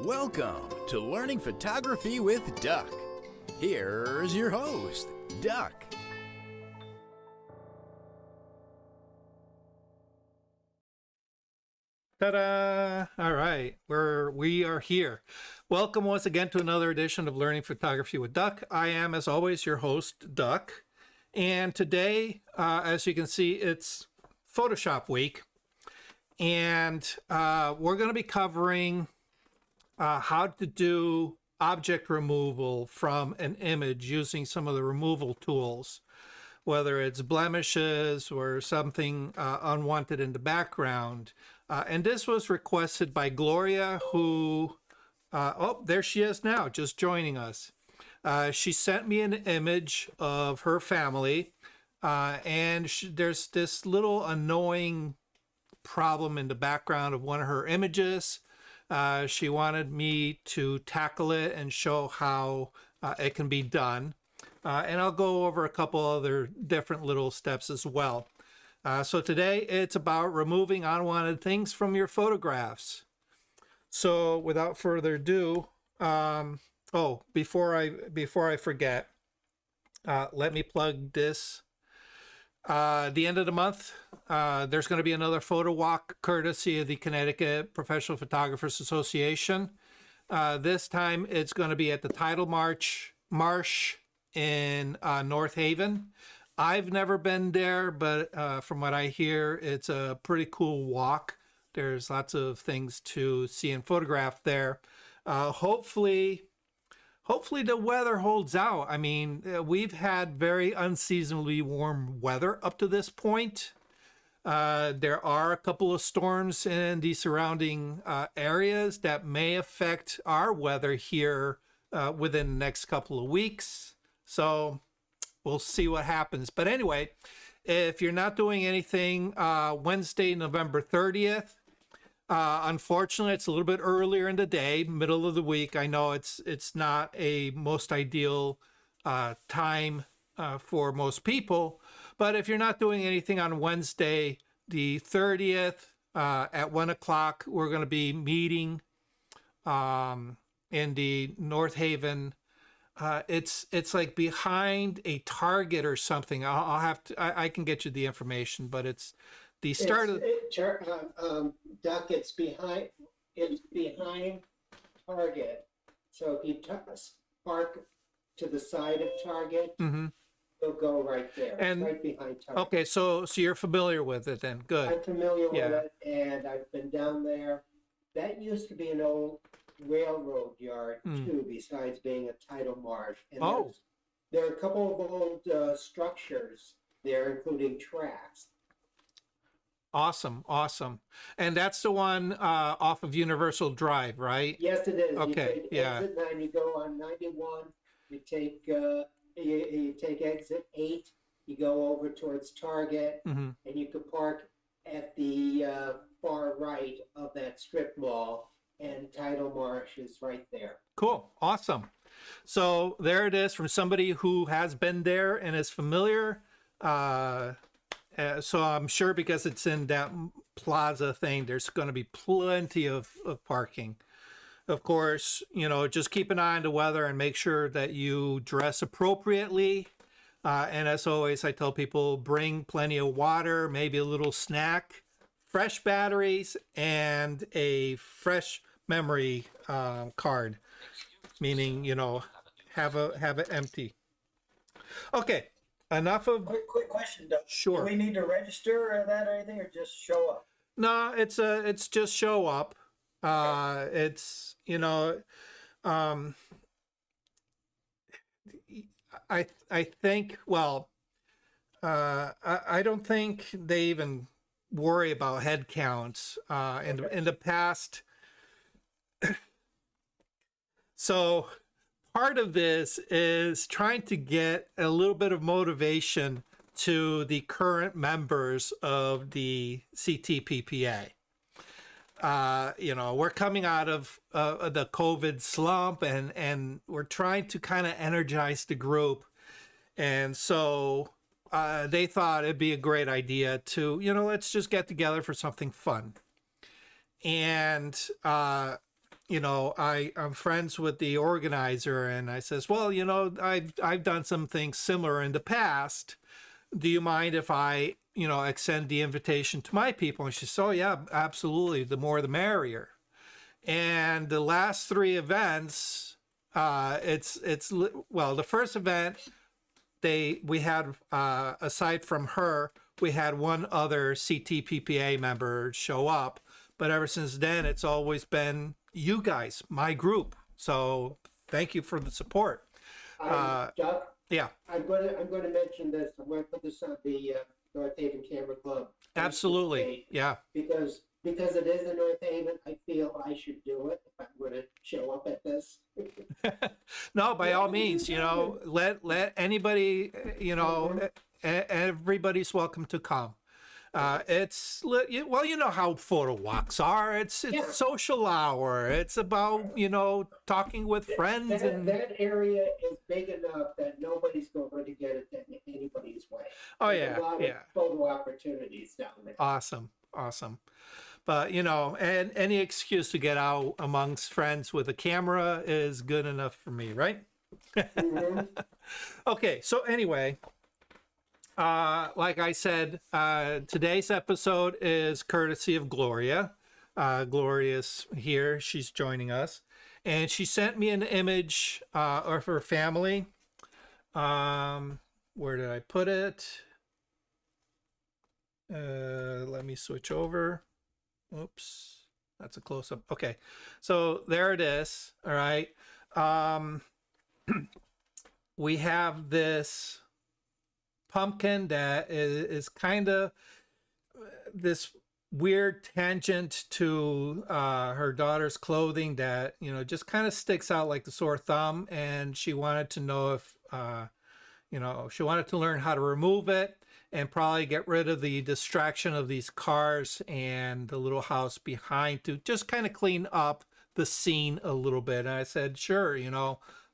Welcome to Learning Photography with Duck. Here's your host, Duck. Ta-da! All right, we are here. Welcome once again to another edition of Learning Photography with Duck. I am, as always, your host, Duck. And today, as you can see, it's Photoshop week. And we're going to be covering how to do object removal from an image using some of the removal tools, whether it's blemishes or something unwanted in the background. And this was requested by Gloria, who, oh, there she is now, just joining us. She sent me an image of her family, and there's this little annoying problem in the background of one of her images. She wanted me to tackle it and show how it can be done. And I'll go over a couple other different little steps as well. So today it's about removing unwanted things from your photographs. So without further ado, before I forget, let me plug this. The end of the month, there's going to be another photo walk courtesy of the Connecticut Professional Photographers Association. This time it's going to be at the Tidal Marsh in North Haven. I've never been there, but from what I hear, it's a pretty cool walk. There's lots of things to see and photograph there. Hopefully the weather holds out. I mean, we've had very unseasonably warm weather up to this point. There are a couple of storms in the surrounding areas that may affect our weather here within the next couple of weeks. So we'll see what happens. But anyway, if you're not doing anything, Wednesday, November 30th, unfortunately, it's a little bit earlier in the day, middle of the week. I know it's not a most ideal time for most people, but if you're not doing anything on Wednesday, the 30th at 1 o'clock, we're going to be meeting in the North Haven. It's like behind a Target or something. I'll have to. I can get you the information, but it's the start of. Duck, it's behind Target. So if you park to the side of Target, you'll go right there. And it's right behind Target. Okay, so you're familiar with it then. Good. I'm familiar with it, and I've been down there. That used to be an old railroad yard too, besides being a tidal marsh. And there are a couple of old structures there, including tracks. Awesome. And that's the one off of Universal Drive, right? Yes, it is. Okay, you take exit 9, you go on 91, you take exit 8, you go over towards Target, and you can park at the far right of that strip mall, and Tidal Marsh is right there. Cool. Awesome. So there it is from somebody who has been there and is familiar. So I'm sure because it's in that plaza thing, there's going to be plenty of parking. Of course, just keep an eye on the weather and make sure that you dress appropriately. And as always, I tell people, bring plenty of water, maybe a little snack, fresh batteries, and a fresh memory card, meaning, have it empty. Okay. Enough of. Quick question, Doug. Sure. Do we need to register that or anything, or just show up? No, it's just show up. It's I think I don't think they even worry about head counts in the past. So part of this is trying to get a little bit of motivation to the current members of the CTPPA. We're coming out of the COVID slump, and we're trying to kind of energize the group. And so they thought it'd be a great idea to, let's just get together for something fun. And I'm friends with the organizer, and I says, well, I've done some things similar in the past. Do you mind if I, extend the invitation to my people? And she said, oh yeah, absolutely. The more the merrier. And the last three events, well, the first event, we had, aside from her, we had one other CTPPA member show up, but ever since then, it's always been you guys, my group. So thank you for the support. Doug, Yeah, I'm going to mention this. I'm going to put this on the North Haven Camera Club. absolutely. Yeah. Because it is in North Haven, I feel I should do it if I'm going to show up at this. No, by all means, let anybody, everybody's welcome to come. Well, you know how photo walks are. It's Yeah. social hour. It's about, talking with friends and. That area is big enough that nobody's going to get it anybody's way. Oh There's yeah, a lot yeah. of photo opportunities down there. Awesome. But, and any excuse to get out amongst friends with a camera is good enough for me, right? Mhm. Okay, so anyway, like I said, today's episode is courtesy of Gloria. Gloria's here. She's joining us. And she sent me an image of her family. Where did I put it? Let me switch over. Oops, that's a close-up. Okay, so there it is. All right. We have this pumpkin that is kind of this weird tangent to her daughter's clothing that, just kind of sticks out like the sore thumb. And she wanted to know if, she wanted to learn how to remove it and probably get rid of the distraction of these cars and the little house behind to just kind of clean up the scene a little bit. And I said, sure,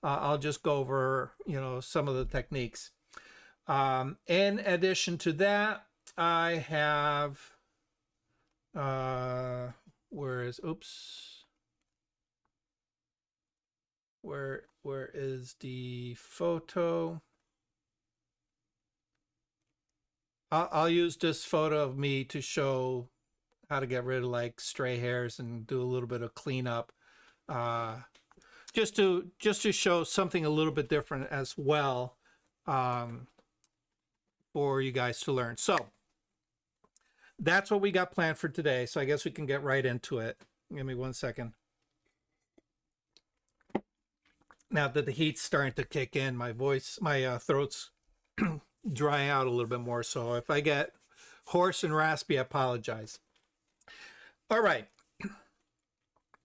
I'll just go over, some of the techniques. In addition to that, I have, where is the photo? I'll use this photo of me to show how to get rid of like stray hairs and do a little bit of cleanup, just to show something a little bit different as well, for you guys to learn. So that's what we got planned for today. So I guess we can get right into it. Give me 1 second. Now that the heat's starting to kick in, my throat's drying out a little bit more. So if I get hoarse and raspy, I apologize. All right.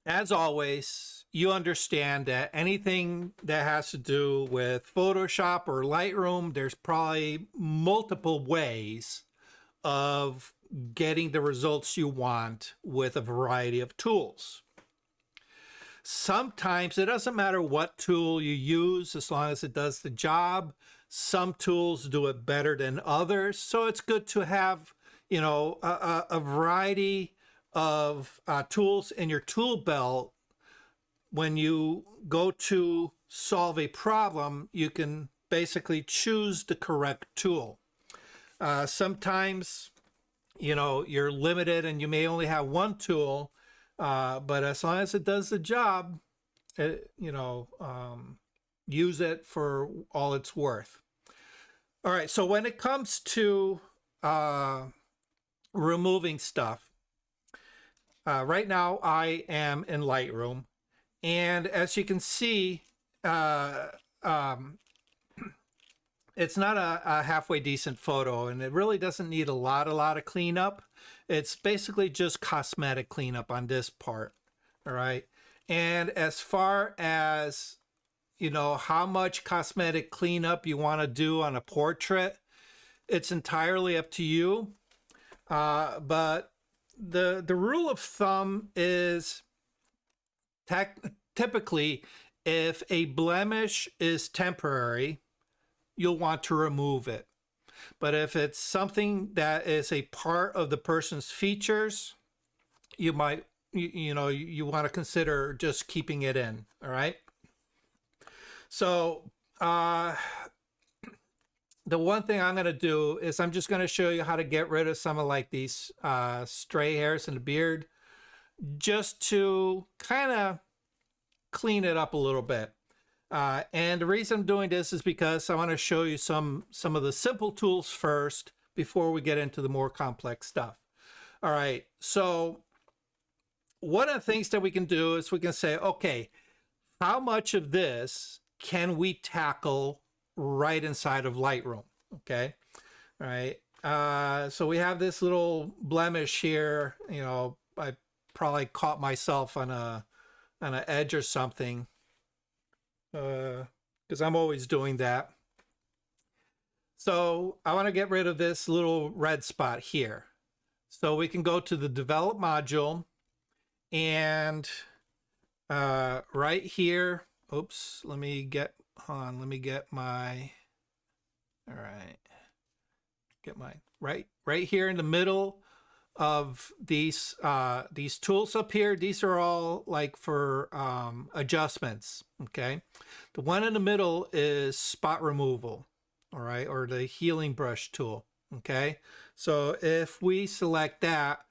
As always, you understand that anything that has to do with Photoshop or Lightroom, there's probably multiple ways of getting the results you want with a variety of tools. Sometimes it doesn't matter what tool you use as long as it does the job. Some tools do it better than others. So it's good to have, a variety of tools in your tool belt. When you go to solve a problem, you can basically choose the correct tool. Sometimes, you're limited and you may only have one tool, but as long as it does the job, use it for all it's worth. All right, so when it comes to removing stuff, right now I am in Lightroom, and as you can see, it's not a halfway decent photo, and it really doesn't need a lot of cleanup. It's basically just cosmetic cleanup on this part. All right. And as far as, how much cosmetic cleanup you want to do on a portrait, it's entirely up to you. But the rule of thumb is typically if a blemish is temporary, you'll want to remove it. But if it's something that is a part of the person's features, you might, you want to consider just keeping it in. All right. So the one thing I'm going to do is I'm just going to show you how to get rid of some of like these stray hairs in the beard, just to kind of clean it up a little bit. And the reason I'm doing this is because I want to show you some of the simple tools first before we get into the more complex stuff. All right, so one of the things that we can do is we can say, okay, how much of this can we tackle right inside of Lightroom? Okay, all right. So we have this little blemish here. I probably caught myself on an edge or something, because I'm always doing that. So I want to get rid of this little red spot here. So we can go to the develop module, and right here, oops, let me get my, all right, get my, right here in the middle of these tools up here. These are all like for adjustments. Okay, the one in the middle is spot removal, all right, or the healing brush tool. Okay, so if we select that,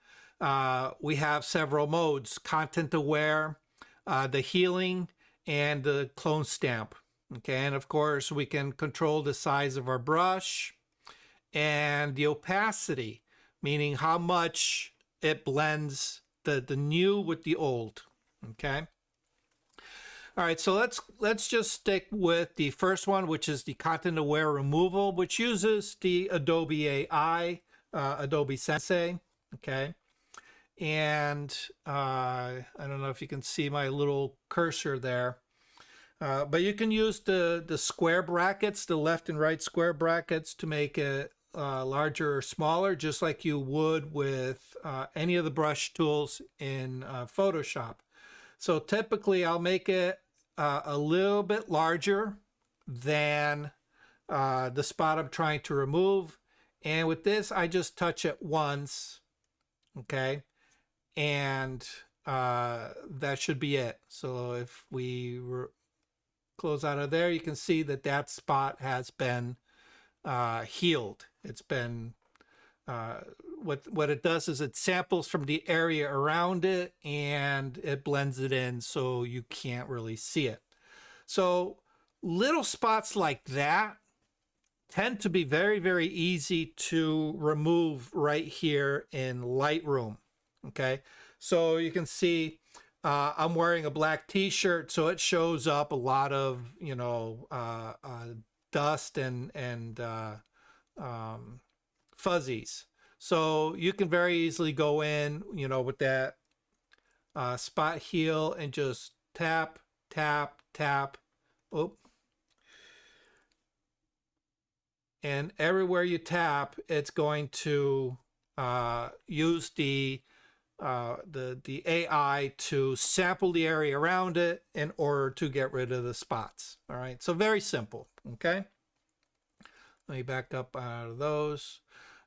we have several modes: content aware, the healing, and the clone stamp. Okay, and of course we can control the size of our brush and the opacity, meaning how much it blends the new with the old. Okay. All right, so let's just stick with the first one, which is the content aware removal, which uses the Adobe AI, Adobe Sensei. Okay. And I don't know if you can see my little cursor there, but you can use the square brackets, the left and right square brackets, to make it larger or smaller, just like you would with any of the brush tools in Photoshop. So typically I'll make it a little bit larger than the spot I'm trying to remove. And with this, I just touch it once. Okay. And that should be it. So if we close out of there, you can see that that spot has been healed. It's been, what it does is it samples from the area around it and it blends it in so you can't really see it. So little spots like that tend to be very, very easy to remove right here in Lightroom. Okay, so you can see I'm wearing a black t-shirt, so it shows up a lot of, dust and fuzzies. So you can very easily go in, with that spot heal and just tap, tap, tap. Oh. And everywhere you tap, it's going to use the AI to sample the area around it in order to get rid of the spots. All right, so very simple. Okay, let me back up out of those.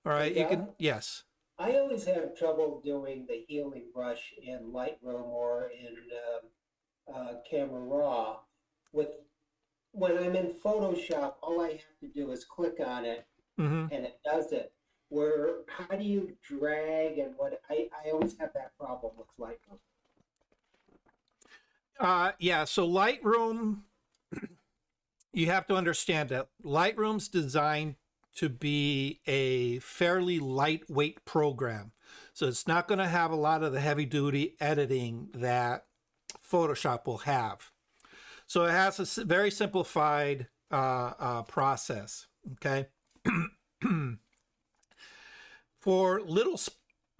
All right, you can, yes. I always have trouble doing the healing brush in Lightroom or in Camera Raw. When I'm in Photoshop, all I have to do is click on it, and it does it. How do you drag and what? I always have that problem with Lightroom. Yeah, so Lightroom, you have to understand that Lightroom's designed to be a fairly lightweight program. So it's not going to have a lot of the heavy duty editing that Photoshop will have. So it has a very simplified process. Okay. For little,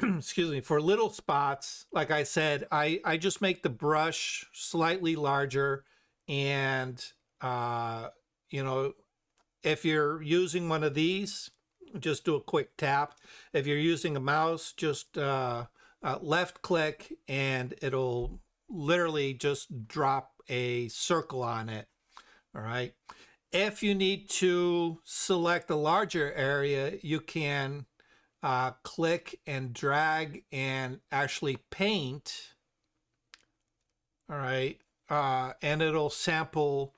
excuse me, for little spots, like I said, I just make the brush slightly larger, and if you're using one of these, just do a quick tap. If you're using a mouse, just left click and it'll literally just drop a circle on it. All right. If you need to select a larger area, you can click and drag and actually paint all right, and it'll sample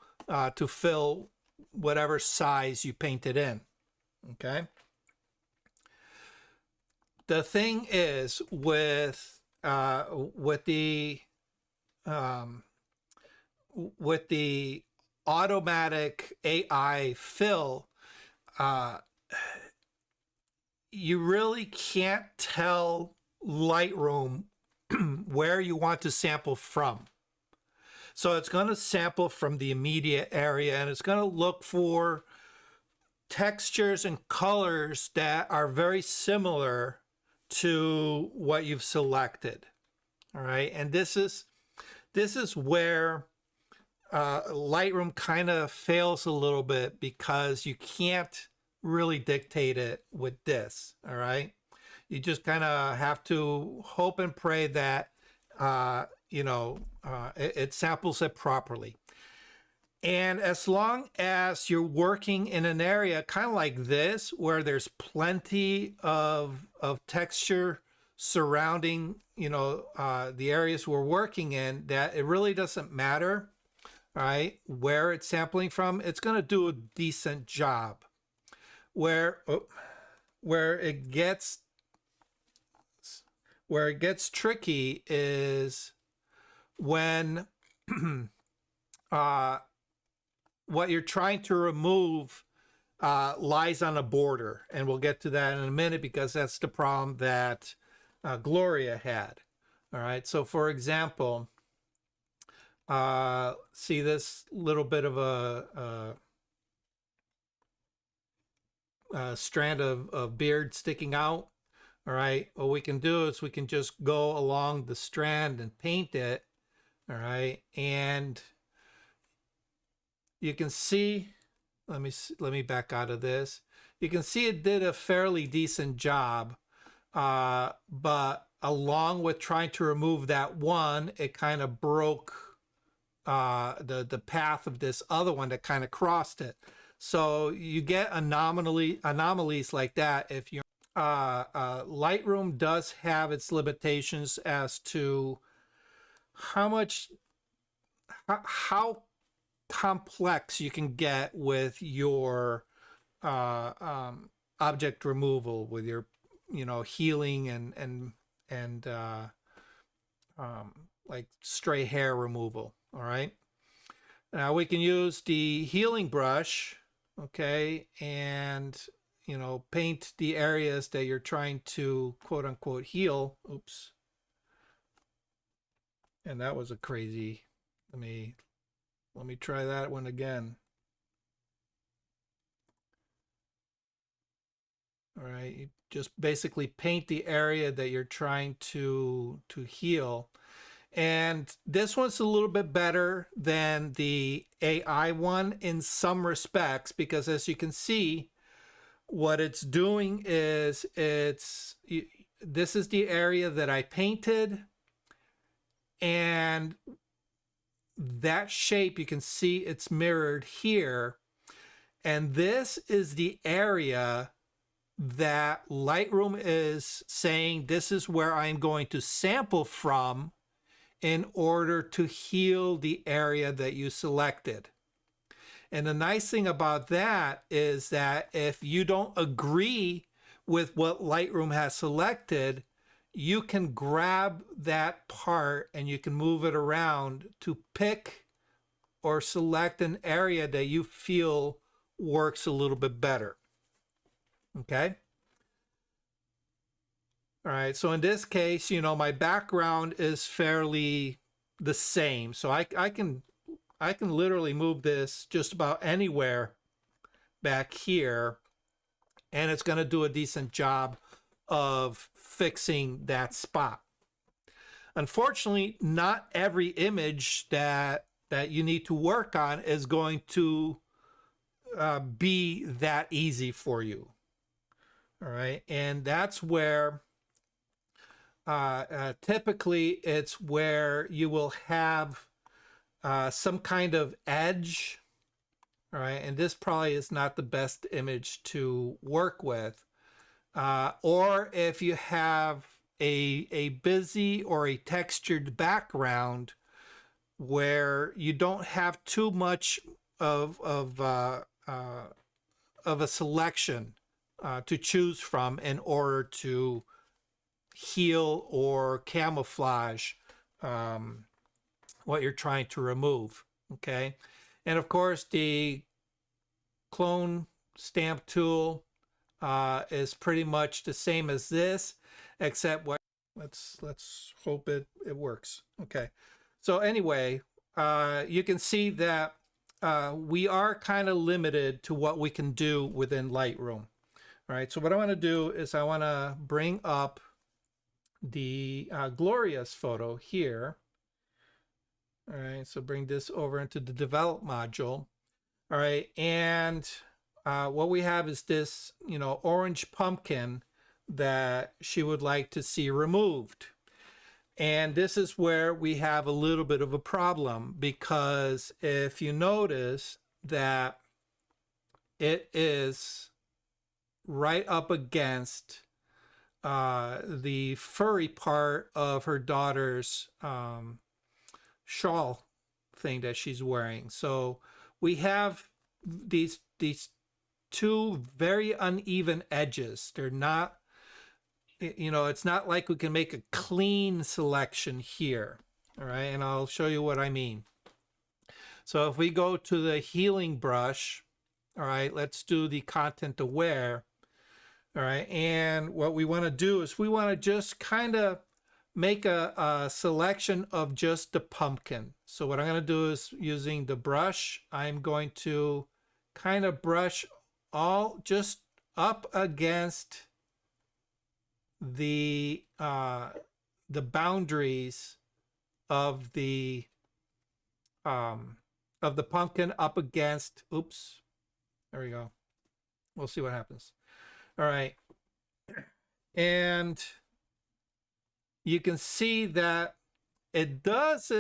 to fill whatever size you painted in, okay? The thing is um, with the automatic AI fill, uh, you really can't tell Lightroom where you want to sample from. So it's going to sample from the immediate area, and it's going to look for textures and colors that are very similar to what you've selected. All right, and this is where Lightroom kind of fails a little bit, because you can't really dictate it with this. All right, you just kind of have to hope and pray that it samples it properly. And as long as you're working in an area kind of like this, where there's plenty of texture surrounding, the areas we're working in, that it really doesn't matter, right, where it's sampling from, it's going to do a decent job. Where it gets tricky is when what you're trying to remove lies on a border, and we'll get to that in a minute, because that's the problem that Gloria had. All right, so for example, see this little bit of a strand of beard sticking out. All right, what we can do is we can just go along the strand and paint it. All right, and you can see, let me back out of this. You can see it did a fairly decent job, but along with trying to remove that one, it kind of broke the path of this other one that kind of crossed it. So you get anomalies like that if you're Lightroom does have its limitations as to how complex you can get with your object removal, with your healing and like stray hair removal. All right, now we can use the healing brush, okay, and paint the areas that you're trying to quote unquote heal. Oops. And that was a crazy, let me try that one again. All right, you just basically paint the area that you're trying to heal. And this one's a little bit better than the AI one in some respects, because as you can see, what it's doing is this is the area that I painted, and that shape, you can see it's mirrored here, and this is the area that Lightroom is saying this is where I'm going to sample from in order to heal the area that you selected. And the nice thing about that is that if you don't agree with what Lightroom has selected, you can grab that part and you can move it around to pick or select an area that you feel works a little bit better. Okay? All right, so in this case, my background is fairly the same. So I can literally move this just about anywhere back here, and it's going to do a decent job of fixing that spot. Unfortunately, not every image that you need to work on is going to be that easy for you. All right, and that's where typically it's where you will have some kind of edge. All right, and this probably is not the best image to work with. Or if you have a busy or a textured background, where you don't have too much of a selection to choose from in order to heal or camouflage what you're trying to remove. Okay, and of course the clone stamp tool is pretty much the same as this, except what let's hope it works. Okay, so anyway, you can see that we are kind of limited to what we can do within Lightroom. All right, so what I want to do is I want to bring up the Glorious photo here. All right, so bring this over into the develop module. All right, and what we have is this, orange pumpkin that she would like to see removed. And this is where we have a little bit of a problem, because if you notice that it is right up against the furry part of her daughter's shawl thing that she's wearing. So we have these two very uneven edges. They're not, it's not like we can make a clean selection here. All right, and I'll show you what I mean. So if we go to the healing brush, all right, let's do the content aware. All right, and what we want to do is we want to just kind of make a selection of just the pumpkin. So what I'm going to do is, using the brush, I'm going to kind of brush all just up against the boundaries of the pumpkin, up against, oops, there we go. We'll see what happens. All right, and you can see that it does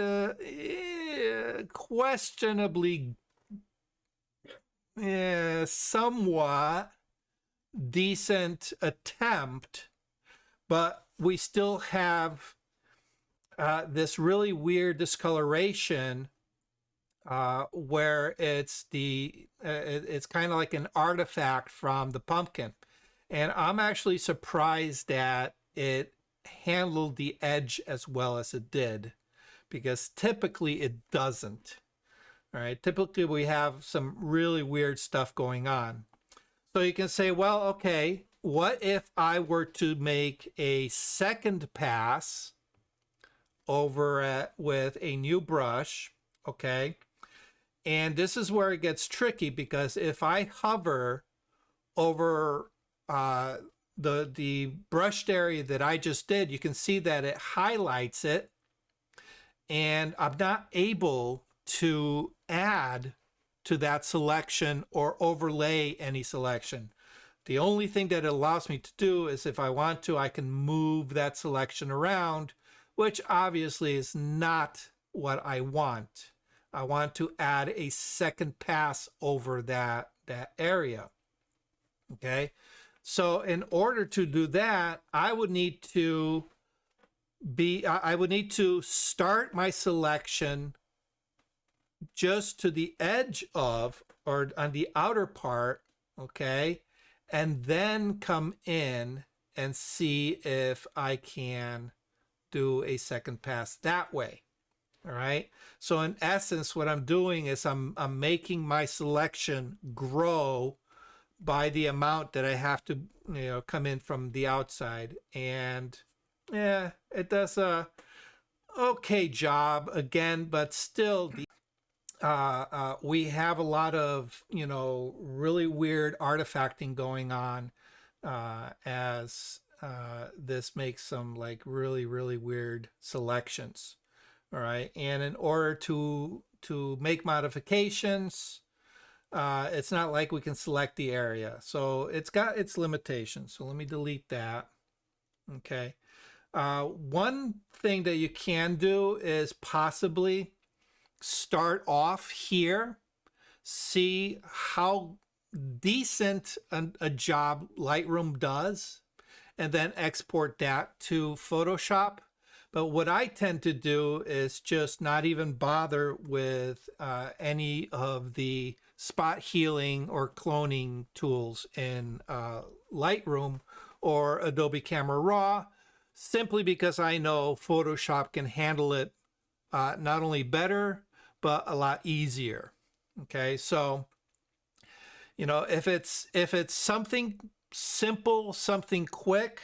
questionably, somewhat decent attempt, but we still have this really weird discoloration where it's it's kind of like an artifact from the pumpkin. And I'm actually surprised that it handled the edge as well as it did, because typically it doesn't. All right, typically we have some really weird stuff going on. So you can say, well, okay, what if I were to make a second pass over with a new brush? Okay, and this is where it gets tricky, because if I hover over the brushed area that I just did, you can see that it highlights it, and I'm not able to add to that selection or overlay any selection. The only thing that it allows me to do is, if I want to, I can move that selection around, which obviously is not what I want. I want to add a second pass over that area. Okay, so in order to do that, I would need to start my selection just to the edge of, or on the outer part, okay, and then come in and see if I can do a second pass that way. All right, so in essence, what I'm doing is I'm making my selection grow by the amount that I have to, come in from the outside. And yeah, it does a okay job again, but still we have a lot of, really weird artifacting going on as this makes some like really, really weird selections. All right, and in order to make modifications, it's not like we can select the area, so it's got its limitations. So let me delete that. Okay, one thing that you can do is possibly start off here, see how decent a job Lightroom does, and then export that to Photoshop. But what I tend to do is just not even bother with any of the spot healing or cloning tools in Lightroom or Adobe Camera Raw, simply because I know Photoshop can handle it not only better, but a lot easier. Okay, so if it's something simple, something quick,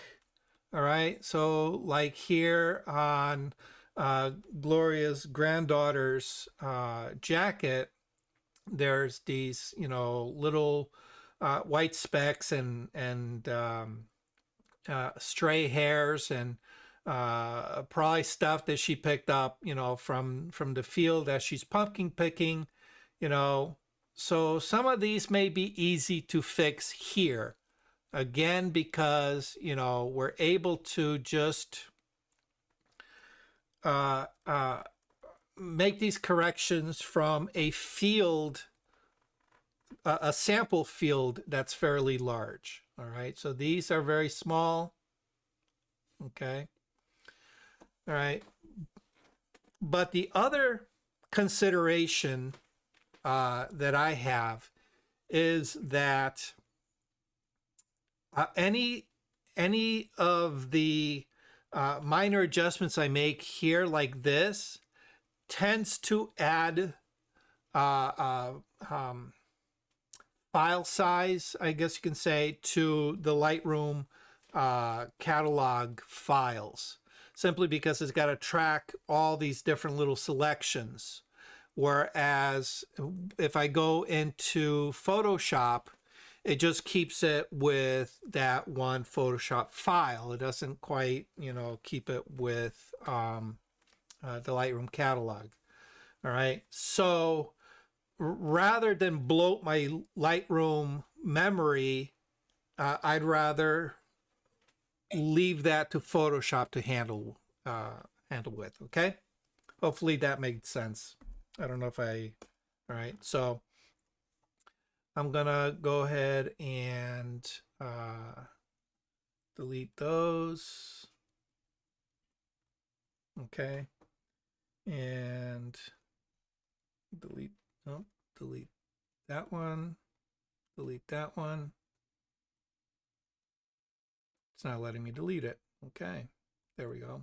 all right. So like here on Gloria's granddaughter's jacket, there's these little white specks and stray hairs and probably stuff that she picked up from the field as she's pumpkin picking. So some of these may be easy to fix here, again, because we're able to just make these corrections from a field, a sample field that's fairly large. All right, so these are very small. Okay. All right. But the other consideration that I have is that any of the minor adjustments I make here, like this, tends to add file size, I guess you can say, to the Lightroom catalog files, simply because it's got to track all these different little selections. Whereas if I go into Photoshop, it just keeps it with that one Photoshop file. It doesn't quite, keep it with the Lightroom catalog. All right. So rather than bloat my Lightroom memory, I'd rather leave that to Photoshop to handle with. Okay. Hopefully that made sense. I don't know if all right. So I'm gonna go ahead and delete those. Okay. And delete that one. Delete that one. It's not letting me delete it. Okay. There we go.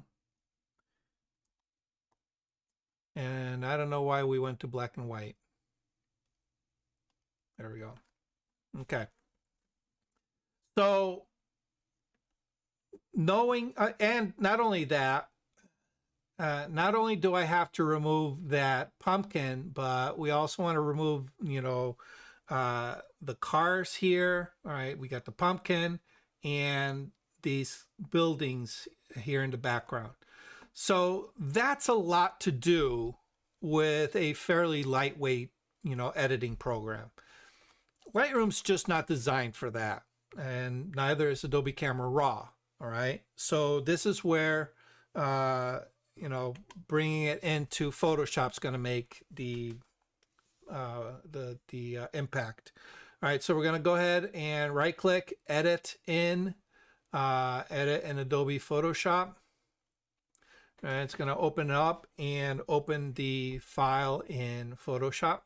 And I don't know why we went to black and white. There we go. Okay. So knowing, and not only that, not only do I have to remove that pumpkin, but we also want to remove, the cars here. All right. We got the pumpkin and these buildings here in the background. So that's a lot to do with a fairly lightweight, editing program. Lightroom's just not designed for that, and neither is Adobe Camera Raw. All right. So this is where, bringing it into Photoshop's going to make the impact. All right. So we're going to go ahead and right click, edit in Adobe Photoshop. And it's going to open it up and open the file in Photoshop.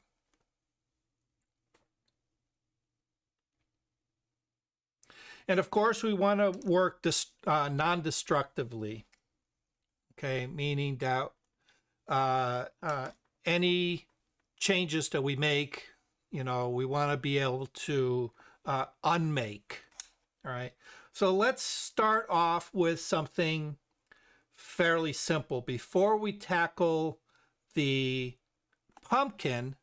And of course, we want to work non-destructively. Okay, meaning that any changes that we make, we want to be able to unmake. All right. So let's start off with something fairly simple before we tackle the pumpkin.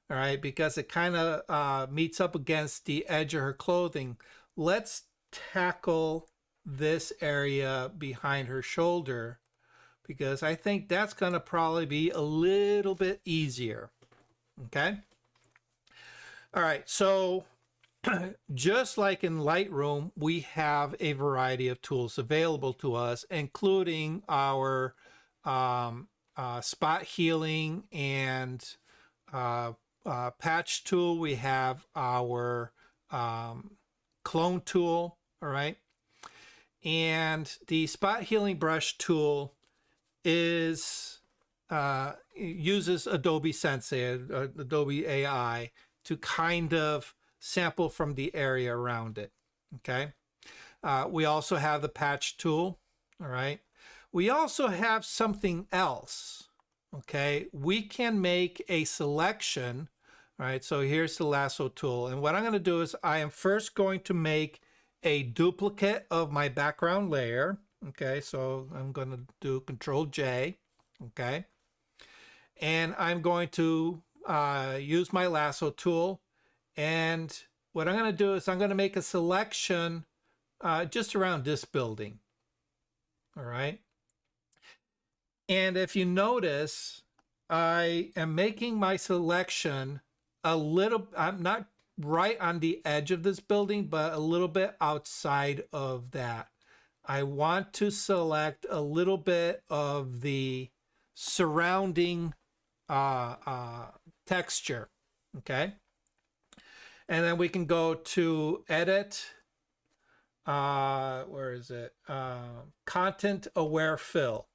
All right, because it kind of meets up against the edge of her clothing. Let's tackle this area behind her shoulder, because I think that's going to probably be a little bit easier. Okay. All right. So just like in Lightroom, we have a variety of tools available to us, including our spot healing and patch tool. We have our clone tool. All right. And the spot healing brush tool uses Adobe Sensei, Adobe AI, to kind of sample from the area around it. Okay. We also have the patch tool. All right. We also have something else. Okay. We can make a selection. All right. So here's the lasso tool. And what I'm going to do is I am first going to make a duplicate of my background layer. Okay. So I'm going to do Control J. Okay. And I'm going to use my lasso tool. And what I'm going to do is I'm going to make a selection just around this building. All right. And if you notice, I am making my selection a little, I'm not right on the edge of this building, but a little bit outside of that. I want to select a little bit of the surrounding texture. Okay. And then we can go to edit. Where is it? Content aware fill.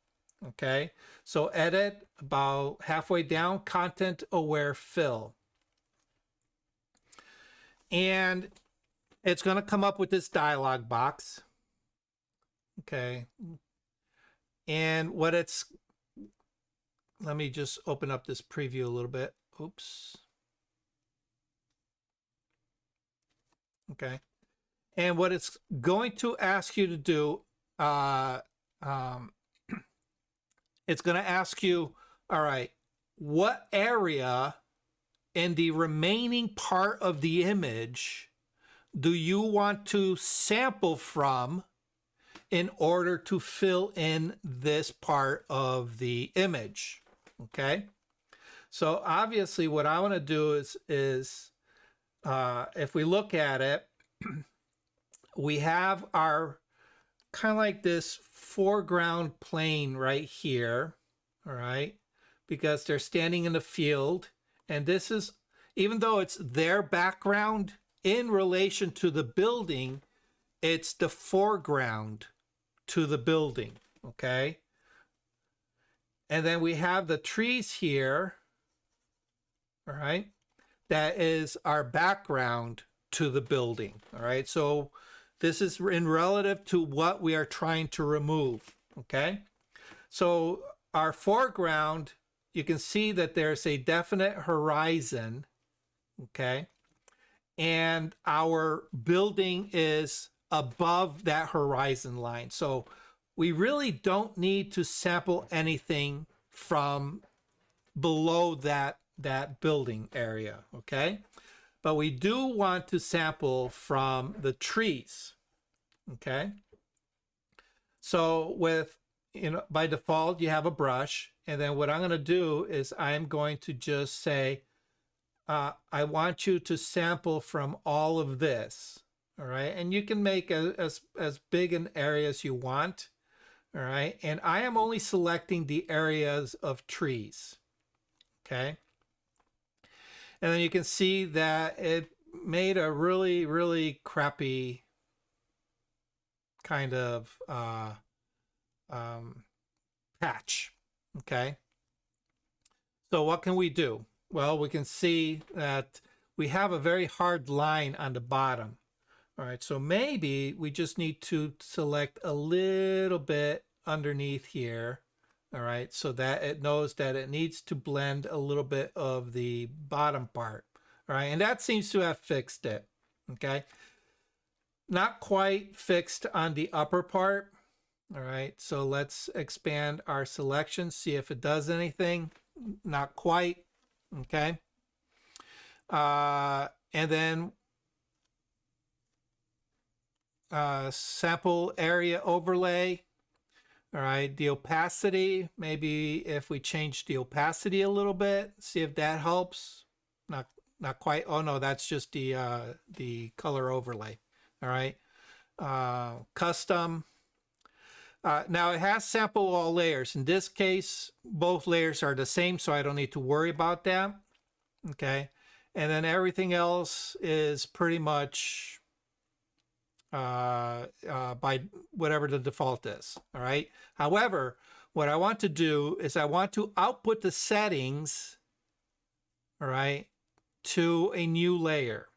Okay. So edit about halfway down, content aware fill. And it's going to come up with this dialog box. Okay. And what it's, let me just open up this preview a little bit. Oops. Okay. And what it's going to ask you to do, it's going to ask you, all right, what area in the remaining part of the image do you want to sample from in order to fill in this part of the image? Okay. So obviously what I want to do is if we look at it, we have our kind of like this foreground plane right here. All right. Because they're standing in the field. And this is, even though it's their background in relation to the building, it's the foreground to the building. Okay. And then we have the trees here. All right. That is our background to the building. All right. So this is in relative to what we are trying to remove. Okay. So our foreground, you can see that there's a definite horizon. Okay. And our building is above that horizon line. So we really don't need to sample anything from below that building area. Okay. But we do want to sample from the trees. Okay. So with, by default, you have a brush. And then what I'm going to do is I'm going to just say, I want you to sample from all of this. All right. And you can make as big an area as you want. All right. And I am only selecting the areas of trees. Okay. And then you can see that it made a really, really crappy kind of patch. Okay. So what can we do? Well, we can see that we have a very hard line on the bottom. All right. So maybe we just need to select a little bit underneath here. All right, so that it knows that it needs to blend a little bit of the bottom part. All right, and that seems to have fixed it. Okay, not quite fixed on the upper part. All right, so let's expand our selection, see if it does anything. Not quite. Okay, and then sample area overlay. All right, the opacity, maybe if we change the opacity a little bit, see if that helps. Not quite. Oh no, that's just the color overlay. All right, custom. Now it has sample all layers. In this case, both layers are the same, so I don't need to worry about that. Okay, and then everything else is pretty much by whatever the default is. All right. However, what I want to do is I want to output the settings, all right, to a new layer,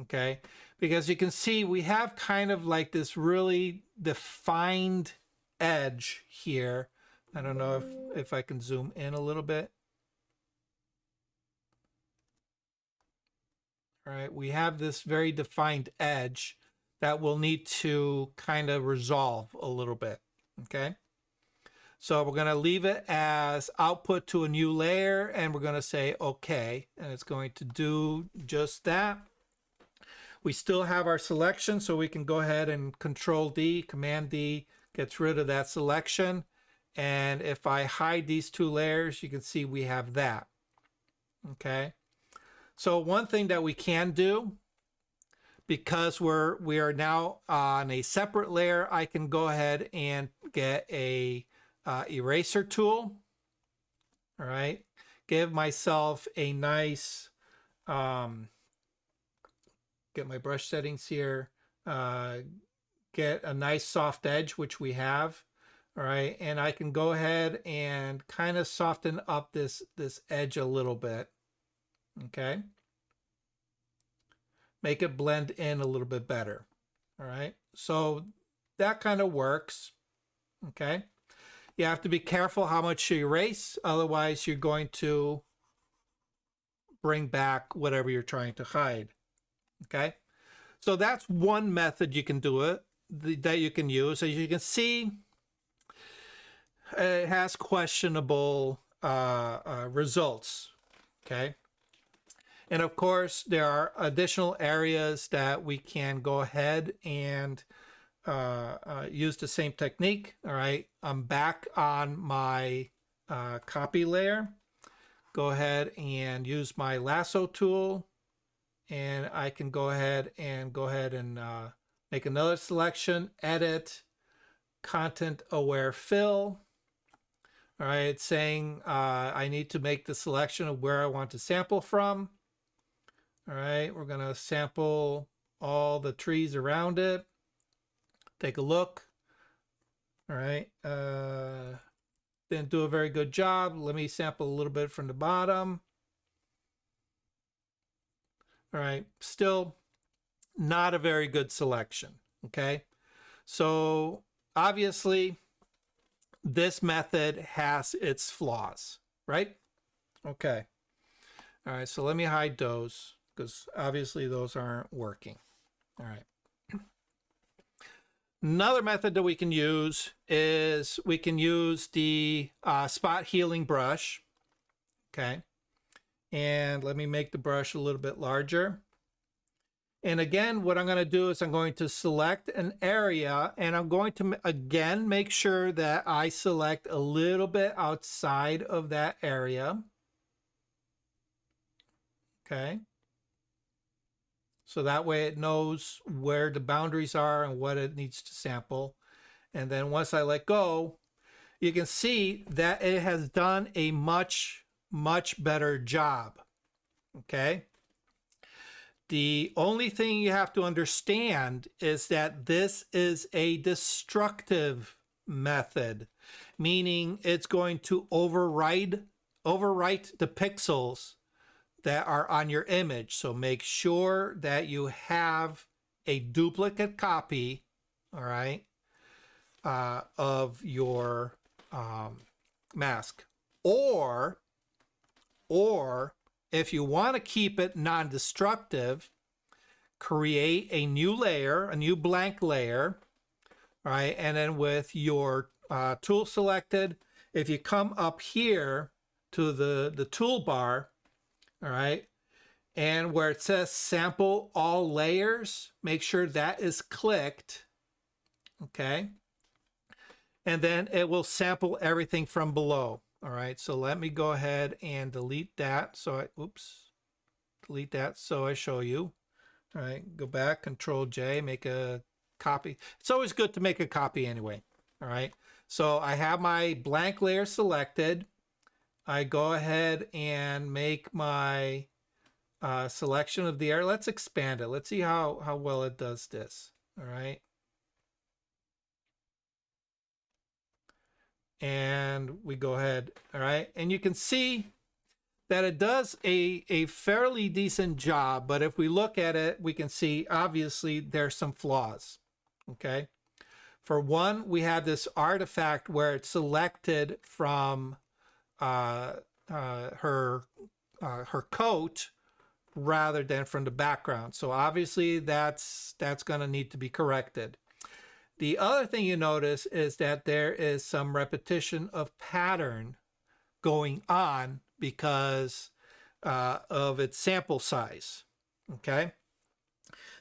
okay? Because you can see we have kind of like this really defined edge here. I don't know if I can zoom in a little bit. All right, we have this very defined edge that we'll need to kind of resolve a little bit, okay? So we're going to leave it as output to a new layer, and we're going to say okay, and it's going to do just that. We still have our selection, so we can go ahead and Control D, Command D gets rid of that selection. And if I hide these two layers, you can see we have that, okay? So one thing that we can do, because we are now on a separate layer, I can go ahead and get a eraser tool. All right, give myself a nice, get my brush settings here, get a nice soft edge, which we have. All right, and I can go ahead and kind of soften up this edge a little bit. Okay, make it blend in a little bit better. All right, so that kind of works. Okay, you have to be careful how much you erase, otherwise you're going to bring back whatever you're trying to hide. Okay, so that's one method you can do it, that you can use. As you can see, it has questionable results. Okay, and of course there are additional areas that we can go ahead and use the same technique. All right, I'm back on my copy layer. Go ahead and use my lasso tool, and I can go ahead and make another selection, edit, content aware fill. All right, it's saying I need to make the selection of where I want to sample from. All right, we're gonna sample all the trees around it. Take a look. All right, didn't do a very good job. Let me sample a little bit from the bottom. All right, still not a very good selection. Okay, so obviously this method has its flaws, right? Okay, all right, so let me hide those because obviously those aren't working. All right. Another method that we can use is we can use the spot healing brush. Okay. And let me make the brush a little bit larger. And again, what I'm going to do is I'm going to select an area, and I'm going to, again, make sure that I select a little bit outside of that area. Okay. So that way it knows where the boundaries are and what it needs to sample. And then once I let go, you can see that it has done a much, much better job. Okay. The only thing you have to understand is that this is a destructive method, meaning it's going to overwrite the pixels that are on your image. So make sure that you have a duplicate copy, all right, of your mask. Or if you want to keep it non-destructive, create a new layer, a new blank layer, all right, and then with your tool selected, if you come up here to the toolbar, all right, and where it says sample all layers, make sure that is clicked, okay, and then it will sample everything from below. All right, so let me go ahead and delete that. So delete that so I show you. All right, go back, Control J, make a copy. It's always good to make a copy anyway. All right, so I have my blank layer selected. I go ahead and make my selection of the area. Let's expand it. Let's see how well it does this. All right. and we go ahead, all right? And you can see that it does a fairly decent job, but if we look at it, we can see obviously there's some flaws, okay? For one, we have this artifact where it's selected from her coat rather than from the background. So obviously that's going to need to be corrected. The other thing you notice is that there is some repetition of pattern going on because of its sample size. Okay.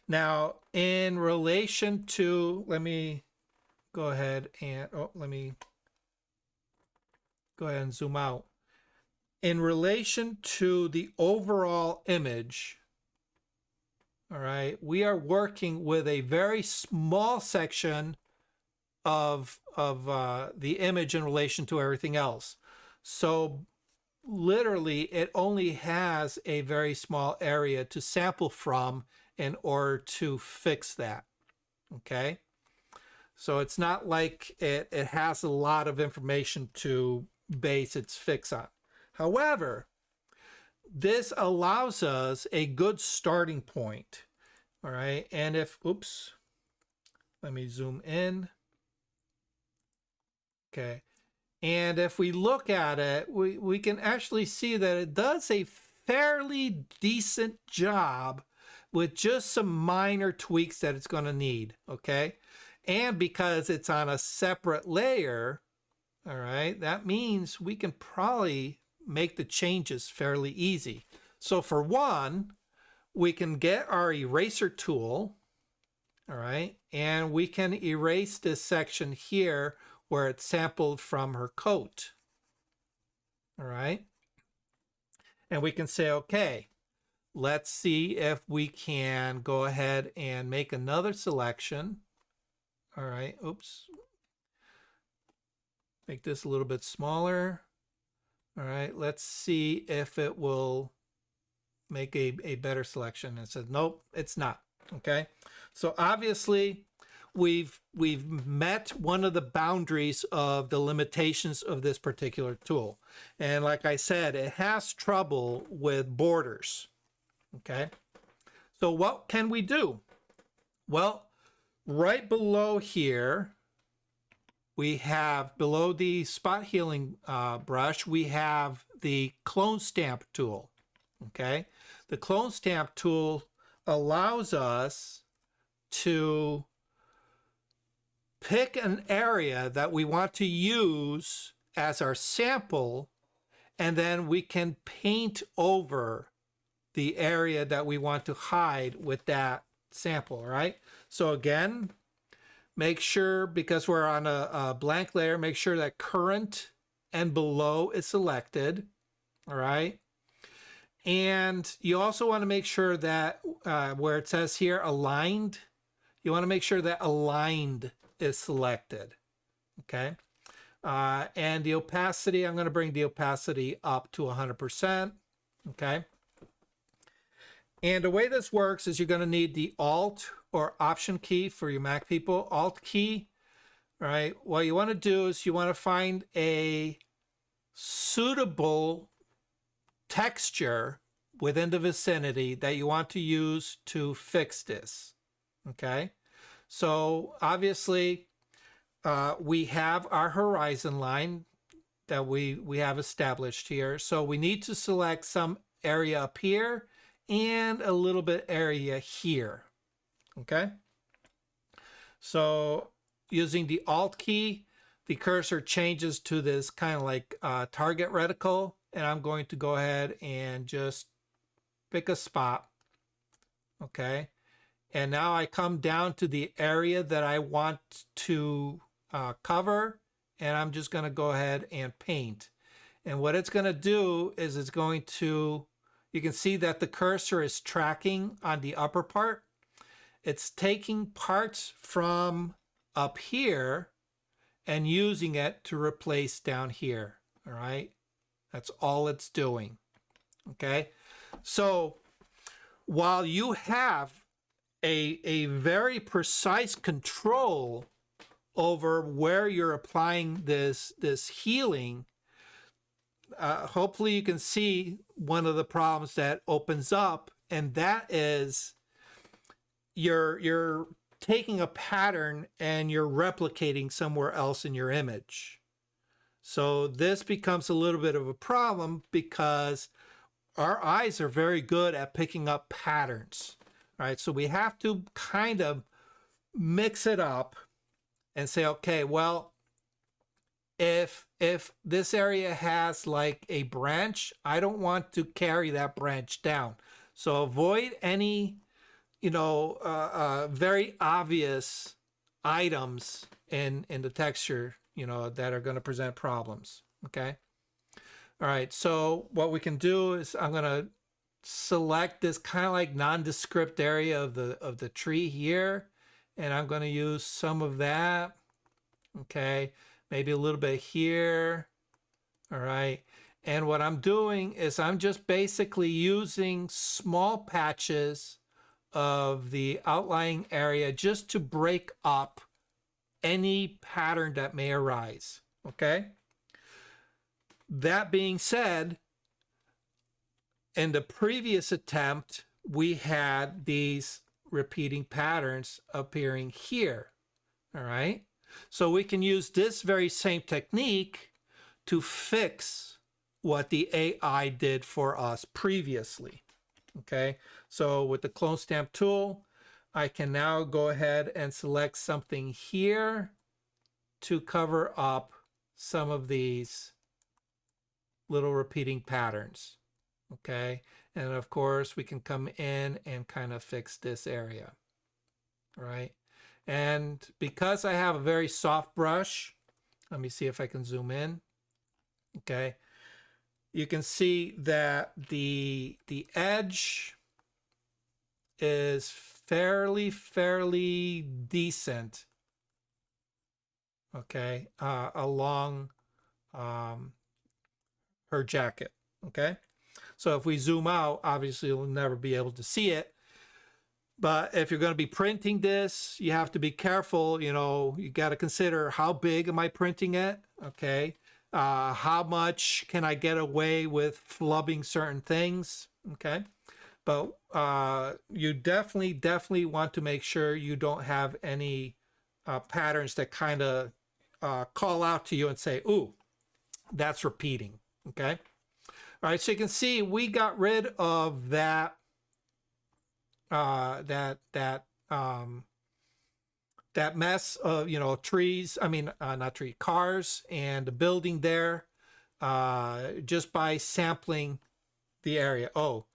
Now, in relation to, let me go ahead and, zoom out. In relation to the overall image, all right, we are working with a very small section of the image in relation to everything else. So literally, it only has a very small area to sample from in order to fix that, okay? So it's not like it has a lot of information to base its fix on. However, this allows us a good starting point, all right? And if, oops, let me zoom in. Okay. And if we look at it, we can actually see that it does a fairly decent job with just some minor tweaks that it's going to need, okay? And because it's on a separate layer, all right, that means we can probably make the changes fairly easy. So for one, we can get our eraser tool, all right, and we can erase this section here where it's sampled from her coat, all right? And we can say, okay, let's see if we can go ahead and make another selection. All right, oops. Make this a little bit smaller. All right, let's see if it will make a better selection. And it says, nope, it's not, okay? So obviously, we've met one of the boundaries of the limitations of this particular tool. And like I said, it has trouble with borders, okay? So what can we do? Well, right below here, we have, below the spot healing brush, we have the clone stamp tool, okay? The clone stamp tool allows us to pick an area that we want to use as our sample, and then we can paint over the area that we want to hide with that sample, right? So again, make sure, because we're on a blank layer, make sure that current and below is selected, all right? And you also want to make sure that where it says here aligned, you want to make sure that aligned is selected, okay? And the opacity, I'm going to bring the opacity up to 100%, okay? And the way this works is you're going to need the Alt or Option key for your Mac people. Alt key, right? What you want to do is you want to find a suitable texture within the vicinity that you want to use to fix this, okay? So obviously, we have our horizon line that we have established here. So we need to select some area up here and a little bit area here, okay? So using the Alt key, the cursor changes to this kind of like target reticle, and I'm going to go ahead and just pick a spot, okay? And now I come down to the area that I want to cover, and I'm just going to go ahead and paint. And what it's going to do is it's going to, you can see that the cursor is tracking on the upper part. It's taking parts from up here and using it to replace down here, all right? That's all it's doing, okay? So while you have a very precise control over where you're applying this healing, hopefully you can see one of the problems that opens up, and that is you're taking a pattern and you're replicating somewhere else in your image. So this becomes a little bit of a problem because our eyes are very good at picking up patterns, right? So we have to kind of mix it up and say, okay, well, if this area has like a branch, I don't want to carry that branch down. So avoid any, very obvious items in the texture, that are going to present problems. Okay. All right. So what we can do is I'm going to select this kind of like nondescript area of the tree here, and I'm going to use some of that. Okay. Maybe a little bit here. All right. And what I'm doing is I'm just basically using small patches of the outlying area just to break up any pattern that may arise. Okay. That being said, in the previous attempt, we had these repeating patterns appearing here. All right. So we can use this very same technique to fix what the AI did for us previously. Okay. So with the clone stamp tool, I can now go ahead and select something here to cover up some of these little repeating patterns. Okay. And of course, we can come in and kind of fix this area. All right. And because I have a very soft brush, let me see if I can zoom in. Okay. You can see that the edge is fairly decent. Okay. Along her jacket. Okay. So if we zoom out, obviously you'll never be able to see it. But if you're going to be printing this, you have to be careful. You got to consider, how big am I printing it? Okay. How much can I get away with flubbing certain things? Okay. But you definitely want to make sure you don't have any patterns that kind of call out to you and say, ooh, that's repeating. Okay. All right. So you can see we got rid of that that mess of trees, not tree, cars and the building there, just by sampling the area. Oh,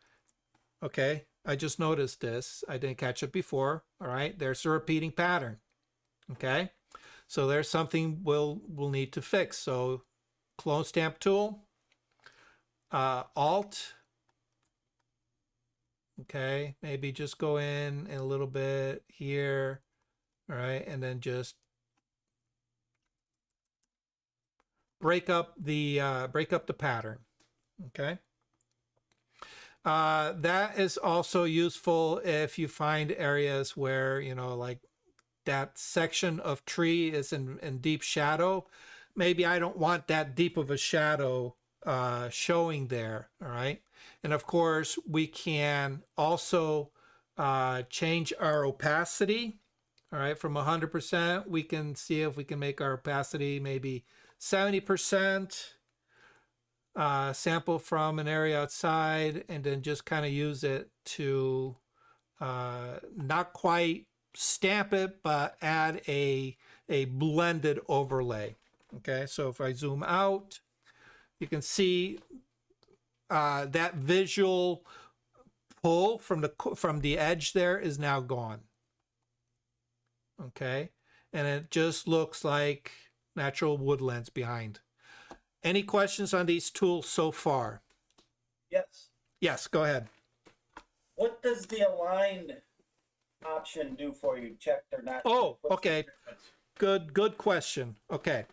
okay. I just noticed this. I didn't catch it before. All right. There's a repeating pattern. Okay. So there's something we'll need to fix. So clone stamp tool, Alt. Okay, maybe just go in a little bit here, all right, and then just break up the pattern. Okay, that is also useful if you find areas where like that section of tree is in deep shadow. Maybe I don't want that deep of a shadow showing there. All right. And of course, we can also change our opacity. All right, from 100%, we can see if we can make our opacity maybe 70%. Sample from an area outside, and then just kind of use it to not quite stamp it, but add a blended overlay. Okay, so if I zoom out, you can see that visual pull from the edge there is now gone. Okay, and it just looks like natural woodlands behind. Any questions on these tools so far? Yes. Yes, go ahead. What does the align option do for you? Checked or not? Oh, What's the okay. difference? Good question. Okay.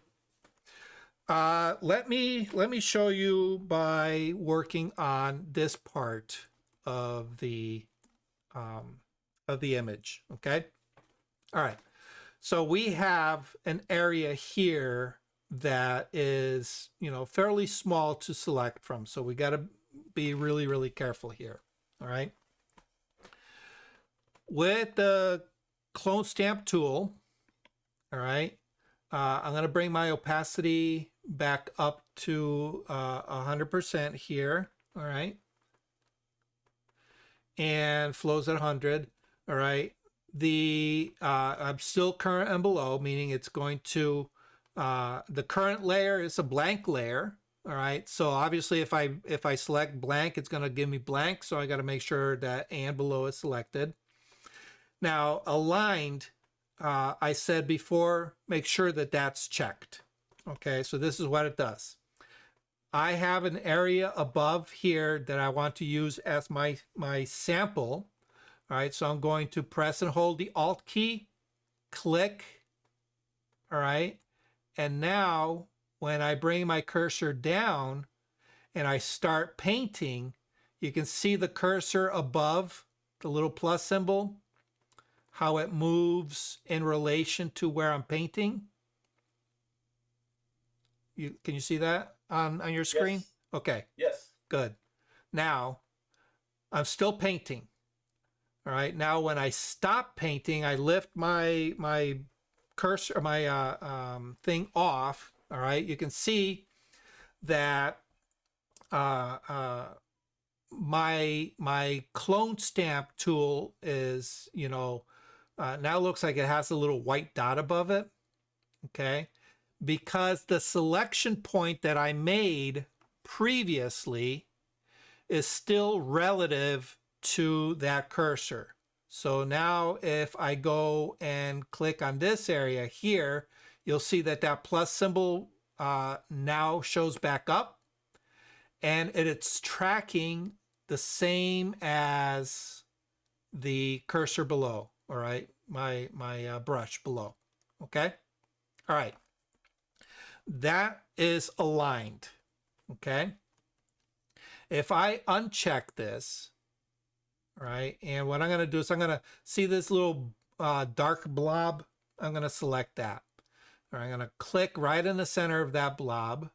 Let me show you by working on this part of the image. Okay. All right. So we have an area here that is, fairly small to select from. So we got to be really, really careful here. All right. With the clone stamp tool, all right, I'm going to bring my opacity back up to 100% here. All right. And flows at 100. All right. I'm still current and below, meaning it's going to, the current layer is a blank layer. All right. So obviously if I select blank, it's going to give me blank. So I got to make sure that and below is selected. Now aligned, I said before, make sure that that's checked. Okay. So this is what it does. I have an area above here that I want to use as my sample. All right, so I'm going to press and hold the Alt key, click, all right, and now when I bring my cursor down and I start painting, you can see the cursor above the little plus symbol, how it moves in relation to where I'm painting. Can you see that on your screen? Yes. Okay. Yes. Good. Now, I'm still painting. All right. Now, when I stop painting, I lift my cursor, my thing off. All right. You can see that my clone stamp tool is, now looks like it has a little white dot above it. Okay. Because the selection point that I made previously is still relative to that cursor. So now if I go and click on this area here, you'll see that that plus symbol now shows back up, and it's tracking the same as the cursor below. All right, my brush below. Okay. All right. That is aligned. Okay. If I uncheck this, right, and what I'm going to do is I'm going to see this little dark blob. I'm going to select that. All right, I'm going to click right in the center of that blob.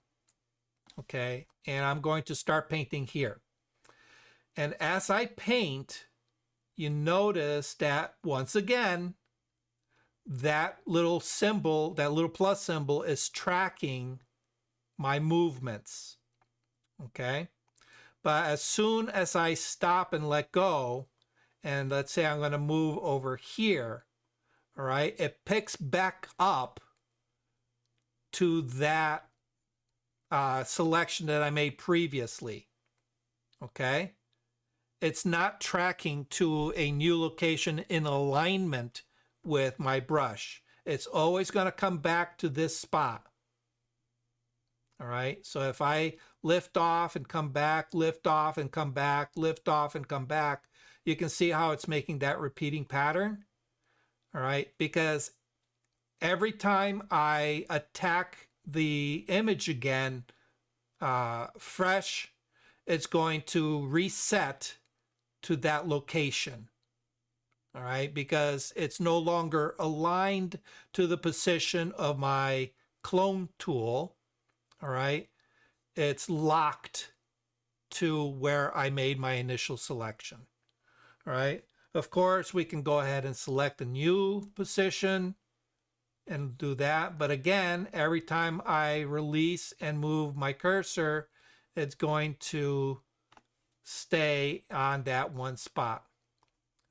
Okay, and I'm going to start painting here. And as I paint, you notice that once again, that little symbol, that little plus symbol is tracking my movements. Okay. But as soon as I stop and let go, and let's say I'm going to move over here, all right, it picks back up to that selection that I made previously. Okay. It's not tracking to a new location in alignment with my brush. It's always going to come back to this spot. All right. So if I lift off and come back, lift off and come back, lift off and come back, you can see how it's making that repeating pattern. All right. Because every time I attack the image again, fresh, it's going to reset to that location. All right. Because it's no longer aligned to the position of my clone tool. All right. It's locked to where I made my initial selection. All right. Of course, we can go ahead and select a new position and do that. But again, every time I release and move my cursor, it's going to stay on that one spot.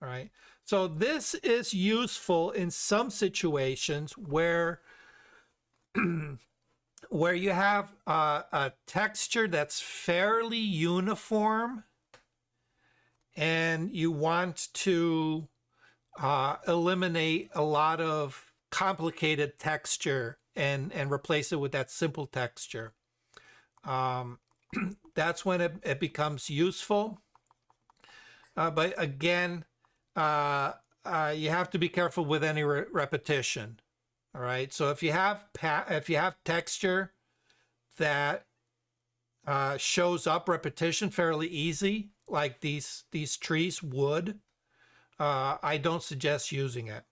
All right. So this is useful in some situations where where you have a texture that's fairly uniform and you want to eliminate a lot of complicated texture and replace it with that simple texture. That's when it becomes useful. But again, you have to be careful with any repetition. All right. So if you have texture that shows up repetition fairly easy, like these trees would, I don't suggest using it.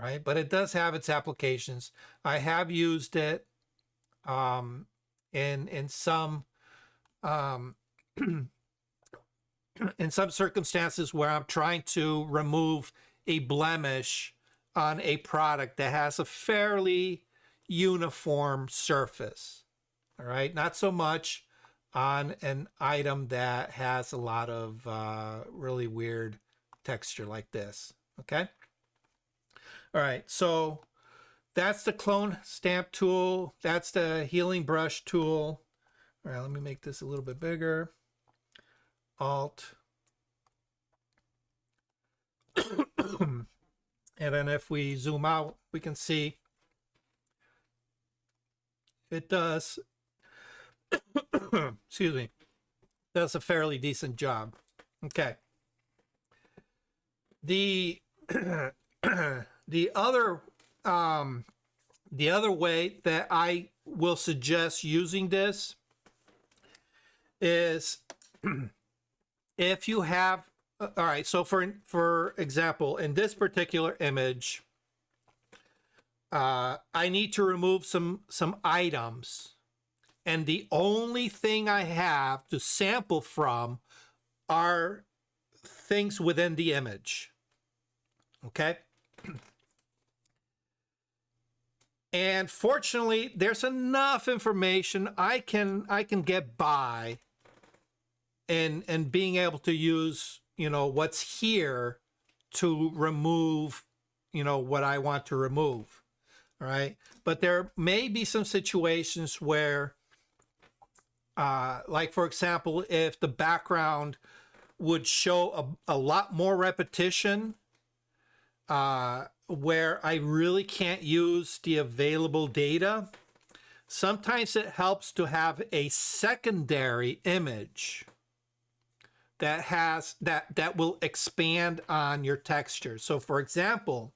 right? But it does have its applications. I have used it in some um, in some circumstances where I'm trying to remove a blemish on a product that has a fairly uniform surface. All right, not so much on an item that has a lot of really weird texture like this. Okay. All right, so that's the clone stamp tool. That's the healing brush tool. All right, let me make this a little bit bigger. Alt. And then if we zoom out, we can see it does, excuse me, does a fairly decent job. Okay. The the other way that I will suggest using this is if you have, all right, so for example, in this particular image, I need to remove some items, and the only thing I have to sample from are things within the image. Okay. And fortunately, there's enough information I can get by and being able to use, you know, what's here to remove, you know, what I want to remove. All right. But there may be some situations where, like, for example, if the background would show a lot more repetition, where I really can't use the available data, sometimes it helps to have a secondary image that has that will expand on your texture. So for example,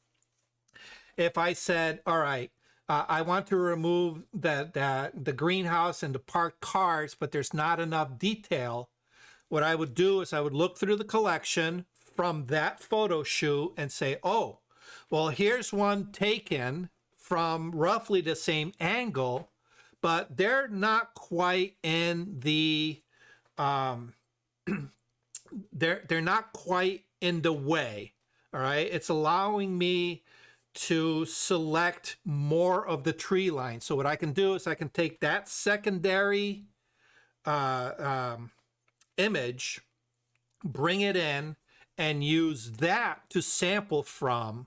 if I said, all right, I want to remove the greenhouse and the parked cars, but there's not enough detail, what I would do is I would look through the collection from that photo shoot and say, oh, well, here's one taken from roughly the same angle, but they're not quite in the they're not quite in the way. All right, it's allowing me to select more of the tree line. So what I can do is I can take that secondary image, bring it in, and use that to sample from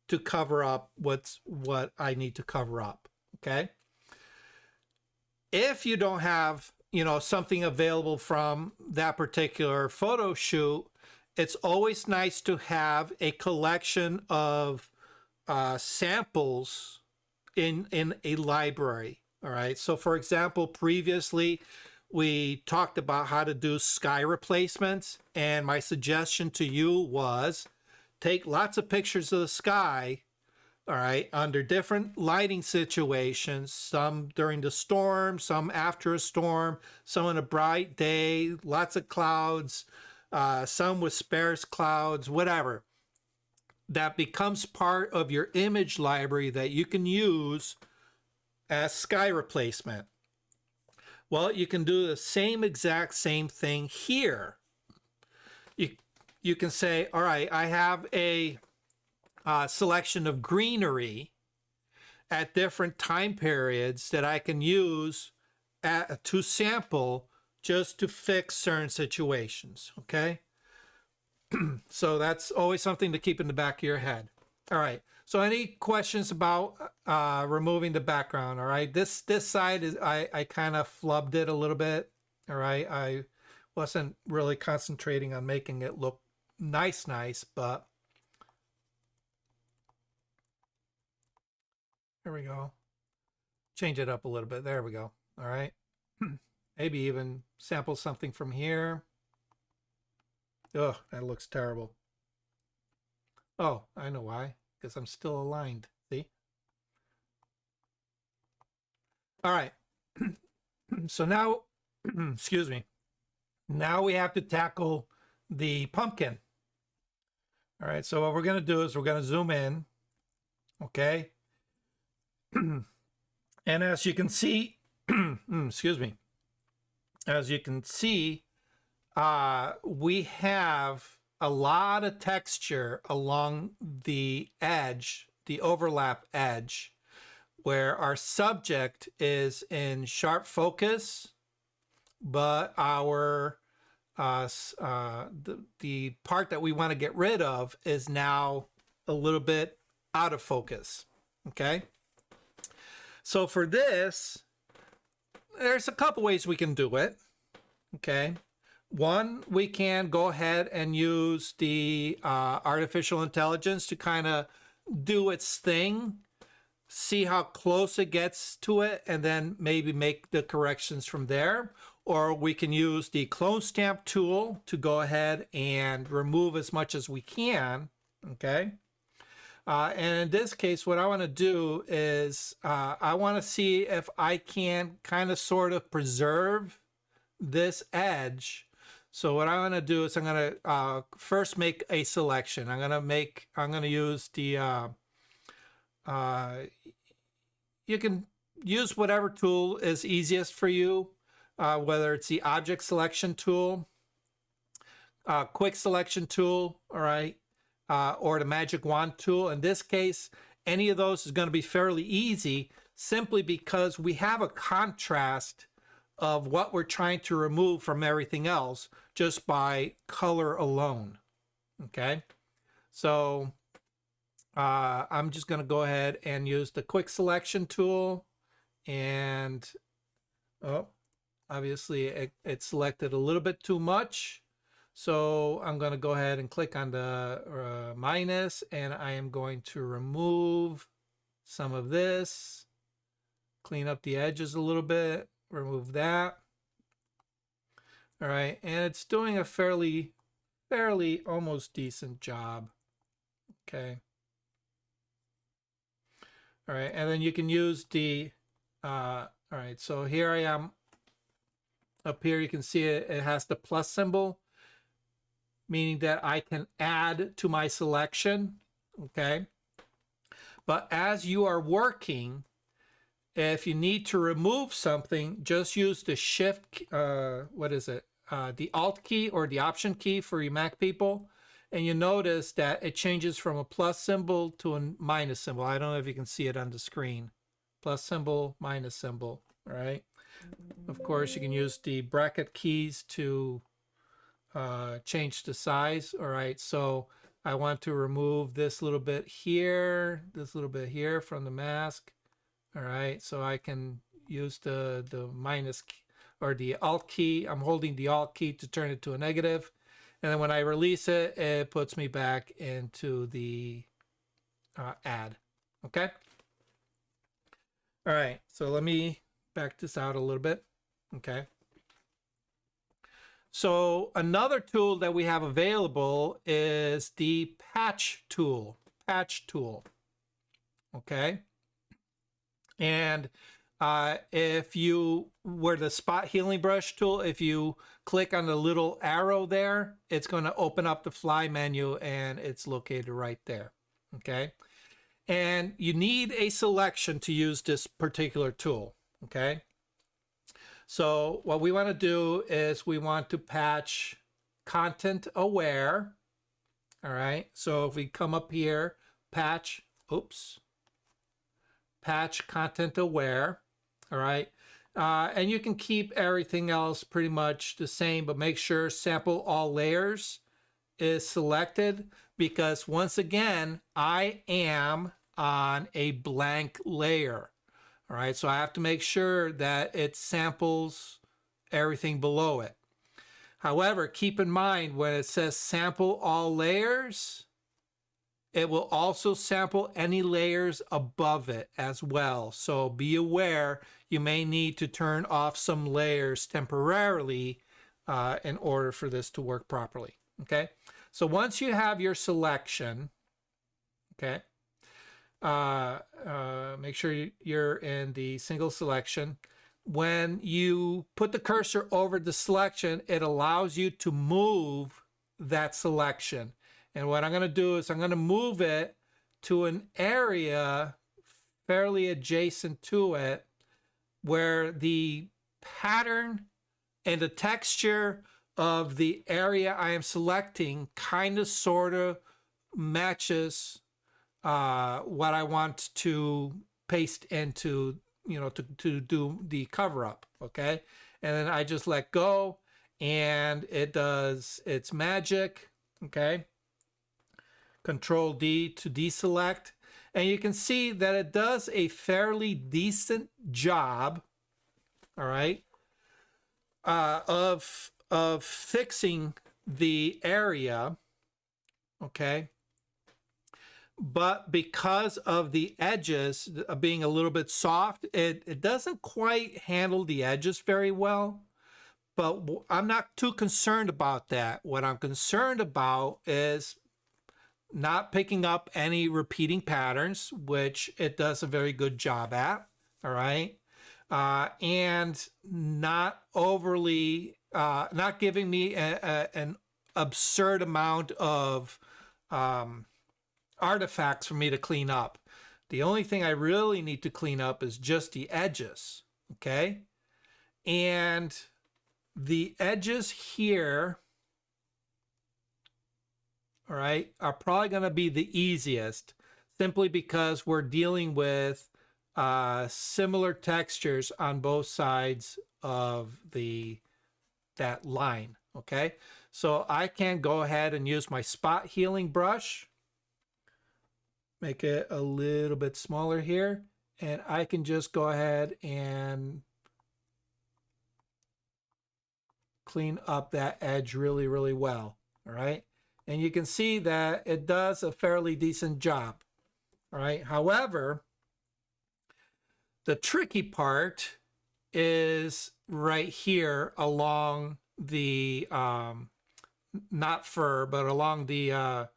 to cover up what I need to cover up. Okay. If you don't have, you know, something available from that particular photo shoot, it's always nice to have a collection of samples in a library. All right. So for example, previously we talked about how to do sky replacements, and my suggestion to you was take lots of pictures of the sky, all right, under different lighting situations, some during the storm, some after a storm, some on a bright day, lots of clouds, some with sparse clouds, whatever. That becomes part of your image library that you can use as sky replacement. Well, you can do the exact same thing here. You can say, all right, I have a selection of greenery at different time periods that I can use to sample just to fix certain situations, okay? So that's always something to keep in the back of your head. All right, so any questions about removing the background? All right, this side is, I kind of flubbed it a little bit. All right, I wasn't really concentrating on making it look nice, but there we go. Change it up a little bit. There we go. All right. Maybe even sample something from here. Oh, that looks terrible. Oh, I know why. Because I'm still aligned. See? All right. So now, excuse me. Now we have to tackle the pumpkin. All right. So what we're going to do is we're going to zoom in. Okay. And as you can see, excuse me, as you can see, we have a lot of texture along the edge, the overlap edge, where our subject is in sharp focus, but our the part that we want to get rid of is now a little bit out of focus. Okay. So for this, there's a couple ways we can do it. Okay. One, we can go ahead and use the artificial intelligence to kind of do its thing, see how close it gets to it, and then maybe make the corrections from there. Or we can use the clone stamp tool to go ahead and remove as much as we can. Okay. And in this case, what I want to do is I want to see if I can kind of sort of preserve this edge. So what I'm going to do is I'm going to first make a selection. I'm going to use the, you can use whatever tool is easiest for you, whether it's the object selection tool, quick selection tool, all right, or the magic wand tool. In this case, any of those is going to be fairly easy simply because we have a contrast of what we're trying to remove from everything else just by color alone. Okay, so I'm just going to go ahead and use the quick selection tool, and obviously it selected a little bit too much. So I'm going to go ahead and click on the minus, and I am going to remove some of this, clean up the edges a little bit, remove that. All right, and it's doing a fairly almost decent job. Okay. All right, and then you can use the, all right, so here I am. Up here you can see it has the plus symbol, meaning that I can add to my selection, okay? But as you are working, if you need to remove something, just use the shift, the alt key or the option key for you Mac people, and you notice that it changes from a plus symbol to a minus symbol. I don't know if you can see it on the screen. Plus symbol, minus symbol, all right? Of course, you can use the bracket keys to change the size. All right, so I want to remove this little bit here, this little bit here from the mask. All right, so I can use the minus key, or the alt key. I'm holding the alt key to turn it to a negative, and then when I release it, it puts me back into the add. Okay. All right, so let me back this out a little bit. Okay. So another tool that we have available is the patch tool. Okay. And if you were the spot healing brush tool, if you click on the little arrow there, it's going to open up the fly menu, and it's located right there. Okay. And you need a selection to use this particular tool. Okay. So what we want to do is we want to patch content aware. All right. So if we come up here, patch content aware. All right. And you can keep everything else pretty much the same, but make sure sample all layers is selected, because once again, I am on a blank layer. All right, so I have to make sure that it samples everything below it. However, keep in mind when it says sample all layers, it will also sample any layers above it as well. So be aware, you may need to turn off some layers temporarily in order for this to work properly. Okay, so once you have your selection, okay, make sure you're in the single selection. When you put the cursor over the selection, it allows you to move that selection. And what I'm going to do is I'm going to move it to an area fairly adjacent to it where the pattern and the texture of the area I am selecting kind of sort of matches what I want to paste into, to do the cover up. Okay. And then I just let go and it does its magic. Okay. Control D to deselect. And you can see that it does a fairly decent job, all right, of fixing the area, okay? But because of the edges being a little bit soft, it doesn't quite handle the edges very well. But I'm not too concerned about that. What I'm concerned about is not picking up any repeating patterns, which it does a very good job at, all right? And not overly, not giving me an absurd amount of artifacts for me to clean up. The only thing I really need to clean up is just the edges, okay? And the edges here, all right, are probably going to be the easiest simply because we're dealing with similar textures on both sides of that line, okay? So I can go ahead and use my spot healing brush, make it a little bit smaller here, and I can just go ahead and clean up that edge really, really well, all right? And you can see that it does a fairly decent job, all right? However, the tricky part is right here along the, not fur, but along the,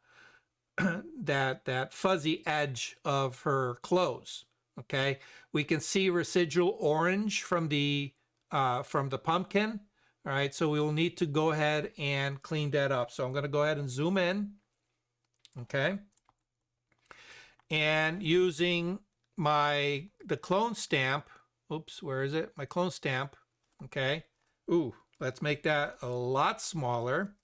that fuzzy edge of her clothes, okay? We can see residual orange from the pumpkin. All right, so we will need to go ahead and clean that up. So I'm going to go ahead and zoom in, okay? And using the clone stamp, oops, where is it? My clone stamp, okay? Ooh, let's make that a lot smaller,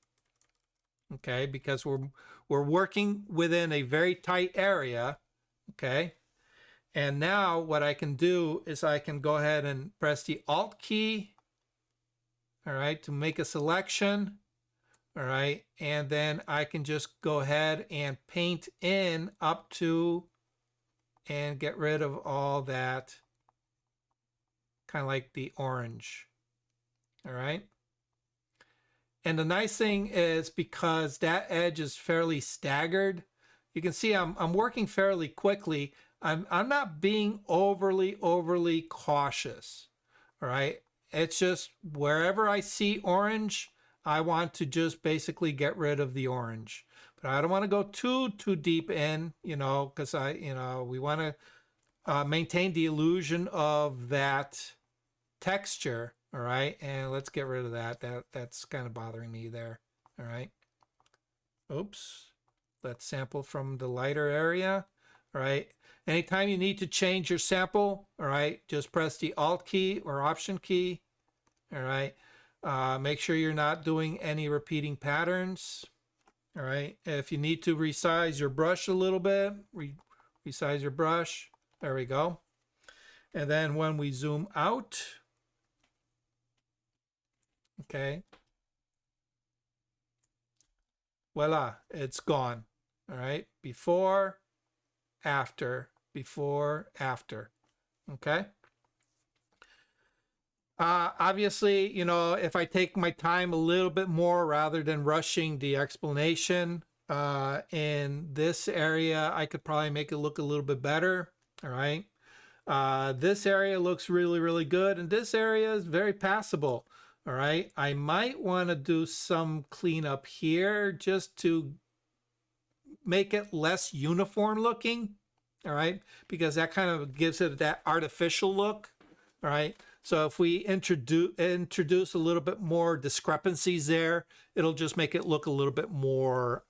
okay? Because we're working within a very tight area, okay? And now what I can do is I can go ahead and press the Alt key, all right, to make a selection, all right, and then I can just go ahead and paint in up to and get rid of all that kind of like the orange, all right. And the nice thing is because that edge is fairly staggered, you can see I'm working fairly quickly. I'm not being overly cautious, all right. It's just wherever I see orange, I want to just basically get rid of the orange. But I don't want to go too deep in, because we want to maintain the illusion of that texture, all right? And let's get rid of that. That's kind of bothering me there, all right? Oops. Let's sample from the lighter area, all right? Anytime you need to change your sample, all right, just press the Alt key or Option key, all right? Make sure you're not doing any repeating patterns, all right? If you need to resize your brush a little bit, resize your brush, there we go. And then when we zoom out, okay, voila, it's gone, all right? Before, after, okay? Obviously, if I take my time a little bit more rather than rushing the explanation in this area, I could probably make it look a little bit better, all right? This area looks really, really good, and this area is very passable, all right? I might want to do some cleanup here just to make it less uniform looking, all right? Because that kind of gives it that artificial look, all right? So if we introduce a little bit more discrepancies there, it'll just make it look a little bit more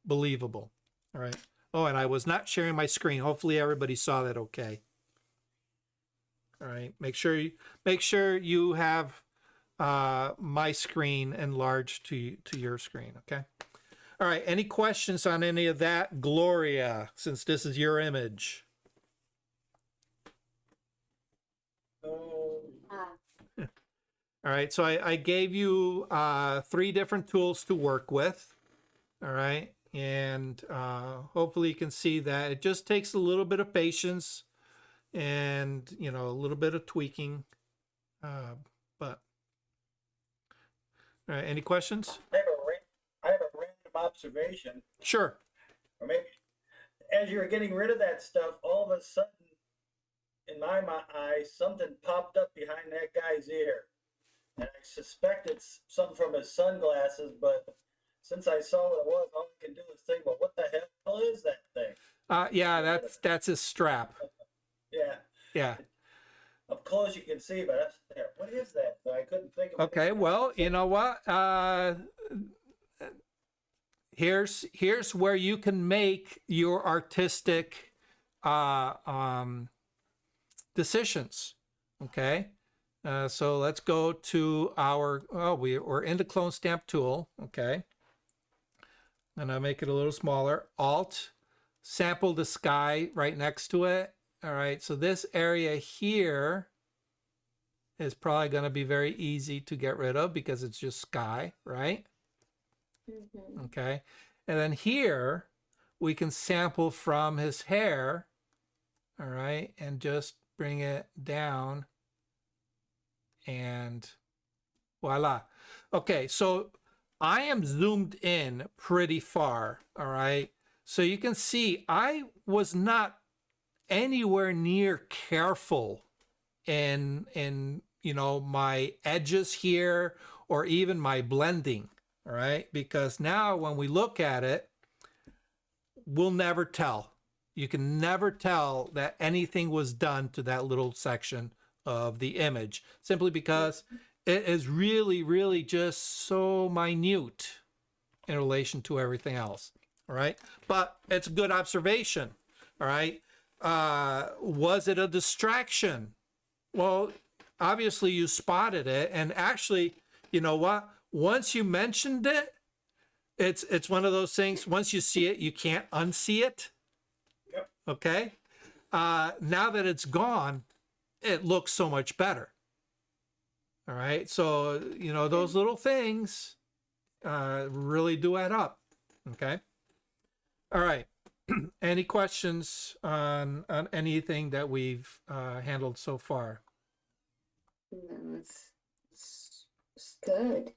believable. All right. Oh, and I was not sharing my screen. Hopefully everybody saw that okay. All right. Make sure you have my screen enlarged to your screen, okay? All right. Any questions on any of that, Gloria, since this is your image? All right, so I gave you 3 different tools to work with, all right? And hopefully you can see that it just takes a little bit of patience and, you know, a little bit of tweaking. But, all right, any questions? I have a random observation. Sure. Or maybe as you're getting rid of that stuff, all of a sudden, in my eyes, something popped up behind that guy's ear. And I suspect it's something from his sunglasses, but since I saw what it was, all I can do is think, well, what the hell is that thing? Yeah, that's his strap. Yeah. Yeah. Up close you can see, but that's there. What is that? I couldn't think of it. Okay, well, you know what? Here's where you can make your artistic decisions. Okay. So let's go to our, we're in the clone stamp tool, okay? And I'll make it a little smaller. Alt, sample the sky right next to it. All right, so this area here is probably gonna be very easy to get rid of because it's just sky, right? Mm-hmm. Okay, and then here, we can sample from his hair, all right, and just bring it down. And voila. Okay, so I am zoomed in pretty far, all right? So you can see I was not anywhere near careful in you know, my edges here or even my blending, all right? Because now when we look at it, we'll never tell. You can never tell that anything was done to that little section of the image, simply because it is really, really just so minute in relation to everything else. All right. But it's a good observation. All right. Was it a distraction? Well, obviously you spotted it. And actually, you know what? Once you mentioned it, it's one of those things, once you see it, you can't unsee it. Yep. Okay. Now that it's gone, it looks so much better. All right. So, you know, those little things really do add up. Okay. All right. Any questions on anything that we've handled so far? No, it's good.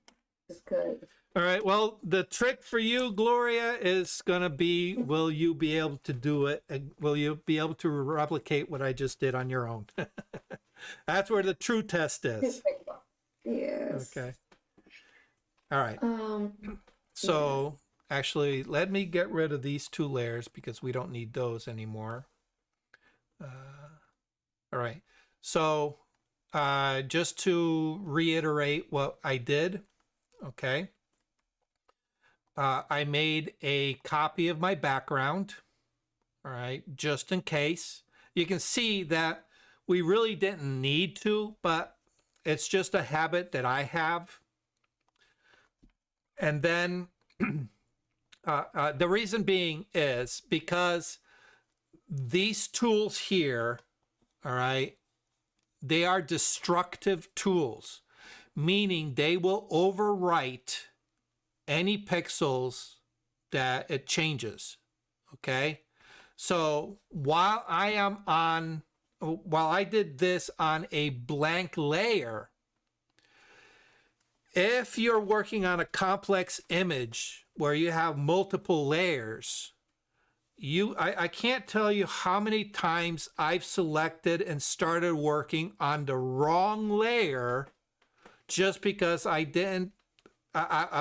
It's good. All right. Well, the trick for you, Gloria, is going to be, will you be able to do it? Will you be able to replicate what I just did on your own? That's where the true test is. Yes. Okay. All right. So actually, let me get rid of these 2 layers because we don't need those anymore. All right. So just to reiterate what I did, okay. I made a copy of my background, all right, just in case. You can see that we really didn't need to, but it's just a habit that I have. And then the reason being is because these tools here, all right, they are destructive tools, meaning they will overwrite any pixels that it changes, okay? So while I did this on a blank layer, if you're working on a complex image where you have multiple layers, I can't tell you how many times I've selected and started working on the wrong layer just because I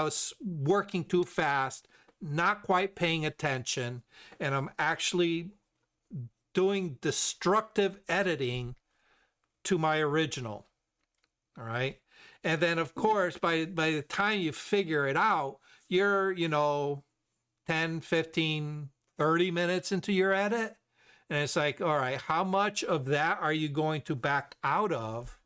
was working too fast, not quite paying attention, and I'm actually doing destructive editing to my original. All right. And then, of course, by the time you figure it out, you're, 10, 15, 30 minutes into your edit. And it's like, all right, how much of that are you going to back out of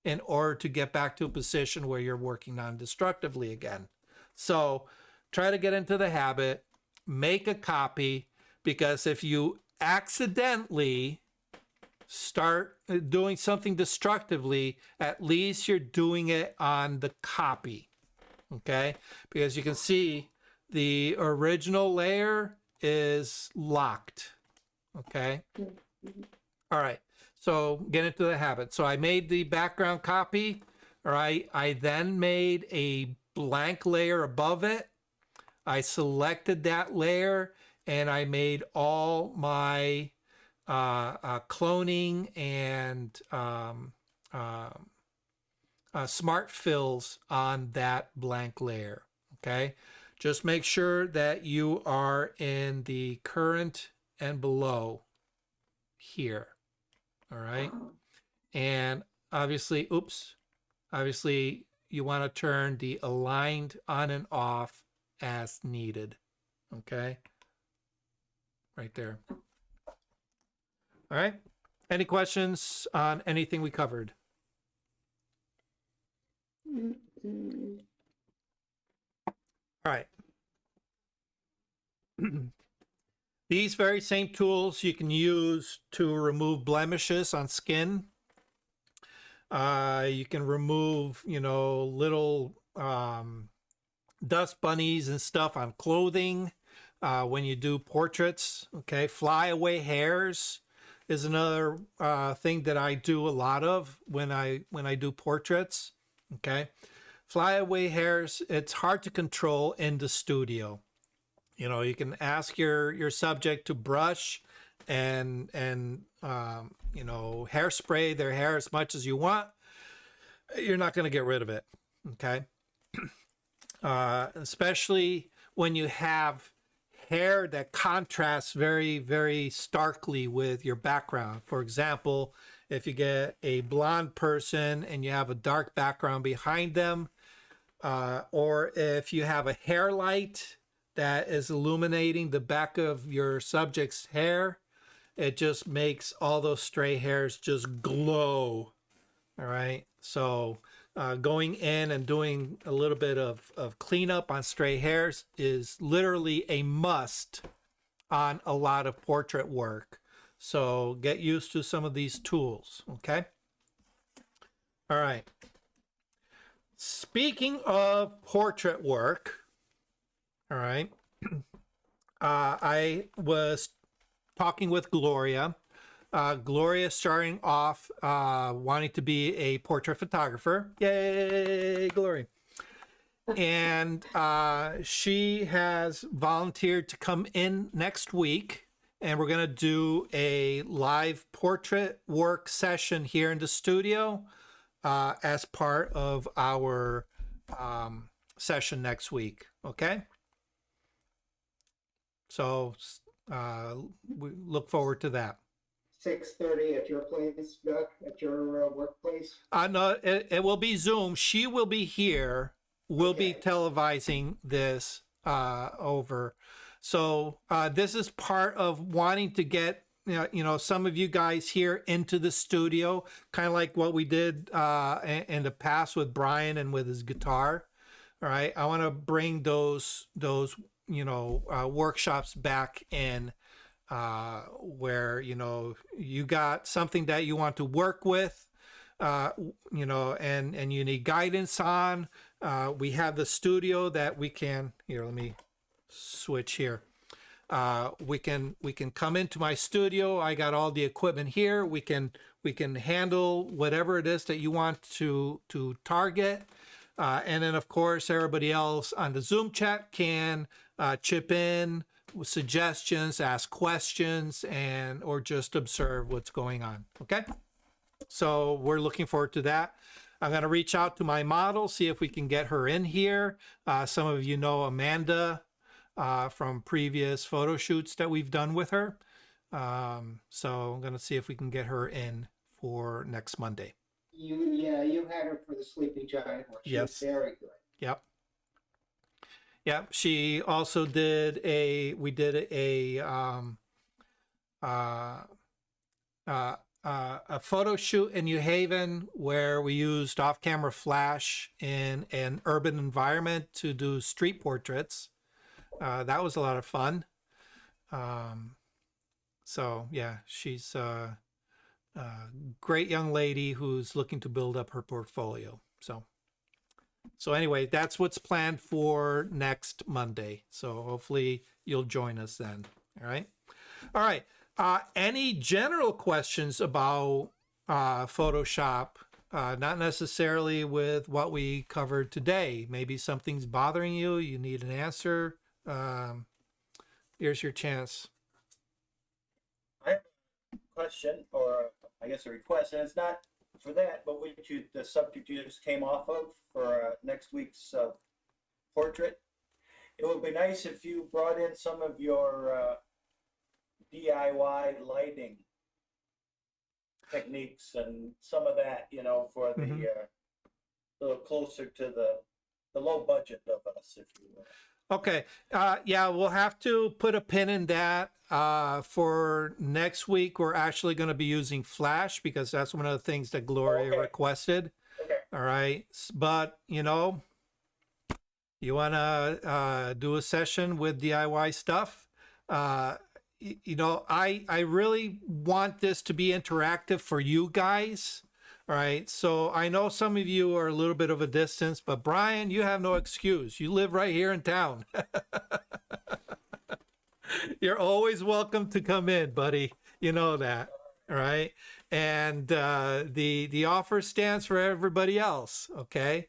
in order to get back to a position where you're working non-destructively again? So try to get into the habit, make a copy, because if you accidentally start doing something destructively, at least you're doing it on the copy, okay? Because you can see the original layer is locked, okay? All right, so get into the habit. So I made the background copy, all right? I then made a blank layer above it. I selected that layer and I made all my cloning and smart fills on that blank layer, okay? Just make sure that you are in the current and below here, all right? And obviously, obviously you want to turn the aligned on and off as needed, okay? Right there. All right. Any questions on anything we covered? Mm-mm. All right. These very same tools you can use to remove blemishes on skin. You can remove, little dust bunnies and stuff on clothing when you do portraits. Okay. Flyaway hairs is another thing that I do a lot of when I do portraits. Okay. Flyaway hairs, it's hard to control in the studio. You can ask your subject to brush and hairspray their hair as much as you want. You're not going to get rid of it. Okay. Especially when you have hair that contrasts very, very starkly with your background. For example, if you get a blonde person and you have a dark background behind them, or if you have a hair light that is illuminating the back of your subject's hair, it just makes all those stray hairs just glow. All right. So going in and doing a little bit of cleanup on stray hairs is literally a must on a lot of portrait work. So get used to some of these tools. Okay. All right. Speaking of portrait work, all right, I was talking with Gloria. Gloria starting off wanting to be a portrait photographer. Yay, Gloria. And she has volunteered to come in next week, and we're going to do a live portrait work session here in the studio as part of our session next week. Okay? So we look forward to that. 6:30 at your place, Doug, at your workplace? No, it will be Zoom. She will be here. We'll be Okay. televising this over. So this is part of wanting to get some of you guys here into the studio, kind of like what we did in the past with Brian and with his guitar. All right, I want to bring those workshops back in where you got something that you want to work with, and you need guidance on. We have the studio that we can let me switch here. We can come into my studio. I got all the equipment here. We can handle whatever it is that you want to target. And then of course everybody else on the Zoom chat can chip in with suggestions, ask questions, or just observe what's going on. Okay. So we're looking forward to that. I'm going to reach out to my model, see if we can get her in here. Some of you know Amanda from previous photo shoots that we've done with her. So I'm going to see if we can get her in for next Monday. You had her for the Sleeping Giant one. She was Yes. very good. Yep. Yeah, she also did we did uh, a photo shoot in New Haven where we used off-camera flash in an urban environment to do street portraits. That was a lot of fun. So yeah, she's a great young lady who's looking to build up her portfolio. So anyway, that's what's planned for next Monday. So hopefully you'll join us then. All right. All right. Any general questions about Photoshop? Not necessarily with what we covered today. Maybe something's bothering you. You need an answer. Here's your chance. I have a question, or I guess a request, and it's not for that, but the subject you just came off of for next week's portrait. It would be nice if you brought in some of your DIY lighting techniques and some of that, for the little closer to the low budget of us, if you will. Okay. Yeah, we'll have to put a pin in that. For next week, we're actually going to be using Flash because that's one of the things that Gloria requested. Okay. All right. But, you want to do a session with DIY stuff. I really want this to be interactive for you guys. All right. So I know some of you are a little bit of a distance, but Brian, you have no excuse. You live right here in town. You're always welcome to come in, buddy. You know that. All right. And the offer stands for everybody else. Okay.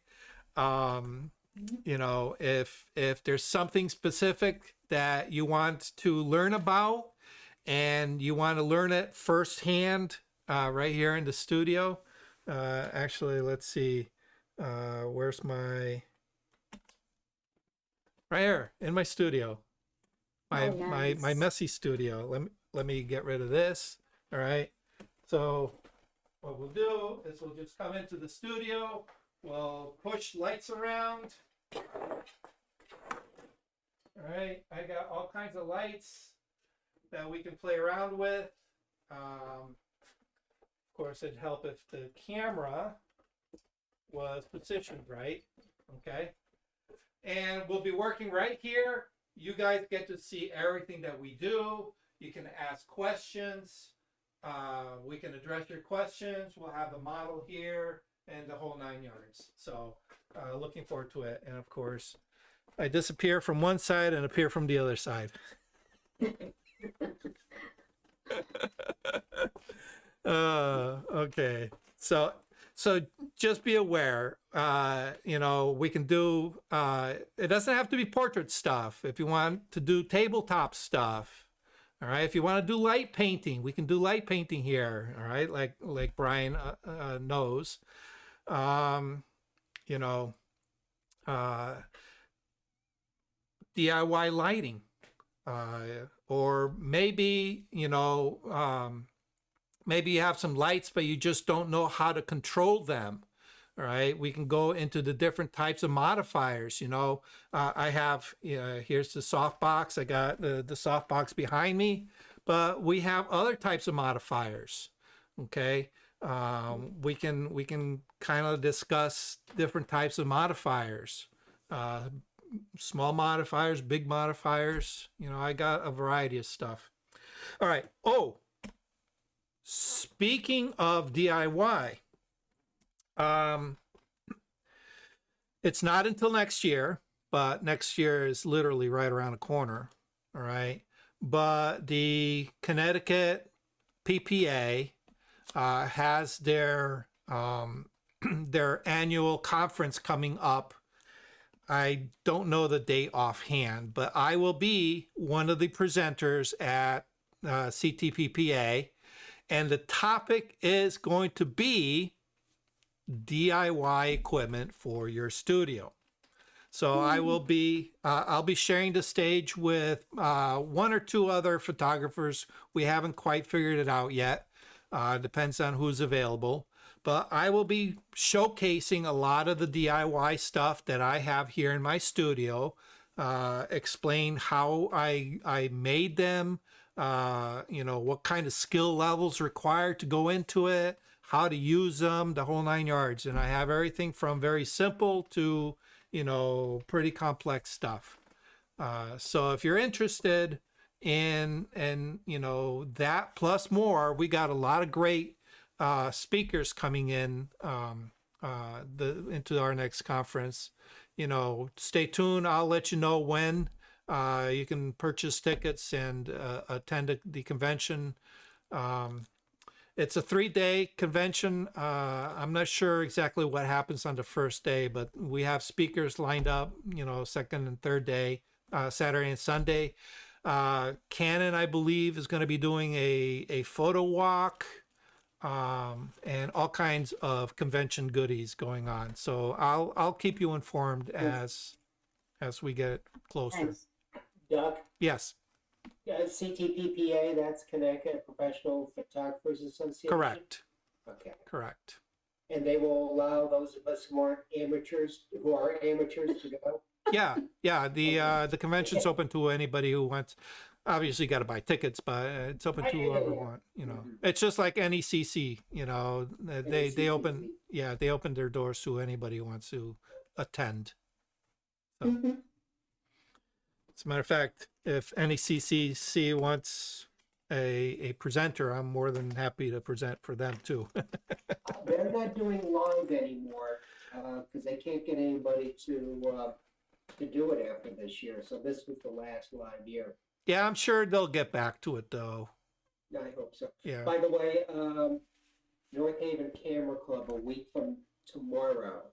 If there's something specific that you want to learn about and you want to learn it firsthand, right here in the studio. Actually, let's see. Where's right here in my studio. My messy studio. Let me get rid of this. All right. So what we'll do is we'll just come into the studio. We'll push lights around. All right. I got all kinds of lights that we can play around with. Of course, it'd help if the camera was positioned right. Okay. And we'll be working right here. You guys get to see everything that we do. You can ask questions. We can address your questions. We'll have the model here and the whole 9 yards. So looking forward to it. And of course, I disappear from one side and appear from the other side. Okay. So just be aware, we can do, it doesn't have to be portrait stuff. If you want to do tabletop stuff, all right. If you want to do light painting, we can do light painting here. All right. Like Brian knows, DIY lighting, or maybe, maybe you have some lights, but you just don't know how to control them. All right. We can go into the different types of modifiers. I have, here's the softbox. I got the softbox behind me, but we have other types of modifiers. Okay. We can kind of discuss different types of modifiers, small modifiers, big modifiers. I got a variety of stuff. All right. Oh, speaking of DIY, it's not until next year, but next year is literally right around the corner. All right. But the Connecticut PPA has their annual conference coming up. I don't know the date offhand, but I will be one of the presenters at CTPPA. And the topic is going to be DIY equipment for your studio. So I will be, I'll be sharing the stage with one or two other photographers. We haven't quite figured it out yet. Depends on who's available. But I will be showcasing a lot of the DIY stuff that I have here in my studio. explain how I made them, what kind of skill levels required to go into it, how to use them, the whole 9 yards. And I have everything from very simple to, pretty complex stuff. So if you're interested in, that plus more, we got a lot of great speakers coming in into our next conference. Stay tuned. I'll let you know when you can purchase tickets and attend the convention. It's a 3-day convention. I'm not sure exactly what happens on the first day, but we have speakers lined up, second and third day, Saturday and Sunday. Canon, I believe, is going to be doing a photo walk, and all kinds of convention goodies going on. So I'll keep you informed as we get closer. Thanks. Doug, Yes, CTPPA, that's Connecticut Professional Photographers Association? correct, Okay. correct. And they will allow those of us who are amateurs to go? Yeah. The convention's open to anybody who wants. Obviously, you got to buy tickets, but it's open to whoever want. It's just like NECC. They open their doors to anybody who wants to attend. So, as a matter of fact, if NECC wants a presenter, I'm more than happy to present for them too. They're not doing live anymore because they can't get anybody to do it after this year. So this was the last live year. Yeah, I'm sure they'll get back to it though. I hope so. Yeah. By the way, North Haven Camera Club, a week from tomorrow,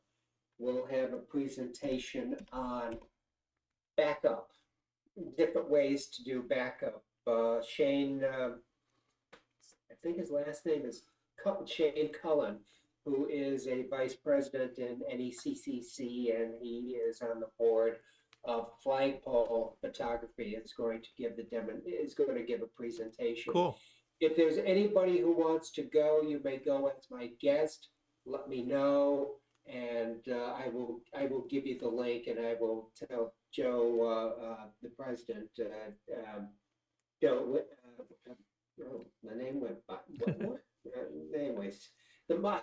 will have a presentation on backup, different ways to do backup. Shane, I think his last name is Shane Cullen, who is a vice president in NECCC, and he is on the board of Flagpole Photography. Is going to give a presentation. Cool. If there's anybody who wants to go, you may go as my guest. Let me know, and I will give you the link, and I will tell Joe, the president. Joe, the name went by. Anyways,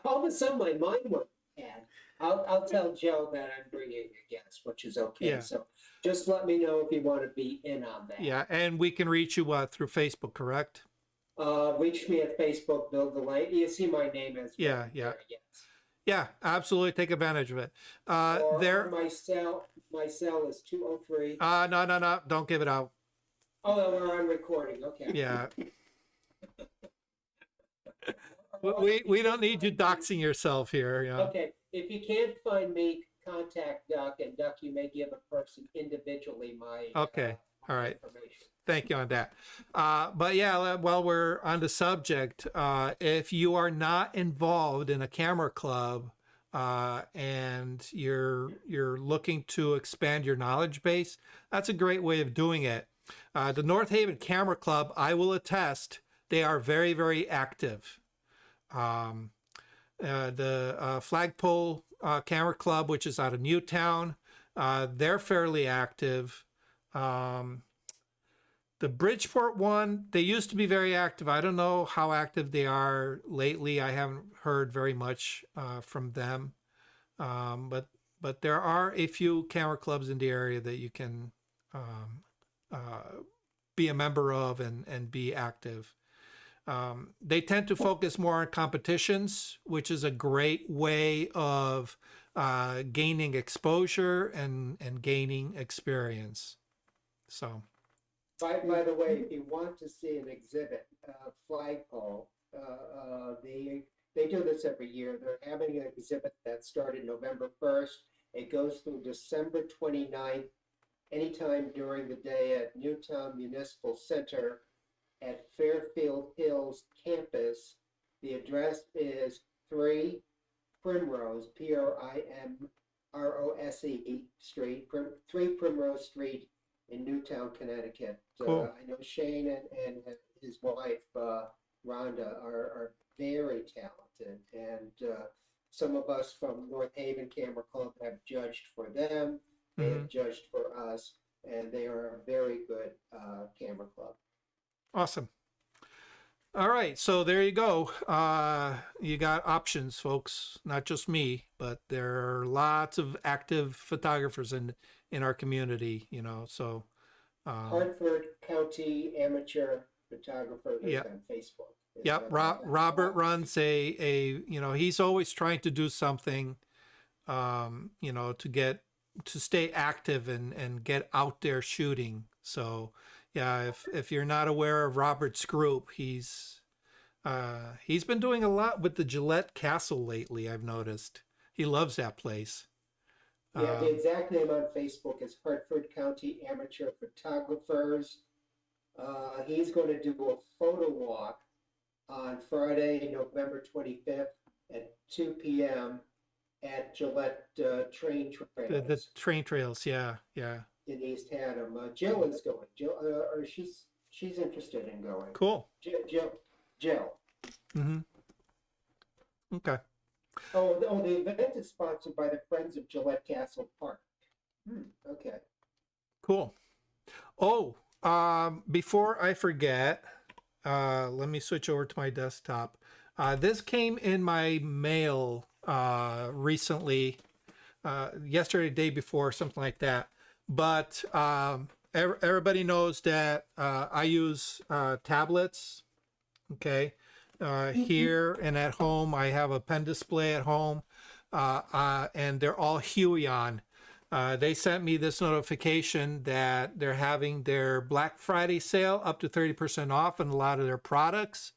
all of a sudden my mind went bad. I'll tell Joe that I'm bringing a guest, which is okay. Yeah. So just let me know if you want to be in on that. Yeah, and we can reach you through Facebook, correct? Reach me at Facebook, Build the Light. You see my name as Yeah. Yes. Yeah, absolutely. Take advantage of it. Or my cell is 203. No. Don't give it out. Oh, we're on recording. Okay. Yeah. we don't need you doxing yourself here. Yeah. Okay. If you can't find me, contact Duck, and Duck, you may give a person individually my Okay. All right. information. Thank you on that. But yeah, while we're on the subject, if you are not involved in a camera club and you're looking to expand your knowledge base, that's a great way of doing it. The North Haven Camera Club, I will attest, they are very, very active. The Flagpole Camera Club, which is out of Newtown, they're fairly active. The Bridgeport one, they used to be very active. I don't know how active they are lately. I haven't heard very much from them. But there are a few camera clubs in the area that you can be a member of and be active. They tend to focus more on competitions, which is a great way of gaining exposure and gaining experience. So. By the way, if you want to see an exhibit, Flagpole, they do this every year. They're having an exhibit that started November 1st. It goes through December 29th, anytime during the day at Newtown Municipal Center at Fairfield Hills Campus. The address is 3 Primrose, Primrose Street, 3 Primrose Street in Newtown, Connecticut. Cool. I know Shane and his wife, Rhonda, are very talented. And some of us from North Haven Camera Club have judged for them. They have judged for us. and they are a very good camera club. Awesome. All right, so there you go. You got options, folks. Not just me, but there are lots of active photographers in our community. So Hartford County Amateur Photographer Yep. on Facebook. Yep. Robert runs he's always trying to do something, to stay active and get out there shooting. So yeah, if you're not aware of Robert's group, he's been doing a lot with the Gillette Castle lately. I've noticed he loves that place. Yeah, the exact name on Facebook is Hartford County Amateur Photographers. He's going to do a photo walk on Friday, November 25th at 2 p.m. at Gillette Train Trails. The train trails, yeah. In East Haddam. Jill is going. Jill, or she's interested in going. Cool. Jill. Mm-hmm. Okay. Oh, the event is sponsored by the Friends of Gillette Castle Park. Okay. Cool. Oh, before I forget, let me switch over to my desktop. This came in my mail recently, yesterday, day before, something like that. But everybody knows that I use tablets. Okay. Here and at home, I have a pen display at home, and they're all Huion. They sent me this notification that they're having their Black Friday sale up to 30% off on a lot of their products.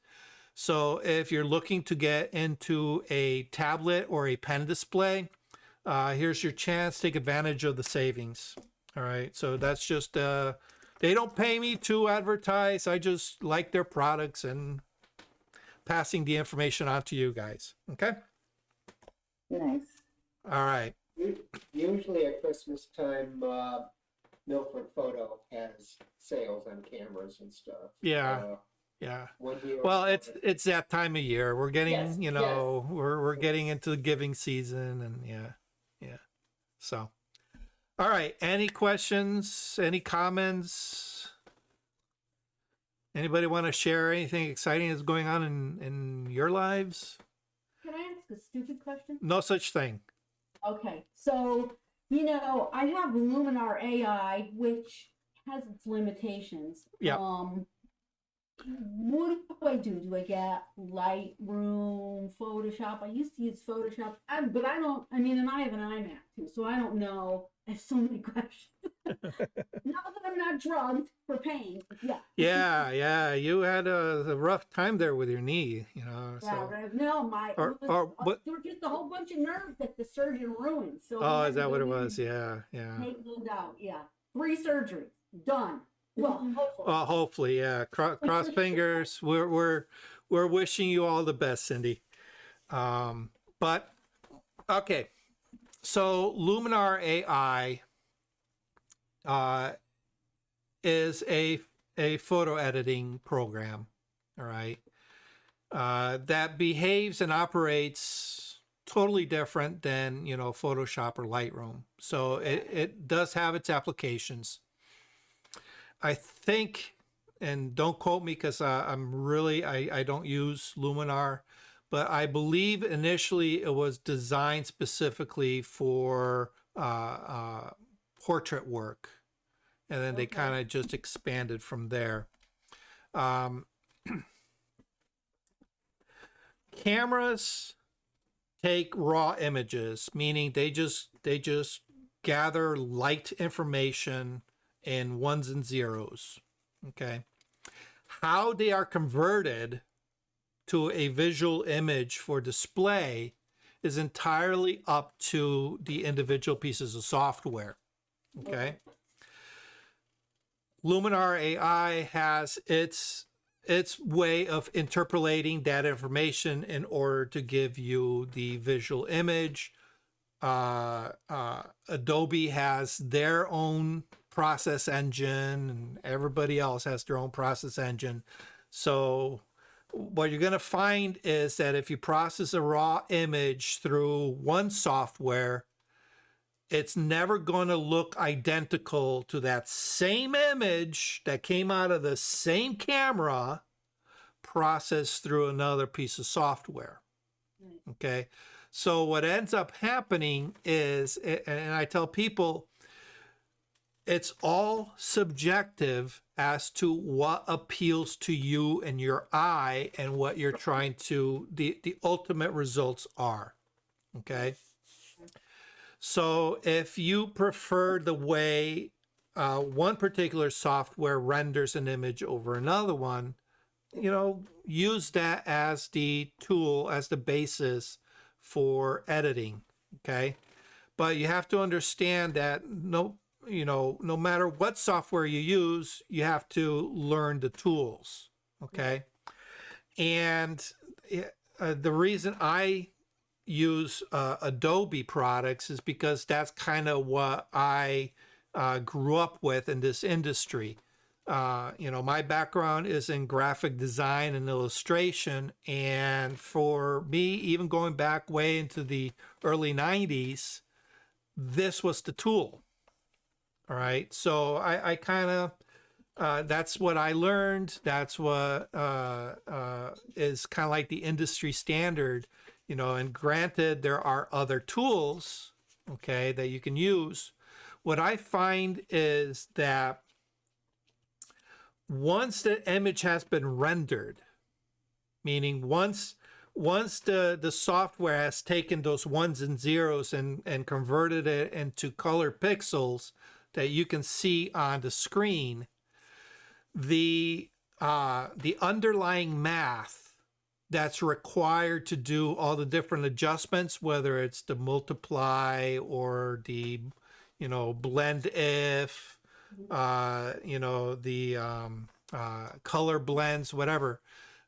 So if you're looking to get into a tablet or a pen display, here's your chance. Take advantage of the savings. All right. So that's just, they don't pay me to advertise. I just like their products and passing the information on to you guys. Okay. Nice. All right. Usually at Christmas time, Milford Photo has sales on cameras and stuff. Yeah. Yeah. One year. Well, it's that time of year. We're getting, Yes, we're getting into the giving season, and yeah. So, all right. Any questions? Any comments? Anybody want to share anything exciting that's going on in your lives? Can I ask a stupid question? No such thing. Okay, so, I have Luminar AI, which has its limitations. Yeah. What do I do? Do I get Lightroom, Photoshop? I used to use Photoshop, but I don't, and I have an iMac too, so I don't know. I have so many questions. Now that I'm not drugged for pain, yeah. Yeah. You had a rough time there with your knee, So. Yeah, right. No, Or what? there were just a whole bunch of nerves that the surgeon ruined. So Oh, is that what it was? Yeah. take those out. Yeah, 3 surgeries done. Well, hopefully. Hopefully, yeah. Cross fingers. We're wishing you all the best, Cindy. But okay, so Luminar AI is a photo editing program. All right, that behaves and operates totally different than Photoshop or Lightroom. So it does have its applications. I think, and don't quote me because I don't use Luminar, but I believe initially it was designed specifically for portrait work, and then they kind of just expanded from there. Cameras take raw images, meaning they just gather light information in ones and zeros. Okay. How they are converted to a visual image for display is entirely up to the individual pieces of software. Okay. Luminar AI has its way of interpolating that information in order to give you the visual image. Adobe has their own process engine, and everybody else has their own process engine. So what you're going to find is that if you process a raw image through one software, it's never going to look identical to that same image that came out of the same camera processed through another piece of software. Okay. So what ends up happening is, and I tell people, it's all subjective as to what appeals to you and your eye and what you're trying to, the ultimate results are. Okay. So if you prefer the way one particular software renders an image over another one, use that as the tool, as the basis for editing. Okay. But you have to understand that no matter what software you use, you have to learn the tools. Okay. And the reason I use Adobe products is because that's kind of what I grew up with in this industry. My background is in graphic design and illustration, and for me, even going back way into the early 90s, this was the tool. All right, so I kind of that's what I learned. That's what is kind of like the industry standard. And granted, there are other tools, okay, that you can use. What I find is that once the image has been rendered, meaning once the software has taken those ones and zeros and converted it into color pixels that you can see on the screen, the underlying math that's required to do all the different adjustments, whether it's the multiply or the, blend if, the color blends, whatever,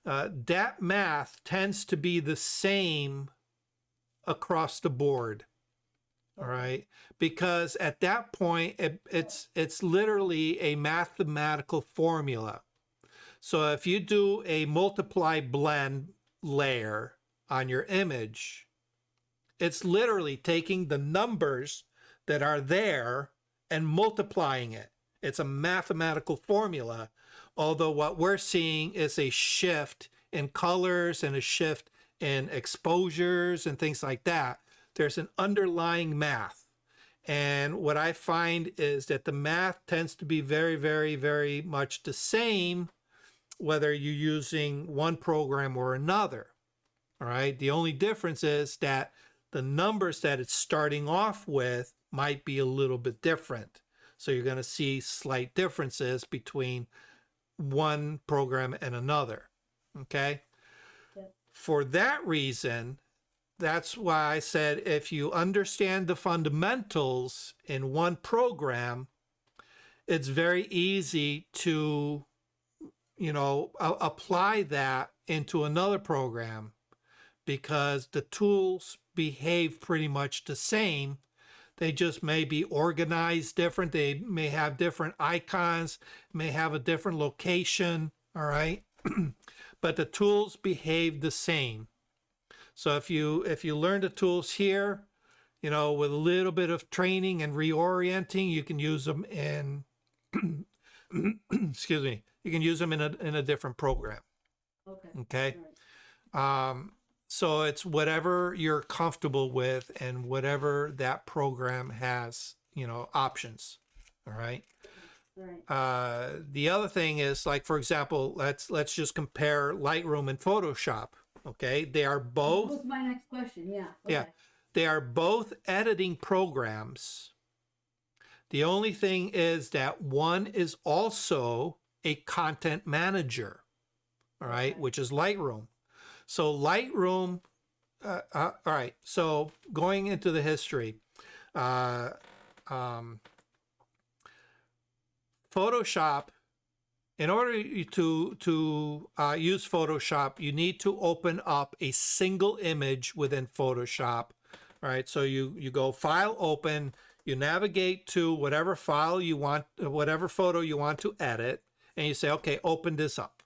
that math tends to be the same across the board. All right, because at that point, it's literally a mathematical formula. So if you do a multiply blend layer on your image, it's literally taking the numbers that are there and multiplying it. It's a mathematical formula, although what we're seeing is a shift in colors and a shift in exposures and things like that. There's an underlying math. And what I find is that the math tends to be very, very, very much the same whether you're using one program or another. All right. The only difference is that the numbers that it's starting off with might be a little bit different. So you're going to see slight differences between one program and another. Okay. For that reason, that's why I said if you understand the fundamentals in one program, it's very easy to apply that into another program because the tools behave pretty much the same. They just may be organized different. They may have different icons, may have a different location. All right. But the tools behave the same. So if you learn the tools here, with a little bit of training and reorienting, you can use them in excuse me, you can use them in a different program. Okay. So it's whatever you're comfortable with and whatever that program has, options. All right. The other thing is, like, for example, let's just compare Lightroom and Photoshop. Okay. They are both. That was my next question. Yeah. Okay. Yeah. They are both editing programs. The only thing is that one is also a content manager, all right, okay, which is Lightroom. So Lightroom, all right, so going into the history, Photoshop, in order to use Photoshop, you need to open up a single image within Photoshop, all right? So you go File, Open, you navigate to whatever file you want, whatever photo you want to edit, and you say, okay, open this up,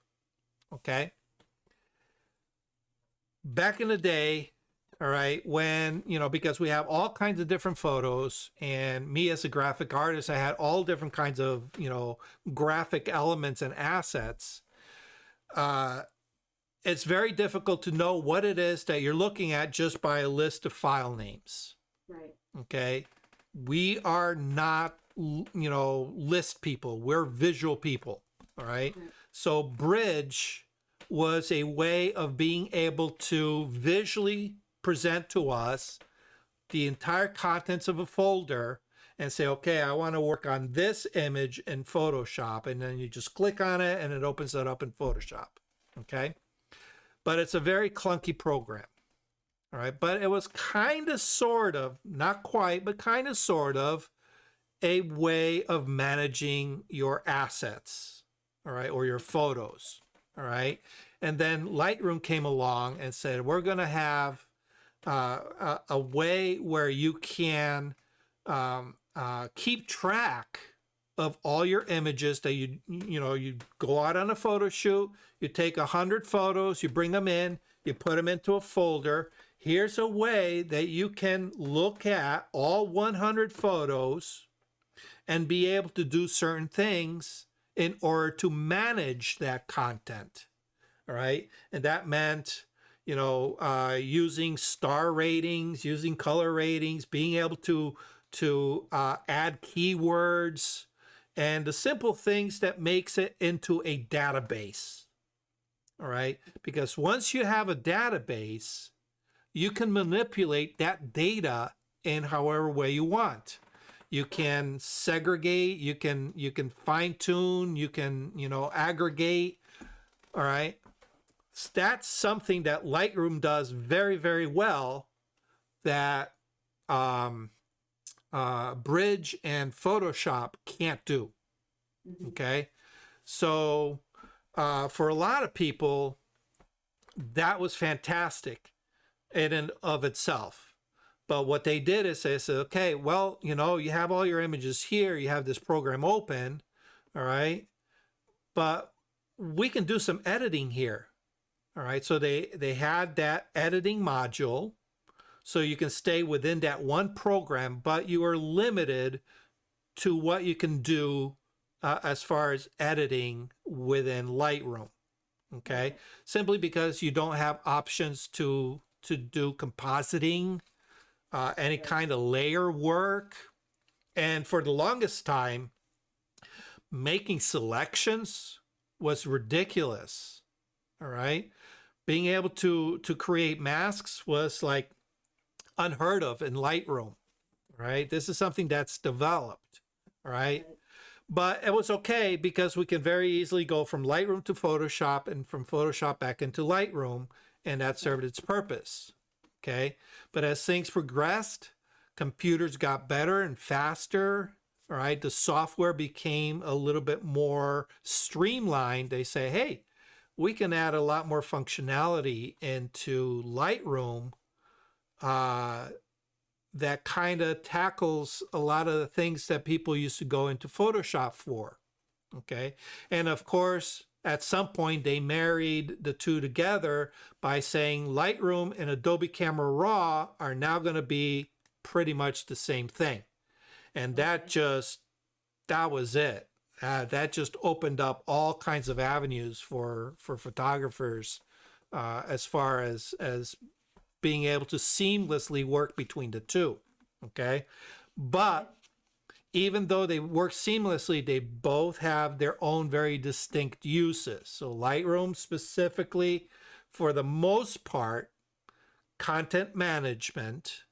okay? Back in the day, All right. When, because we have all kinds of different photos, and me as a graphic artist, I had all different kinds of, graphic elements and assets. It's very difficult to know what it is that you're looking at just by a list of file names. Right. Okay. We are not, list people. We're visual people. All right. Right. So Bridge was a way of being able to visually present to us the entire contents of a folder and say, okay, I want to work on this image in Photoshop. And then you just click on it and it opens it up in Photoshop. Okay. But it's a very clunky program. All right. But it was kind of, sort of, not quite, but kind of, sort of a way of managing your assets. All right. Or your photos. All right. And then Lightroom came along and said, we're going to have a way where you can keep track of all your images that you go out on a photo shoot, you take 100 photos, you bring them in, you put them into a folder. Here's a way that you can look at all 100 photos and be able to do certain things in order to manage that content. All right. And that meant, using star ratings, using color ratings, being able to add keywords, and the simple things that makes it into a database. All right. Because once you have a database, you can manipulate that data in however way you want. You can segregate, you can fine tune, you can, aggregate. All right. That's something that Lightroom does very, very well that Bridge and Photoshop can't do. Okay. So for a lot of people, that was fantastic in and of itself. But what they did is they said, okay, well, you have all your images here, you have this program open, all right, but we can do some editing here. All right, so they had that editing module, so you can stay within that one program, but you are limited to what you can do as far as editing within Lightroom. Okay, simply because you don't have options to do compositing, any kind of layer work, and for the longest time, making selections was ridiculous. All right. Being able to create masks was like unheard of in Lightroom, right? This is something that's developed, right? But it was okay because we can very easily go from Lightroom to Photoshop and from Photoshop back into Lightroom, and that served its purpose, okay? But as things progressed, computers got better and faster, all right? The software became a little bit more streamlined. They say, hey, we can add a lot more functionality into Lightroom that kind of tackles a lot of the things that people used to go into Photoshop for, okay? And of course, at some point, they married the two together by saying Lightroom and Adobe Camera Raw are now going to be pretty much the same thing. And that was it. That just opened up all kinds of avenues for photographers as far as being able to seamlessly work between the two, okay? But even though they work seamlessly, they both have their own very distinct uses. So Lightroom specifically, for the most part, content management,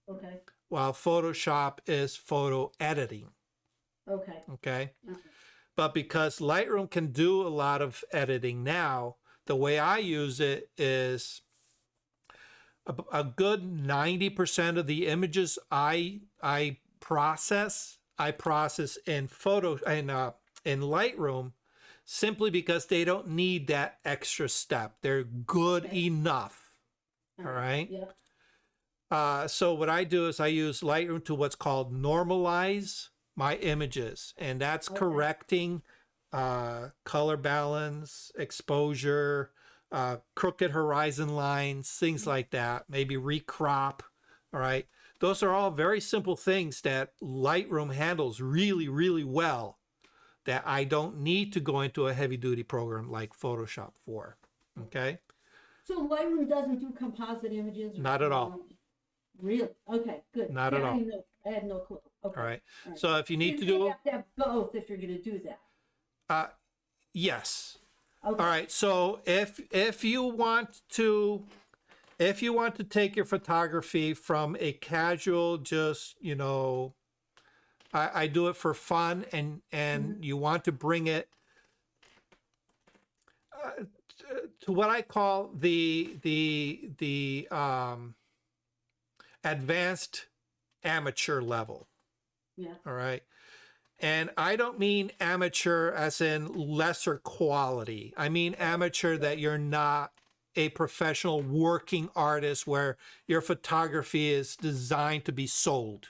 Okay. while Photoshop is photo editing, Okay. okay? Okay. But because Lightroom can do a lot of editing now, the way I use it is a good 90% of the images I process in in Lightroom, simply because they don't need that extra step. They're good enough. All right. Yeah. So what I do is I use Lightroom to what's called normalize my images, and that's correcting color balance, exposure, crooked horizon lines, things like that, maybe recrop. All right. Those are all very simple things that Lightroom handles really, really well, that I don't need to go into a heavy duty program like Photoshop for. Okay. So Lightroom doesn't do composite images? Not at all. Really? Okay, good. Not at all. I had no clue. Okay. All right. All right. So if you need to You do, have to have both if you're going to do that. yes. Okay. All right. So if you want to take your photography from a casual, just, I do it for fun, and you want to bring it to what I call the advanced amateur level. Yeah. All right. And I don't mean amateur as in lesser quality. I mean amateur that you're not a professional working artist where your photography is designed to be sold.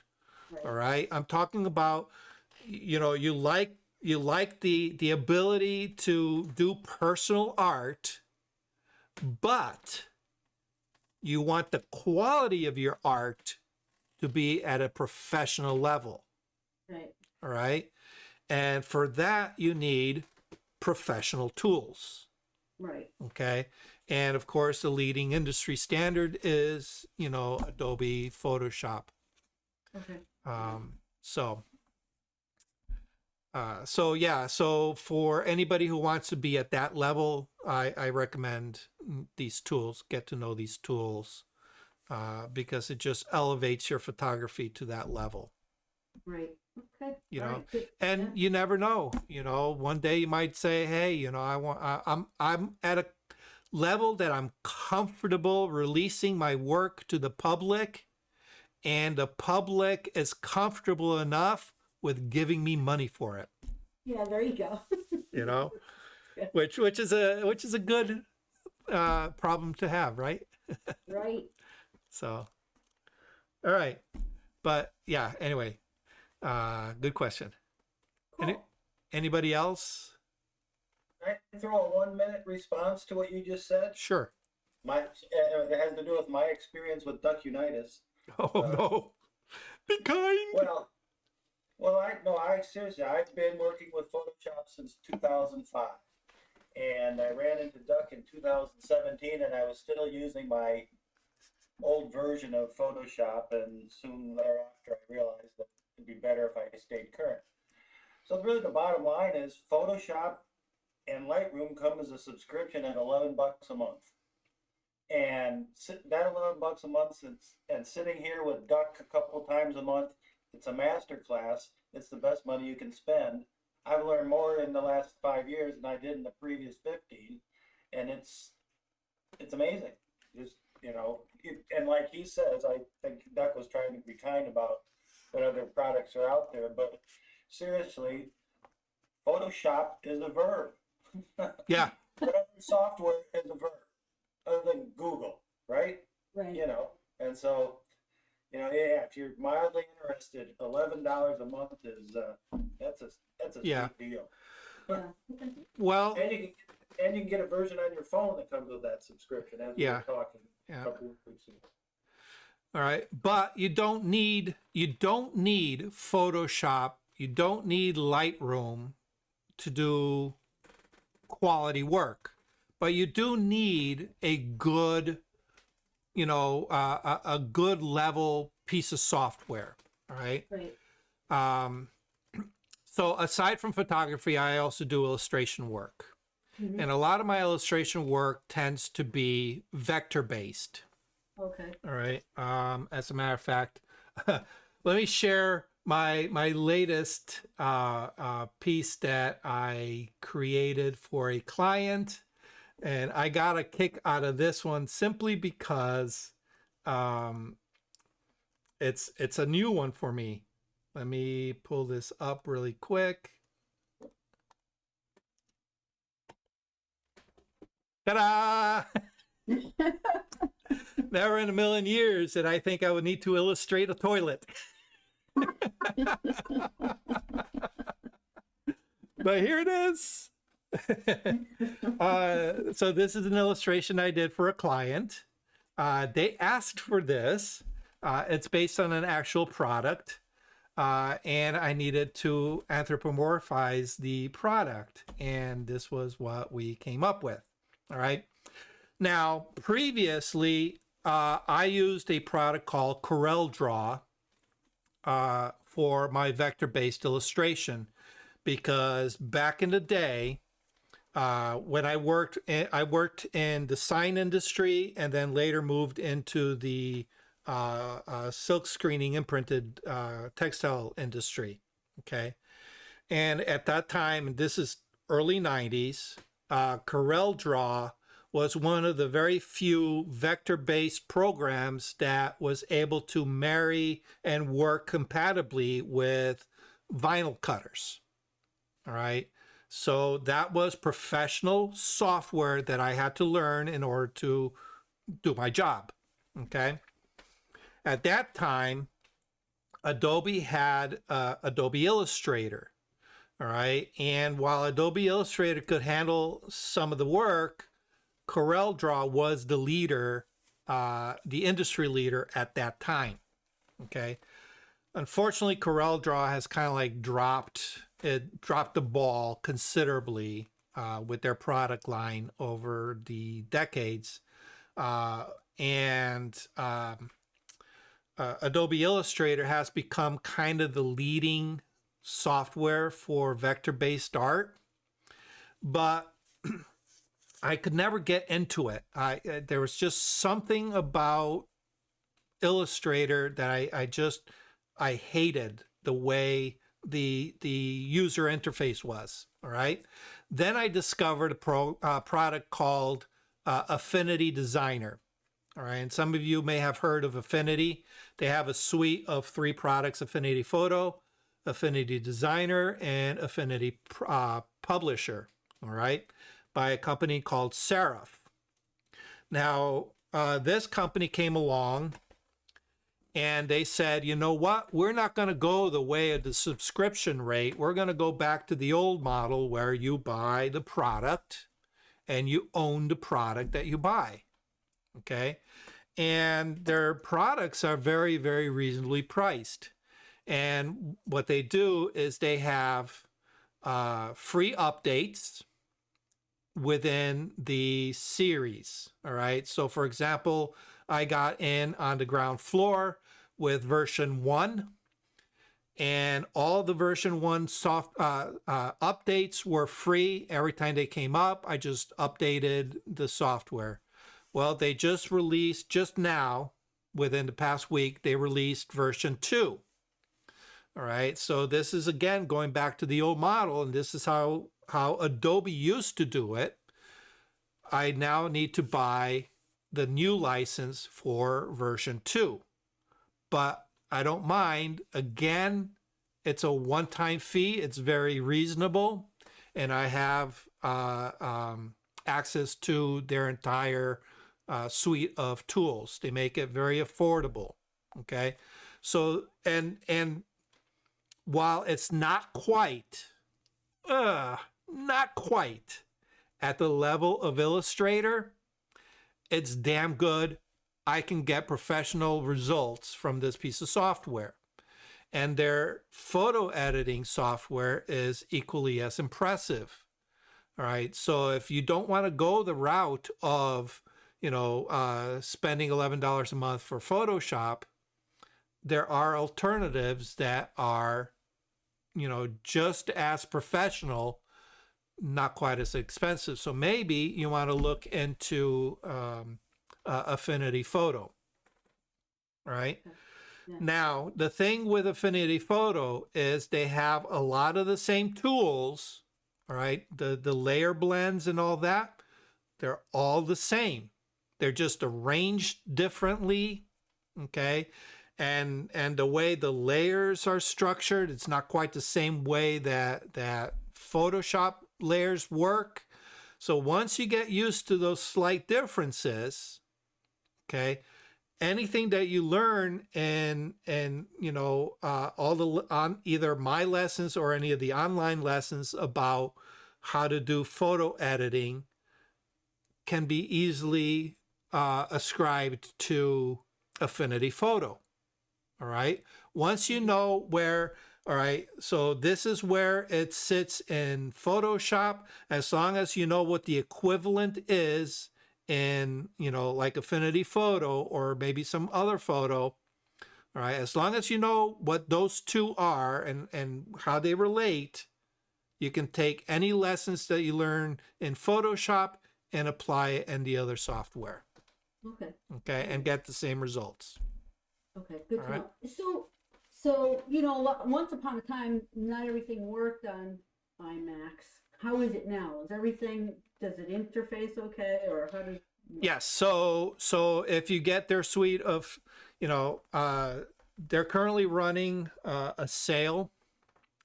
Right. All right. I'm talking about, you like the ability to do personal art, but you want the quality of your art to be at a professional level. Right. All right. And for that, you need professional tools. Right. Okay. And of course, the leading industry standard is, Adobe Photoshop. Okay. So for anybody who wants to be at that level, I recommend these tools, get to know these tools, because it just elevates your photography to that level. Right. Okay. You All know, right, good. and Yeah. you never know, one day you might say, hey, I'm at a level that I'm comfortable releasing my work to the public, and the public is comfortable enough with giving me money for it. Yeah, there you go. Yeah. which is a good problem to have, right? Right. So, all right. But yeah, anyway, good question. Cool. Anybody else? Can I throw a 1-minute response to what you just said? Sure. It has to do with my experience with Duck Unitas. Oh no. Be kind. I seriously, I've been working with Photoshop since 2005, and I ran into Duck in 2017, and I was still using my old version of Photoshop, and soon thereafter I realized that it'd be better if I stayed current. So really the bottom line is Photoshop and Lightroom come as a subscription at $11 a month. And that $11 a month, and sitting here with Duck a couple of times a month, it's a master class. It's the best money you can spend. I've learned more in the last 5 years than I did in the previous 15, and it's amazing. Just and like he says, I think Duck was trying to be kind about what other products are out there, but seriously, Photoshop is a verb. Yeah. What other software is a verb other than Google, right? Right. And so, if you're mildly interested, $11 a month is that's a Yeah. sweet deal. Yeah. Okay. Well, And you can get a version on your phone that comes with that subscription, as we were talking Yeah. a couple of weeks ago. all right, but you don't need Photoshop, you don't need Lightroom to do quality work, but you do need a good, a good level piece of software. All right. Right. So aside from photography, I also do illustration work. Mhm. And a lot of my illustration work tends to be vector based. Okay. All right. As a matter of fact, let me share my latest piece that I created for a client, and I got a kick out of this one simply because it's a new one for me. Let me pull this up really quick. Ta-da! Never in a million years did I think I would need to illustrate a toilet. But here it is. So this is an illustration I did for a client. They asked for this. It's based on an actual product. And I needed to anthropomorphize the product. And this was what we came up with. All right. Now, previously, I used a product called CorelDRAW for my vector-based illustration, because back in the day, when I worked in the sign industry, and then later moved into the silk screening imprinted textile industry. Okay. And at that time, and this is early 90s, CorelDRAW was one of the very few vector-based programs that was able to marry and work compatibly with vinyl cutters. All right. So that was professional software that I had to learn in order to do my job. Okay. At that time, Adobe had Adobe Illustrator. All right. And while Adobe Illustrator could handle some of the work, CorelDRAW was the leader, the industry leader at that time. Okay. Unfortunately, CorelDRAW has kind of like dropped the ball considerably with their product line over the decades. Adobe Illustrator has become kind of the leading software for vector-based art, but I could never get into it. There was just something about Illustrator that I hated the way the user interface was. All right. Then I discovered a product called Affinity Designer. All right. And some of you may have heard of Affinity. They have a suite of 3 products: Affinity Photo, Affinity Designer, and Affinity Publisher. All right. By a company called Serif. Now, this company came along and they said, you know what? We're not going to go the way of the subscription rate. We're going to go back to the old model where you buy the product and you own the product that you buy. Okay. And their products are very, very reasonably priced. And what they do is they have free updates within the series. All right. So for example, I got in on the ground floor with version 1, and all the version 1 updates were free. Every time they came up, I just updated the software. Well, they just released, just now, within the past week, they released version 2. All right. So this is, again, going back to the old model, and this is how Adobe used to do it. I now need to buy the new license for version 2, but I don't mind. Again, it's a one-time fee. It's very reasonable, and I have access to their entire suite of tools. They make it very affordable. Okay. So, and while it's not quite at the level of Illustrator, it's damn good. I can get professional results from this piece of software. And their photo editing software is equally as impressive. All right. So if you don't want to go the route of, spending $11 a month for Photoshop, there are alternatives that are, just as professional, not quite as expensive. So maybe you want to look into Affinity Photo. Right? Yeah. Now, the thing with Affinity Photo is they have a lot of the same tools. All right? The layer blends and all that, they're all the same. They're just arranged differently. Okay? And the way the layers are structured, it's not quite the same way that Photoshop layers work. So once you get used to those slight differences, okay, anything that you learn in all the on either my lessons or any of the online lessons about how to do photo editing can be easily ascribed to Affinity Photo. All right. Once you know where, all right, so this is where it sits in Photoshop, as long as you know what the equivalent is in, like Affinity Photo or maybe some other photo. All right. As long as you know what those two are and how they relate, you can take any lessons that you learn in Photoshop and apply it in the other software. Okay. Okay. And get the same results. Okay, good All to right. know. So once upon a time, not everything worked on iMacs. How is it now? Does it interface okay, or how does? Yes. So if you get their suite of, they're currently running a sale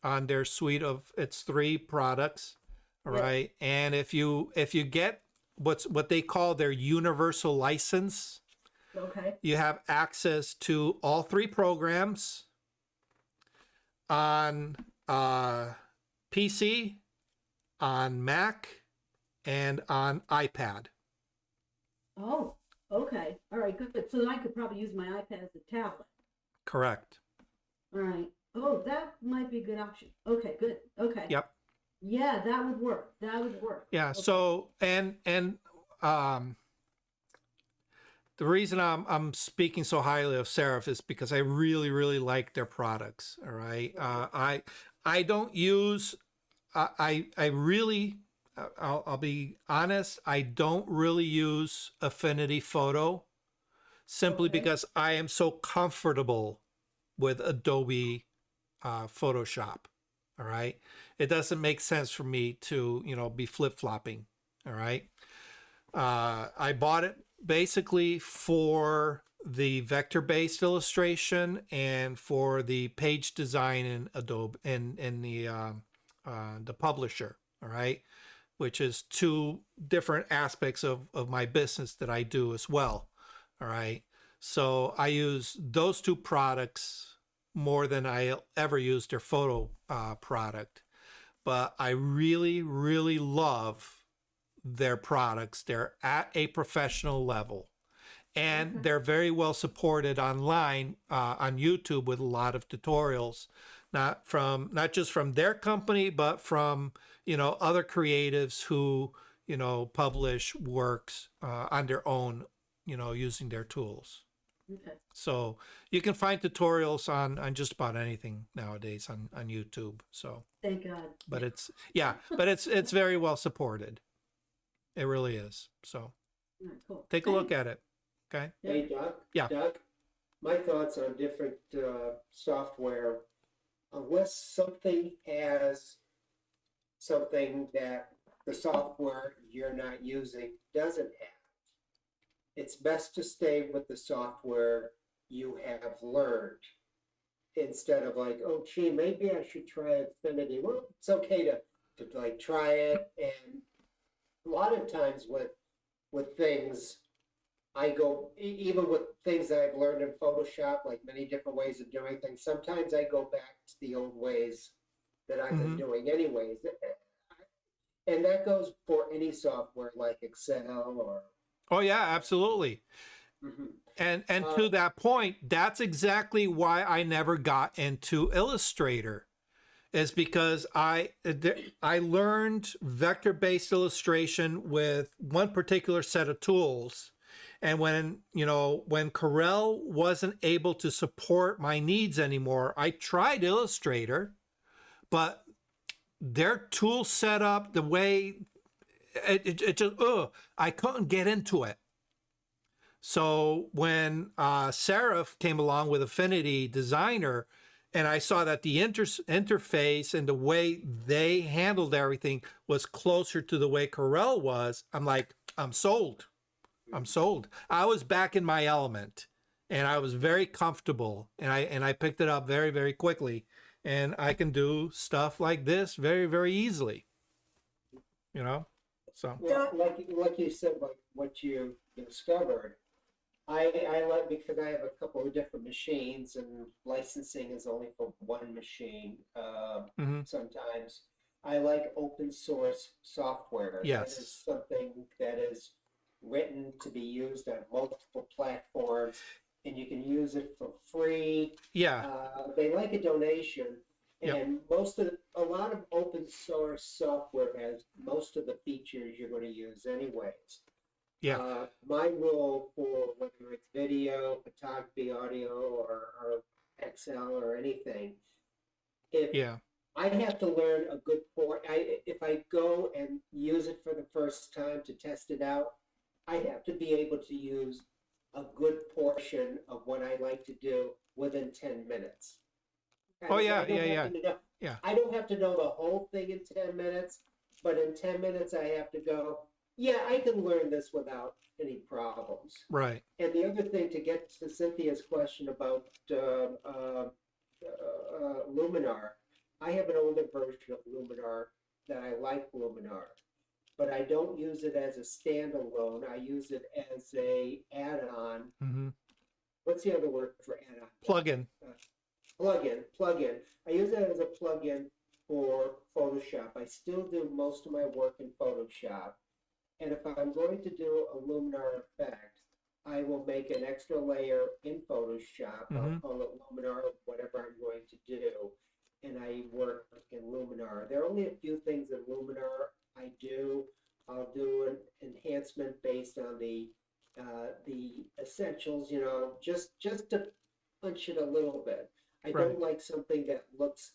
on their suite of its 3 products. All Yep. right. And if you get what they call their universal license, Okay. you have access to all 3 programs on PC, on Mac, and on iPad. Oh, okay. All right, good. So I could probably use my iPad as a tablet. Correct. All right. Oh, that might be a good option. Okay, good. Okay. Yep. Yeah, that would work. That would work. Yeah. Okay. So um, the reason I'm speaking so highly of Serif is because I really, really like their products. All right. I don't use I really I'll be honest, I don't really use Affinity Photo simply Okay. because I am so comfortable with Adobe Photoshop. All right. It doesn't make sense for me to, be flip-flopping. All right. I bought it basically for the vector-based illustration and for the page design in Adobe in the publisher. All right, which is 2 different aspects of my business that I do as well. All right, so I use those 2 products more than I ever used their photo product, but I really, really love their products. They're at a professional level, and Okay. they're very well supported online on YouTube with a lot of tutorials, not just from their company, but from other creatives who publish works on their own, using their tools. Okay. So you can find tutorials on just about anything nowadays on YouTube. So, Thank God. but it's very well supported. It really is. So All right, cool. take a look at it. Okay. Hey, Doc. Yeah. Doc, my thoughts on different software. Unless something has something that the software you're not using doesn't have, it's best to stay with the software you have learned instead of like, oh, gee, maybe I should try Affinity. Well, it's okay to like try it. And a lot of times with things, I go, even with things that I've learned in Photoshop, like many different ways of doing things, sometimes I go back to the old ways that I've been doing anyways. And that goes for any software like Excel or. Oh yeah, absolutely. Mhm. And to that point, that's exactly why I never got into Illustrator, is because I learned vector-based illustration with one particular set of tools. And when Corel wasn't able to support my needs anymore, I tried Illustrator, but their tool set up the way it just I couldn't get into it. So when Serif came along with Affinity Designer, and I saw that the interface and the way they handled everything was closer to the way Corel was, I'm like, I'm sold. I'm sold. I was back in my element, and I was very comfortable, and I picked it up very, very quickly, and I can do stuff like this very, very easily. So Well, like you said, like what you discovered, I like, because I have a couple of different machines and licensing is only for one machine mhm. sometimes. I like open source software. That is Yes. something that is written to be used on multiple platforms, and you can use it for free. Yeah. They like a donation, Yep. and a lot of open source software has most of the features you're going to use anyways. Yeah. My rule for whether it's video, photography, audio, or Excel or anything, if Yeah. I have to learn a good port. If I go and use it for the first time to test it out, I have to be able to use a good portion of what I like to do within 10 minutes. Oh, yeah. I don't Yeah. have Yeah. to know, Yeah. I don't have to know the whole thing in 10 minutes, but in 10 minutes I have to go, yeah, I can learn this without any problems. Right. And the other thing, to get to Cynthia's question about Luminar, I have an older version of Luminar that I like Luminar, but I don't use it as a standalone. I use it as a add-on. Mm-hmm. What's the other word for add-on? Plug-in. Plug-in. I use it as a plug-in for Photoshop. I still do most of my work in Photoshop. And if I'm going to do a Luminar effect, I will make an extra layer in Photoshop. I'll call it Luminar, whatever I'm going to do. And I work in Luminar. There are only a few things in Luminar I do. I'll do an enhancement based on the essentials, just to punch it a little bit. I Right. don't like something that looks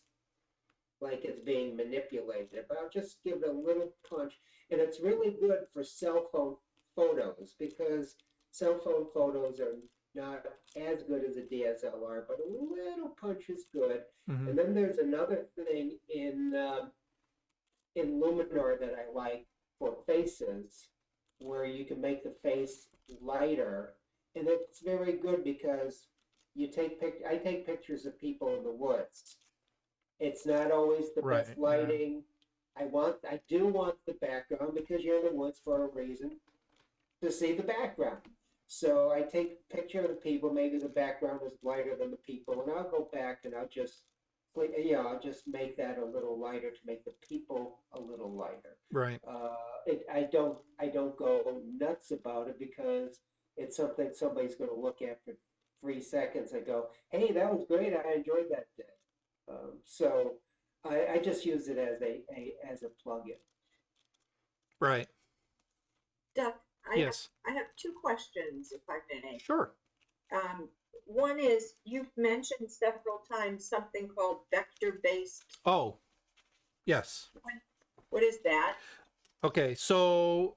like it's being manipulated, but I'll just give it a little punch. And it's really good for cell phone photos, because cell phone photos are not as good as a DSLR, but a little punch is good. Mm-hmm. And then there's another thing in Luminar that I like for faces, where you can make the face lighter, and it's very good because I take pictures of people in the woods. It's not always the Right. best lighting. I do want the background, because you're in the woods for a reason, to see the background. So I take a picture of the people, maybe the background is lighter than the people, and I'll go back and I'll just make that a little lighter to make the people a little lighter. Right. I don't go nuts about it, because it's something somebody's going to look at for 3 seconds and go, "Hey, that was great. I enjoyed that day." So I just use it as a plug-in. Right. Duck, Yes. I have two questions, if I may. Sure. One is, you've mentioned several times something called vector-based. Oh, yes. What is that? Okay. So,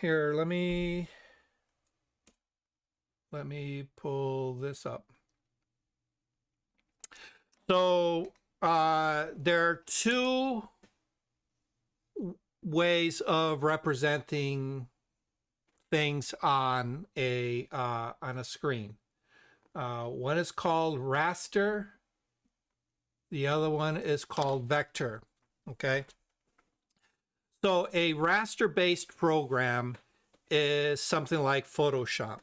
here, let me pull this up. So, there are two ways of representing things on a screen. One is called raster. The other one is called vector. Okay. So a raster-based program is something like Photoshop,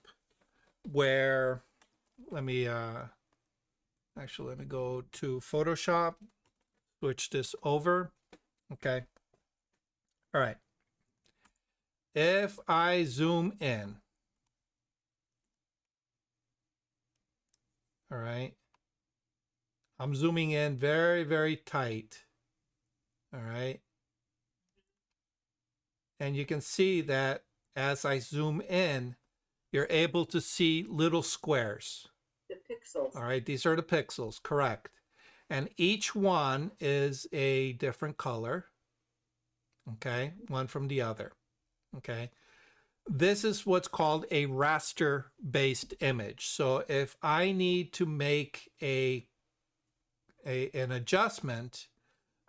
where let me go to Photoshop, switch this over. Okay. All right. If I zoom in, all right, I'm zooming in very, very tight. All right. And you can see that as I zoom in, you're able to see little squares. The pixels. All right, these are the pixels, correct. And each one is a different color. Okay, one from the other. Okay. This is what's called a raster-based image. So if I need to make an adjustment,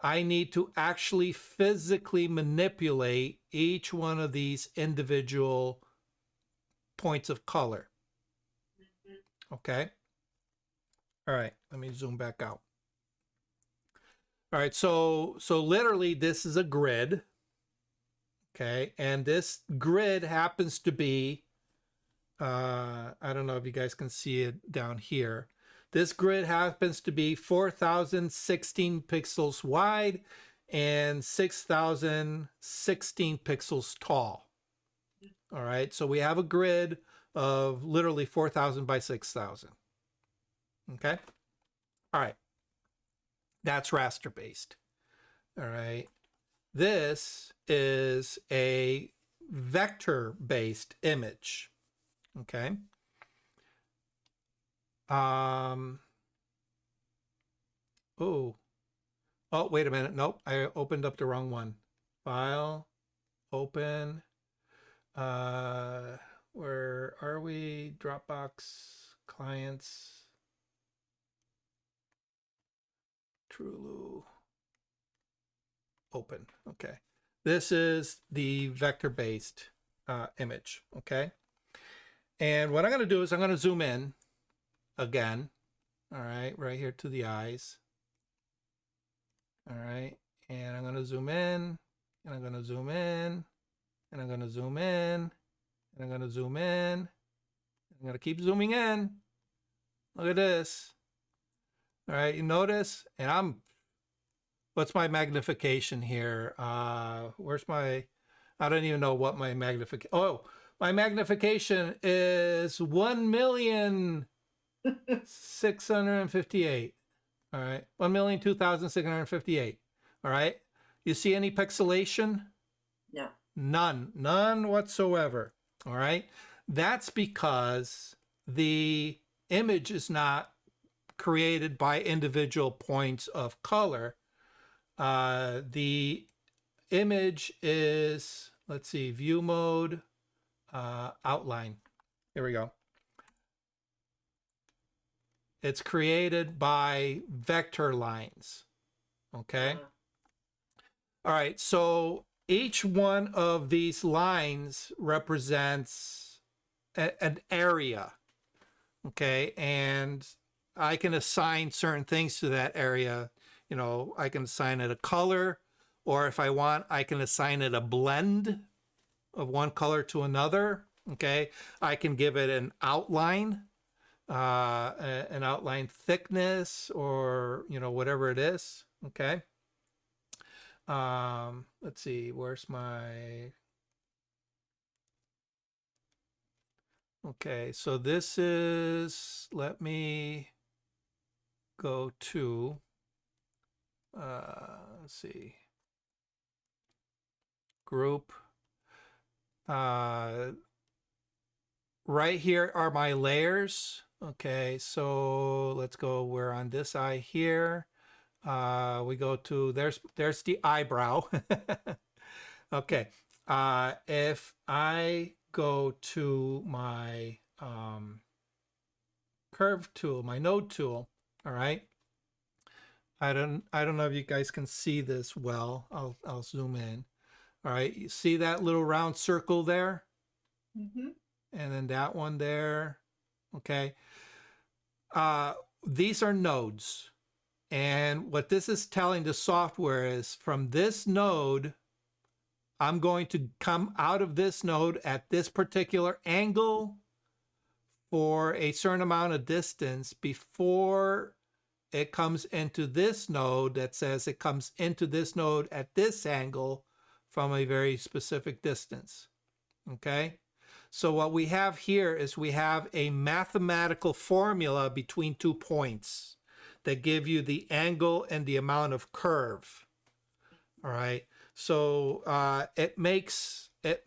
I need to actually physically manipulate each one of these individual points of color. Okay. All right, let me zoom back out. All right, so literally this is a grid. Okay, and this grid happens to be, I don't know if you guys can see it down here. This grid happens to be 4,016 pixels wide and 6,016 pixels tall. All right, so we have a grid of literally 4,000 by 6,000. Okay, all right, that's raster based. All right, this is a vector based image. Okay. Oh, wait a minute. Nope, I opened up the wrong one. File, open. Where are we? Dropbox, clients, Trulu, open. Okay. This is the vector-based image, okay? And what I'm going to do is I'm going to zoom in again, all right here to the eyes. All right, and I'm going to zoom in, and I'm going to zoom in, and I'm going to zoom in, and I'm going to zoom in. I'm going to keep zooming in. Look at this. All right, you notice, and what's my magnification here? Where's my, I don't even know what my magnification, oh, my magnification is 1,658. All right, 1,002,658. All right, you see any pixelation? No. None whatsoever. All right, that's because the image is not created by individual points of color. The image is, let's see, view mode, outline. Here we go. It's created by vector lines. Okay. All right. So each one of these lines represents an area. Okay. And I can assign certain things to that area. You know, I can assign it a color, or if I want, I can assign it a blend of one color to another. Okay. I can give it an outline, an outline thickness, or, you know, whatever it is. Okay. Let's see, where's my, okay, so this is, let me go to, let's see, group. Right here are my layers. Okay, so let's go, we're on this eye here. We go to, there's the eyebrow. Okay, if I go to my curve tool, my node tool, all right. I don't know if you guys can see this well. I'll zoom in. All right, you see that little round circle there? Mm-hmm. And then that one there. Okay. These are nodes. And what this is telling the software is from this node, I'm going to come out of this node at this particular angle for a certain amount of distance before it comes into this node that says it comes into this node at this angle from a very specific distance. Okay? So what we have here is we have a mathematical formula between 2 points that give you the angle and the amount of curve. All right. So it makes that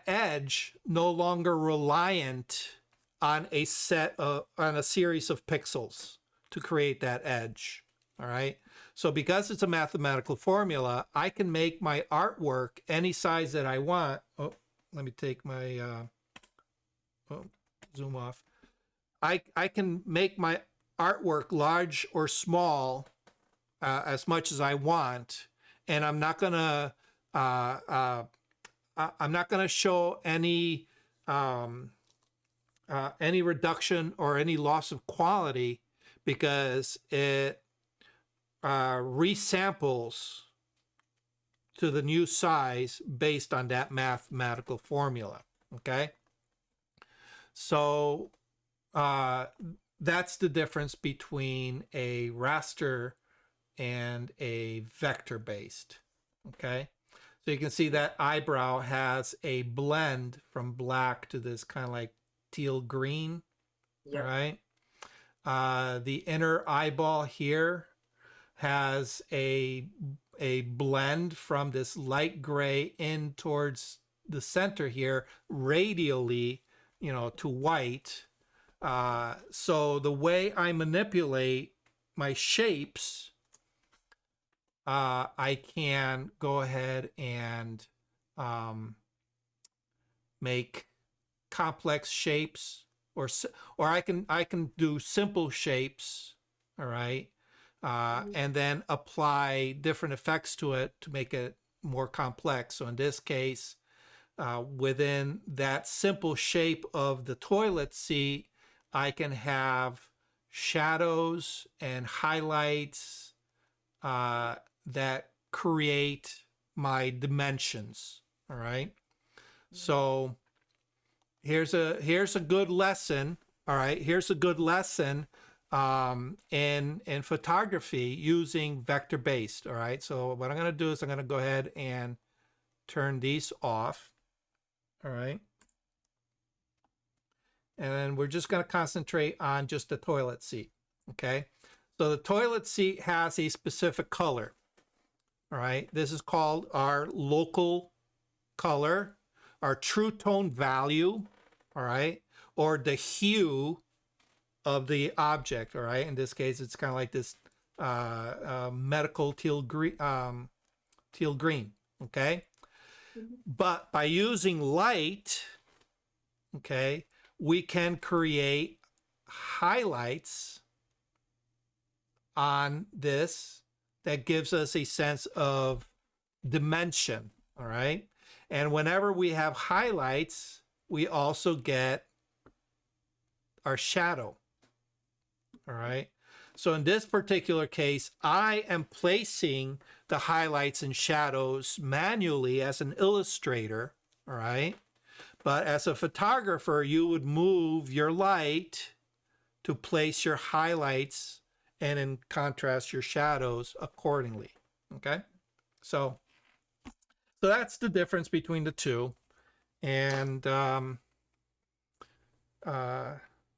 edge no longer reliant on a series of pixels to create that edge. All right. So because it's a mathematical formula, I can make my artwork any size that I want. Oh, let me take my zoom off. I can make my artwork large or small as much as I want, and I'm not gonna show any reduction or any loss of quality because it resamples to the new size based on that mathematical formula. Okay, so that's the difference between a raster and a vector-based, okay? So you can see that eyebrow has a blend from black to this kind of like teal green, Yep. all right? The inner eyeball here has a blend from this light gray in towards the center here, radially, to white. So the way I manipulate my shapes, I can go ahead and make complex shapes, or I can do simple shapes, all right, and then apply different effects to it to make it more complex. So in this case, within that simple shape of the toilet seat, I can have shadows and highlights that create my dimensions. All right. So here's a good lesson. All right. Here's a good lesson in photography using vector based. All right. So what I'm going to do is I'm going to go ahead and turn these off. All right. And then we're just going to concentrate on just the toilet seat. Okay. So the toilet seat has a specific color. All right. This is called our local color, our true tone value. All right. Or the hue of the object. All right. In this case, it's kind of like this medical teal green. Okay. But by using light, okay, we can create highlights on this that gives us a sense of dimension, all right? And whenever we have highlights, we also get our shadow, all right? So in this particular case, I am placing the highlights and shadows manually as an illustrator, all right? But as a photographer, you would move your light to place your highlights and in contrast your shadows accordingly, okay? So that's the difference between the two. And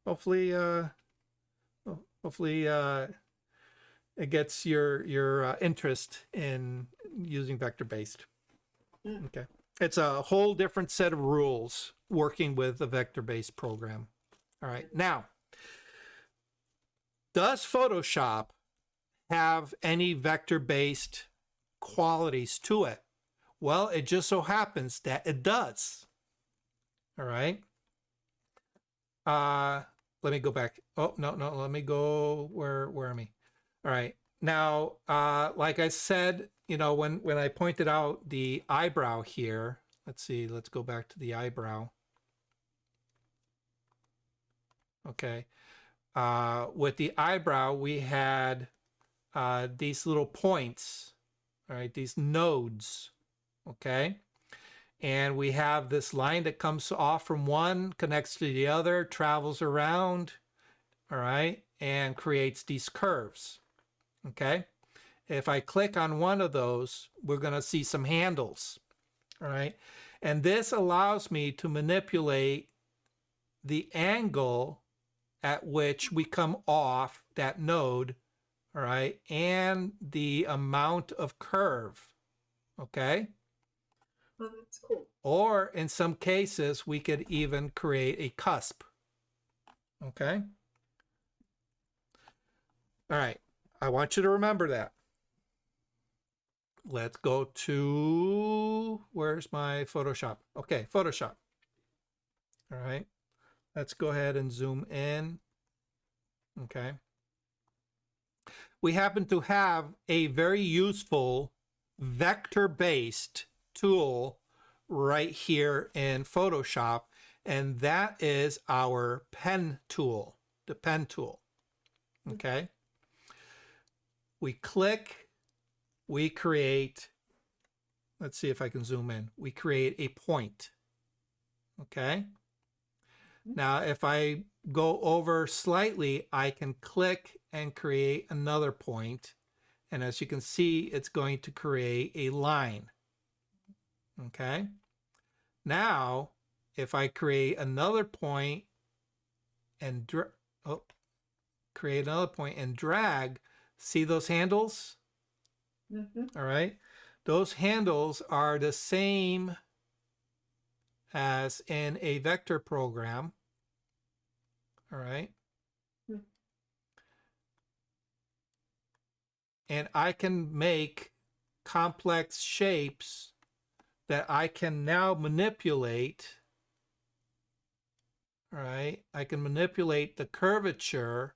hopefully it gets your interest in using vector-based. Okay. It's a whole different set of rules working with a vector-based program. All right. Now, does Photoshop have any vector-based qualities to it? Well, it just so happens that it does. All right. Let me go back. Oh, no. Let me go. Where am I? All right. Now, like I said, when I pointed out the eyebrow here, let's see, let's go back to the eyebrow. Okay. With the eyebrow, we had these little points, all right, these nodes, okay? And we have this line that comes off from one, connects to the other, travels around, all right, and creates these curves, okay? If I click on one of those, we're going to see some handles, all right? And this allows me to manipulate the angle at which we come off that node, all right, and the amount of curve, okay? Oh, that's cool. Or in some cases, we could even create a cusp, okay? All right, I want you to remember that. Let's go to, where's my Photoshop? Okay, Photoshop. All right, let's go ahead and zoom in. Okay. We happen to have a very useful vector-based tool right here in Photoshop, and that is our pen tool, the pen tool. Okay. We click, we create, let's see if I can zoom in. We create a point. Okay. Now, if I go over slightly, I can click and create another point. And as you can see, it's going to create a line. Okay. Now, if I create another point and create another point and drag, see those handles? Mm-hmm. All right. Those handles are the same as in a vector program. All right. Hmm. And I can make complex shapes that I can now manipulate. All right. I can manipulate the curvature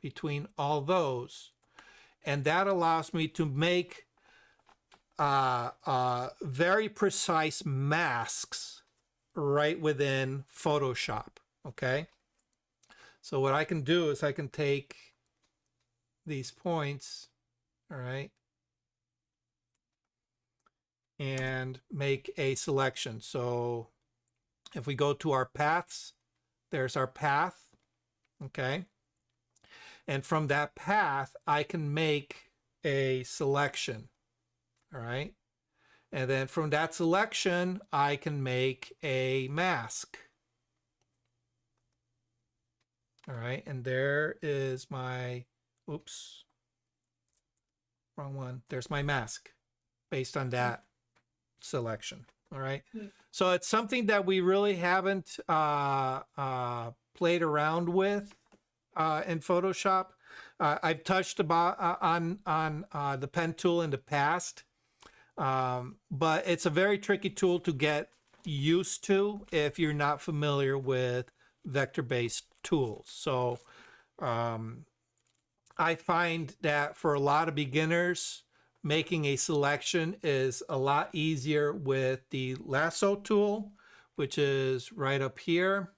between all those. And that allows me to make very precise masks right within Photoshop. Okay. So what I can do is I can take these points, all right, and make a selection. So if we go to our paths, there's our path, okay? And from that path, I can make a selection, all right? And then from that selection, I can make a mask. All right, and there is my, oops, wrong one. There's my mask based on that selection. All right. Hmm. So it's something that we really haven't played around with in Photoshop. I've touched on the pen tool in the past, but it's a very tricky tool to get used to if you're not familiar with vector-based tools. So I find that for a lot of beginners, making a selection is a lot easier with the lasso tool, which is right up here.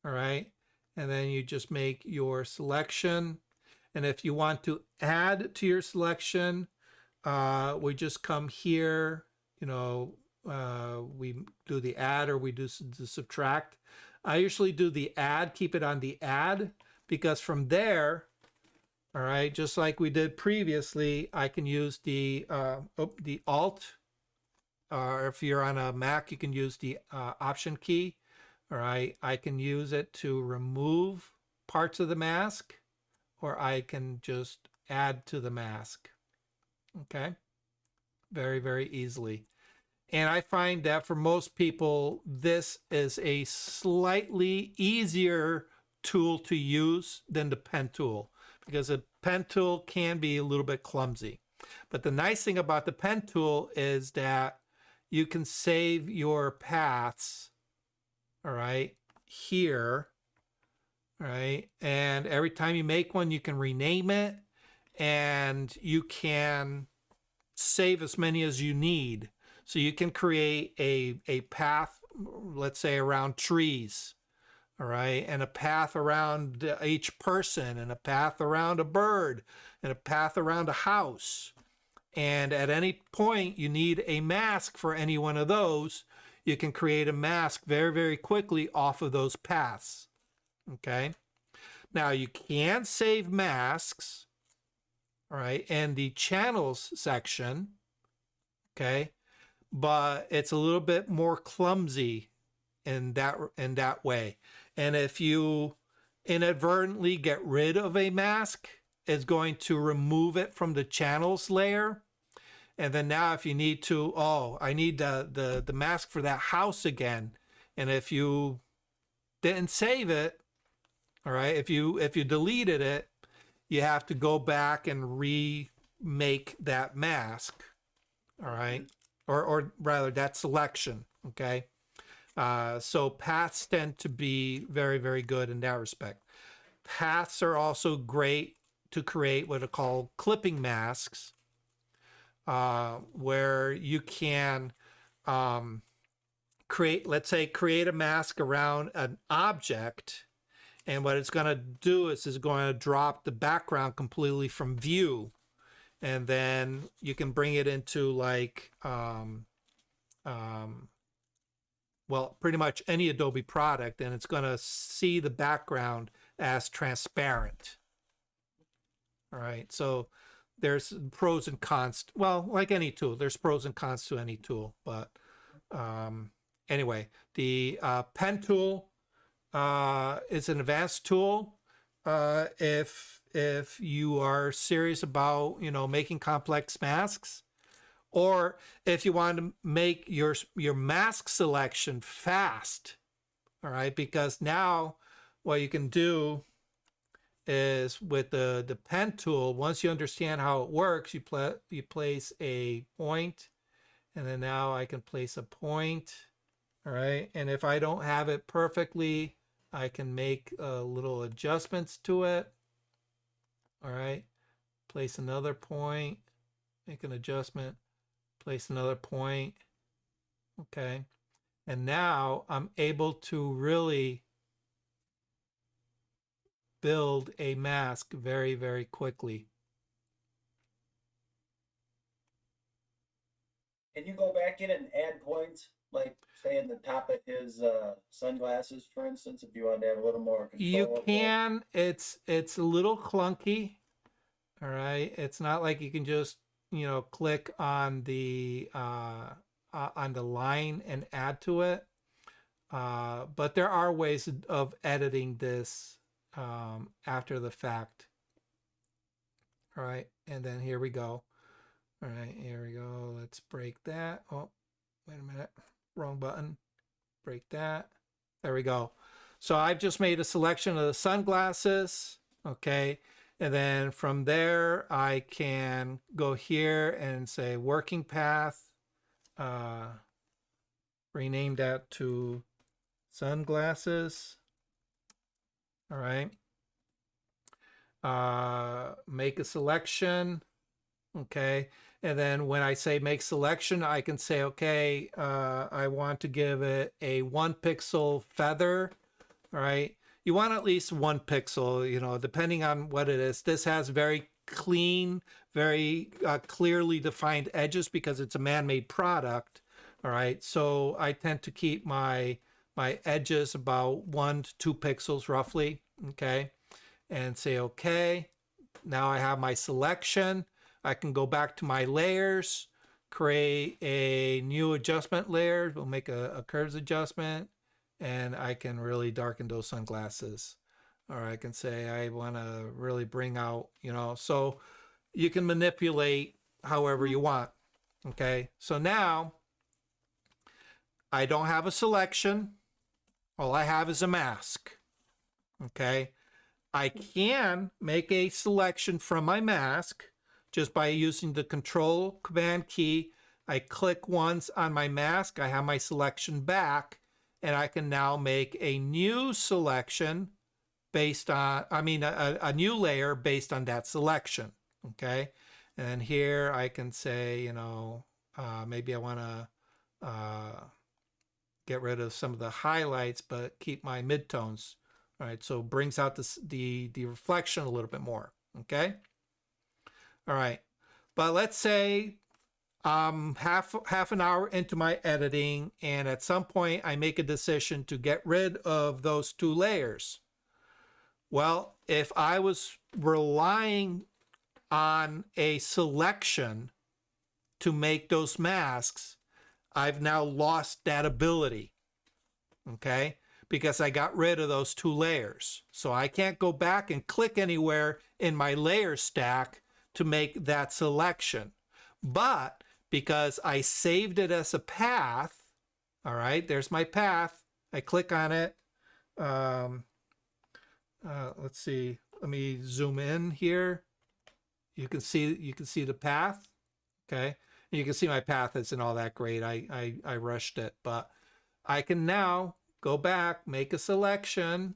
All right. And then you just make your selection. And if you want to add to your selection, we just come here, you know, we do the add or we do the subtract. I usually do the add, keep it on the add, because from there, all right, just like we did previously, I can use the Alt, or if you're on a Mac, you can use the Option key. All right, I can use it to remove parts of the mask, or I can just add to the mask. Okay, very, very easily. And I find that for most people, this is a slightly easier tool to use than the pen tool, because a pen tool can be a little bit clumsy. But the nice thing about the pen tool is that you can save your paths, all right, here, all right, and every time you make one, you can rename it, and you can save as many as you need. So you can create a path, let's say around trees, all right, and a path around each person, and a path around a bird, and a path around a house. And at any point you need a mask for any one of those, you can create a mask very, very quickly off of those paths. Okay. Now you can save masks, all right, in the channels section, okay, but it's a little bit more clumsy in that way. And if you inadvertently get rid of a mask, it's going to remove it from the channels layer. And then now if you need to, oh, I need the mask for that house again. And if you didn't save it, all right, if you deleted it, you have to go back and remake that mask, all right, or rather that selection, okay. So paths tend to be very, very good in that respect. Paths are also great to create what are called clipping masks, where you can create a mask around an object, and what it's going to do is it's going to drop the background completely from view, and then you can bring it into like well, pretty much any Adobe product, and it's going to see the background as transparent. All right, so there's pros and cons. Well, like any tool, there's pros and cons to any tool. But anyway, the pen tool is an advanced tool. If you are serious about, you know, making complex masks, or if you want to make your mask selection fast, all right, because now what you can do is with the pen tool, once you understand how it works, you place a point, and then now I can place a point, all right, and if I don't have it perfectly, I can make little adjustments to it, all right, place another point, make an adjustment, place another point, okay, and now I'm able to really build a mask very, very quickly. Can you go back in and add points, like say in the top of his sunglasses, for instance, if you want to have a little more control? You can. It's a little clunky. All right. It's not like you can just, you know, click on the line and add to it. But there are ways of editing this after the fact. All right. And then here we go. All right, here we go. Let's break that. Oh, wait a minute. Wrong button. Break that. There we go. So I've just made a selection of the sunglasses. Okay. And then from there, I can go here and say working path. Rename that to sunglasses. All right. Make a selection. Okay. And then when I say make selection, I can say, okay, I want to give it a 1 pixel feather. All right. You want at least 1 pixel, you know, depending on what it is. This has very clean, very clearly defined edges because it's a man-made product. All right. So I tend to keep my edges about 1 to 2 pixels roughly. Okay. And say, okay, now I have my selection. I can go back to my layers, create a new adjustment layer. We'll make a curves adjustment, and I can really darken those sunglasses. Or I can say I want to really bring out, you know, so you can manipulate however you want. Okay, so now I don't have a selection. All I have is a mask. Okay, I can make a selection from my mask just by using the Control Command key. I click once on my mask, I have my selection back, and I can now make a new selection based on, a new layer based on that selection, okay? And here I can say, you know, maybe I want to get rid of some of the highlights, but keep my midtones, all right? So it brings out the reflection a little bit more, okay? All right, but let's say half an hour into my editing, and at some point I make a decision to get rid of those 2 layers. Well, if I was relying on a selection to make those masks, I've now lost that ability, okay? Because I got rid of those 2 layers. So I can't go back and click anywhere in my layer stack to make that selection. But because I saved it as a path, all right, there's my path. I click on it. Let's see, let me zoom in here. You can see the path, okay? And you can see my path isn't all that great. I rushed it, but I can now go back, make a selection,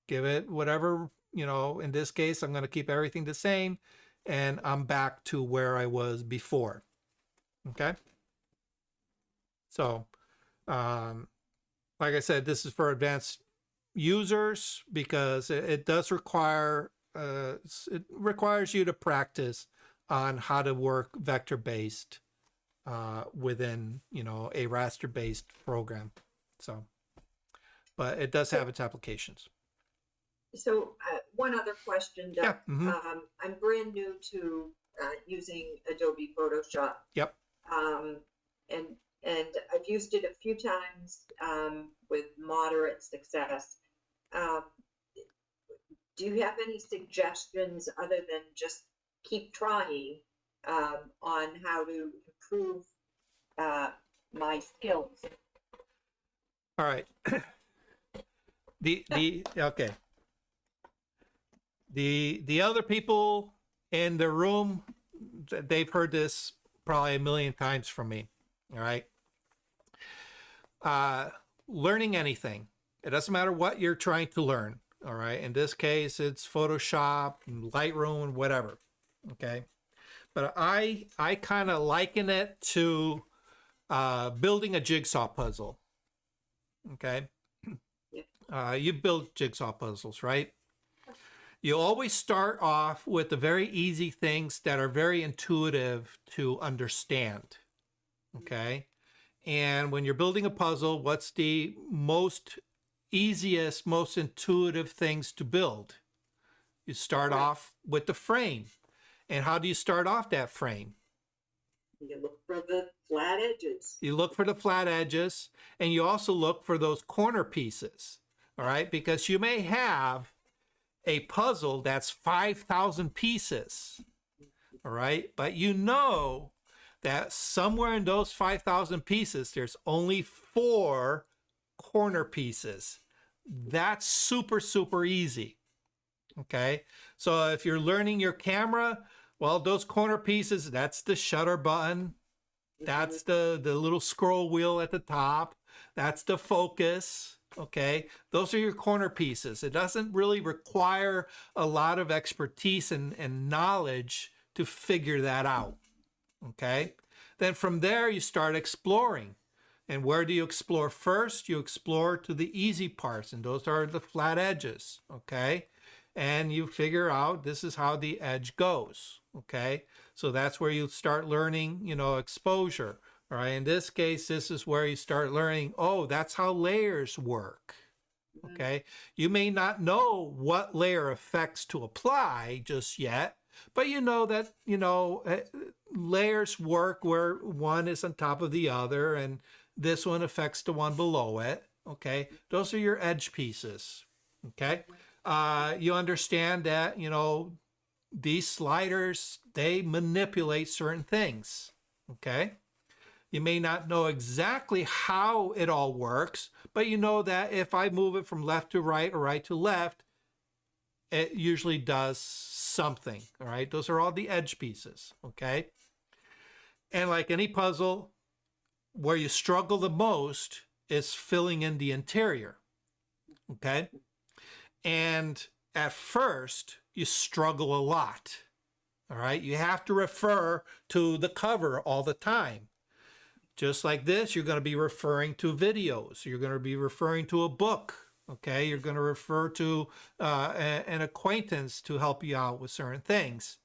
give it whatever, you know, in this case, I'm going to keep everything the same, and I'm back to where I was before. Okay. So, like I said, this is for advanced users because it does require, it requires you to practice on how to work vector-based within, you know, a raster-based program. So, but it does have its applications. So one other question, Doug. Yeah. Mm-hmm. I'm brand new to using Adobe Photoshop. Yep. And I've used it a few times with moderate success. Do you have any suggestions other than just keep trying on how to improve my skills? All right. Okay. The other people in the room, they've heard this probably a million times from me. All right. Learning anything, it doesn't matter what you're trying to learn. All right. In this case, it's Photoshop, Lightroom, whatever. Okay. But I kind of liken it to building a jigsaw puzzle. Okay. You build jigsaw puzzles, right? You always start off with the very easy things that are very intuitive to understand. Okay. And when you're building a puzzle, what's the most easiest, most intuitive things to build? You start off with the frame. And how do you start off that frame? You look for the flat edges. You look for the flat edges, and you also look for those corner pieces. All right. Because you may have a puzzle that's 5,000 pieces. All right. But you know that somewhere in those 5,000 pieces, there's only 4 corner pieces. That's super, super easy. Okay. So if you're learning your camera, well, those corner pieces, that's the shutter button. That's the little scroll wheel at the top. That's the focus. Okay. Those are your corner pieces. It doesn't really require a lot of expertise and knowledge to figure that out. Okay. Then from there, you start exploring. And where do you explore first? You explore to the easy parts, and those are the flat edges. Okay. And you figure out this is how the edge goes. Okay. So that's where you start learning, you know, exposure. All right. In this case, this is where you start learning, oh, that's how layers work. Okay. You may not know what layer effects to apply just yet, but you know that, you know, layers work where one is on top of the other and this one affects the one below it. Okay. Those are your edge pieces. Okay. You understand that, you know, these sliders, they manipulate certain things. Okay. You may not know exactly how it all works, but you know that if I move it from left to right or right to left, it usually does something. All right. Those are all the edge pieces. Okay. And like any puzzle, where you struggle the most is filling in the interior. Okay. And at first, you struggle a lot. All right. You have to refer to the cover all the time. Just like this, you're going to be referring to videos. You're going to be referring to a book. Okay. You're going to refer to an acquaintance to help you out with certain things.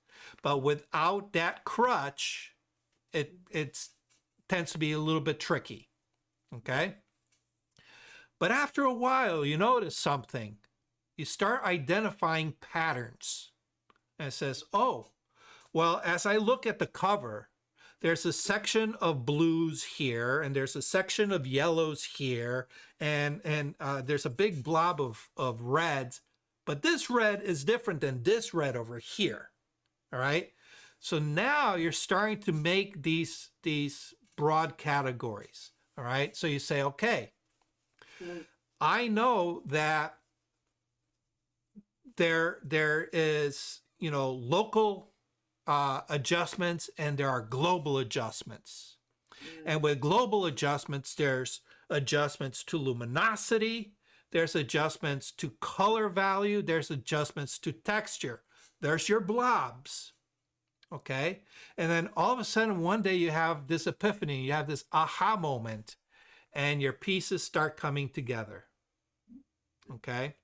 But without that crutch, it tends to be a little bit tricky. Okay. But after a while, you notice something. You start identifying patterns. And it says, oh, well, as I look at the cover, there's a section of blues here, and there's a section of yellows here, and there's a big blob of reds. But this red is different than this red over here. All right. So now you're starting to make these broad categories. All right. So you say, okay, I know that there is, you know, local adjustments and there are global adjustments. And with global adjustments, there's adjustments to luminosity, there's adjustments to color value, there's adjustments to texture. There's your blobs. Okay. And then all of a sudden, one day you have this epiphany, you have this aha moment, and your pieces start coming together. Okay.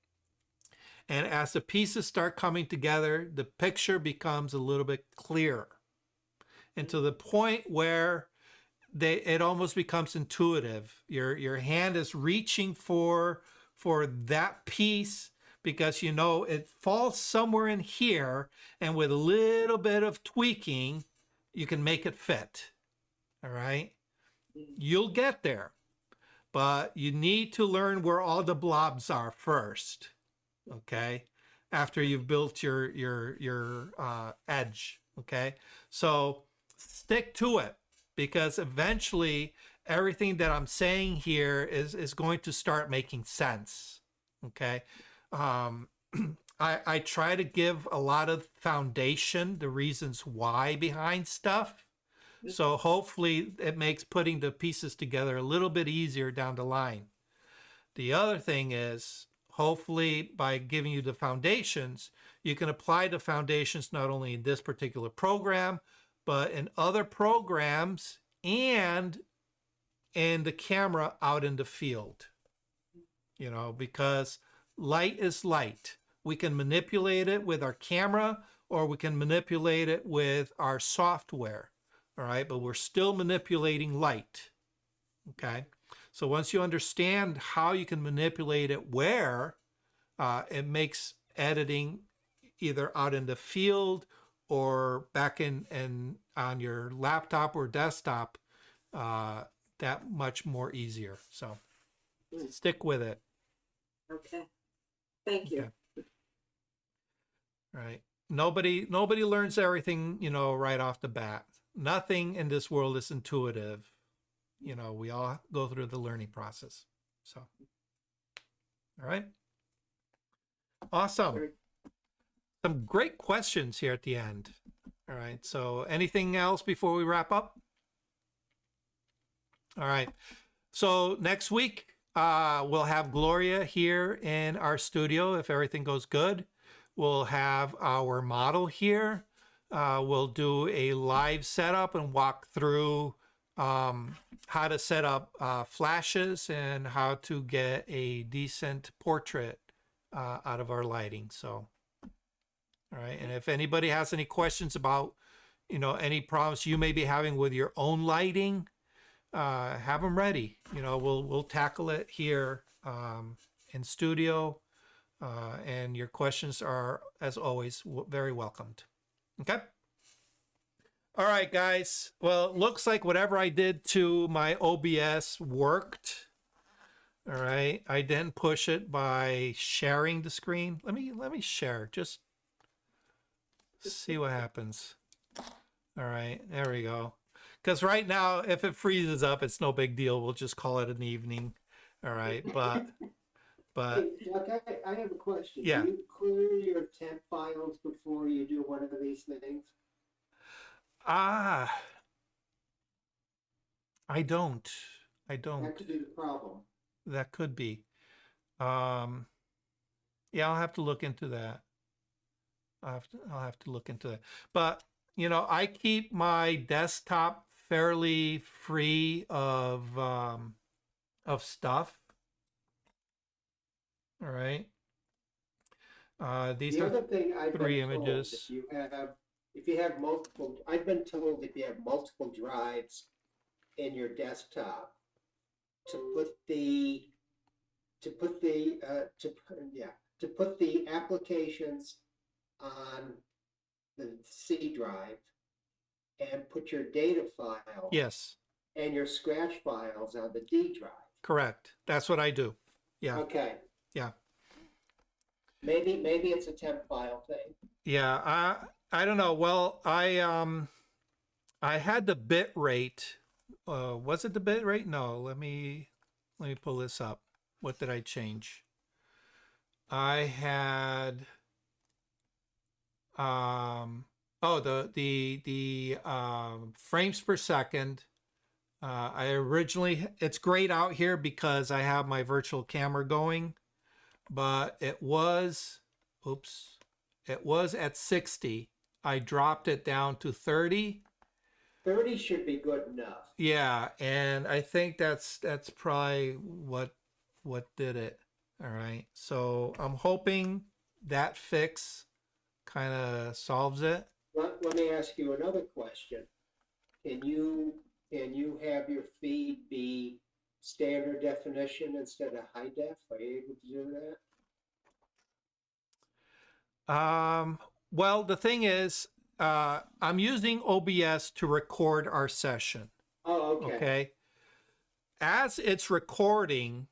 And as the pieces start coming together, the picture becomes a little bit clearer. And to the point where it almost becomes intuitive. Your hand is reaching for that piece because you know it falls somewhere in here, and with a little bit of tweaking, you can make it fit. All right, you'll get there, but you need to learn where all the blobs are first. Okay, after you've built your edge. Okay, so stick to it, because eventually everything that I'm saying here is going to start making sense. Okay, I try to give a lot of foundation, the reasons why behind stuff. So hopefully it makes putting the pieces together a little bit easier down the line. The other thing is, hopefully by giving you the foundations, you can apply the foundations not only in this particular program, but in other programs and in the camera out in the field. You know, because light is light. We can manipulate it with our camera, or we can manipulate it with our software. All right, but we're still manipulating light. Okay, so once you understand how you can manipulate it where, it makes editing either out in the field or back in on your laptop or desktop that much more easier. So stick with it. Okay. Thank you. Okay. Right. Nobody learns everything, you know, right off the bat. Nothing in this world is intuitive. You know, we all go through the learning process. So, all right. Awesome. Some great questions here at the end. All right. So anything else before we wrap up? All right. So next week, we'll have Gloria here in our studio if everything goes good. We'll have our model here. We'll do a live setup and walk through how to set up flashes and how to get a decent portrait out of our lighting. So, all right. And if anybody has any questions about, you know, any problems you may be having with your own lighting, have them ready. You know, we'll tackle it here in studio, and your questions are, as always, very welcomed. Okay. All right, guys. Well, it looks like whatever I did to my OBS worked. All right. I didn't push it by sharing the screen. Let me share. Just see what happens. All right. There we go. Because right now, if it freezes up, it's no big deal. We'll just call it an evening. All right. But Hey, Doug, I have a question. Yeah. Do you clear your temp files before you do one of these things? I don't. That could be the problem. That could be. Yeah, I'll have to look into that. I'll have to look into that. But you know, I keep my desktop fairly free of stuff. All right. These The are other thing I've three been told, images. if you have multiple, I've been told if you have multiple drives in your desktop, to put the applications on the C drive and put your data file Yes, and your scratch files on the D drive. correct. That's what I do. Yeah. Okay. Yeah. Maybe it's a temp file thing. Yeah. I don't know. Well, I had the bit rate. Was it the bit rate? No. Let me pull this up. What did I change? I had the frames per second. It's grayed out here because I have my virtual camera going, but it was at 60. I dropped it down to 30. 30 should be good enough. Yeah, and I think that's probably what did it. All right. So I'm hoping that fix kind of solves it. Let me ask you another question. Can you can you have your feed be standard definition instead of high def? Are you able to do that? Well, the thing is, I'm using OBS to record our session. Oh, okay. Okay. As it's recording,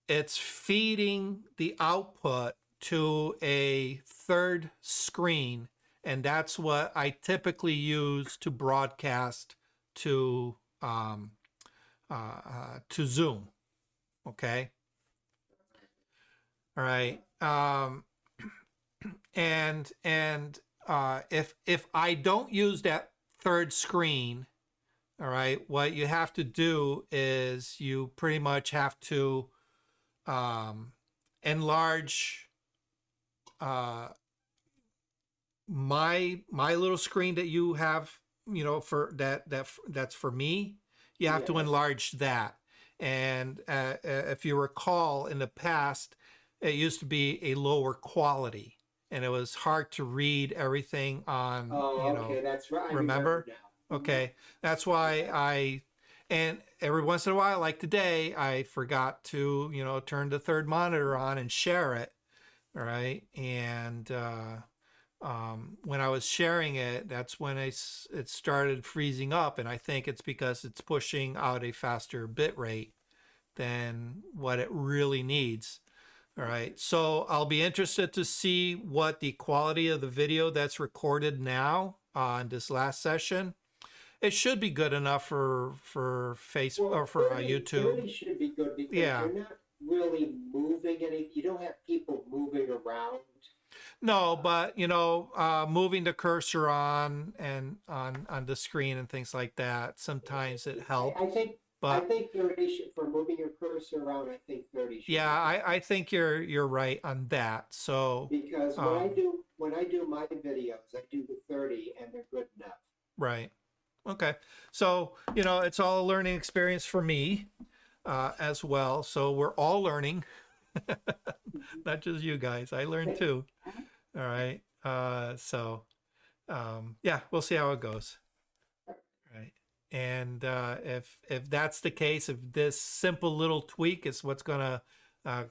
it's feeding the output to a third screen, and that's what I typically use to broadcast to Zoom. Okay. All right. And if I don't use that third screen, all right, what you have to do is you pretty much have to enlarge my little screen that you have, you know, for that's for me. You have to Yeah. enlarge that. And if you recall, in the past, it used to be a lower quality, and it was hard to read everything on. Oh, You know, okay, that's right. I remember? now. Okay, that's why and every once in a while, like today, I forgot to, you know, turn the third monitor on and share it. All right. And when I was sharing it, that's when it started freezing up. And I think it's because it's pushing out a faster bit rate than what it really needs. All right. So I'll be interested to see what the quality of the video that's recorded now on this last session. It should be good enough for Facebook or for YouTube. 30 should be good because Yeah. you're not really moving any. You don't have people moving around. No, but you know, moving the cursor on and on the screen and things like that, sometimes it helps. I think But 30 should, for moving your cursor around. I think 30 should. yeah, I think you're right on that. So Because when I do my videos, I do the 30 and they're good enough. right. Okay. So, you know, it's all a learning experience for me as well. So we're all learning, not just you guys. I learned too. All right. Yeah, we'll see how it goes. Right. And if that's the case, if this simple little tweak is what's going to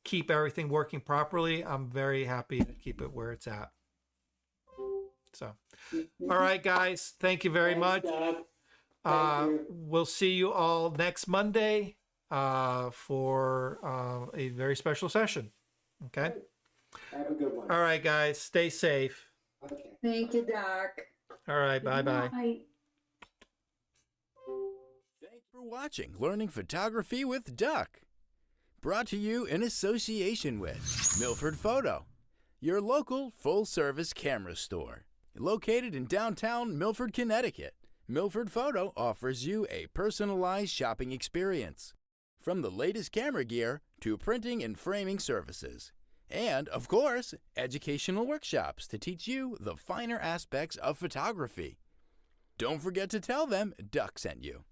keep everything working properly, I'm very happy to keep it where it's at. So, all right, guys, thank you very much. Doug. Thank you. We'll see you all next Monday for a very special session. Okay. Have a good one. All right, guys, stay safe. Okay. Thank you, Doc. All right, bye-bye. Bye. Thanks for watching Learning Photography with Duck. Brought to you in association with Milford Photo, your local full-service camera store. Located in downtown Milford, Connecticut, Milford Photo offers you a personalized shopping experience. From the latest camera gear to printing and framing services. And, of course, educational workshops to teach you the finer aspects of photography. Don't forget to tell them Duck sent you.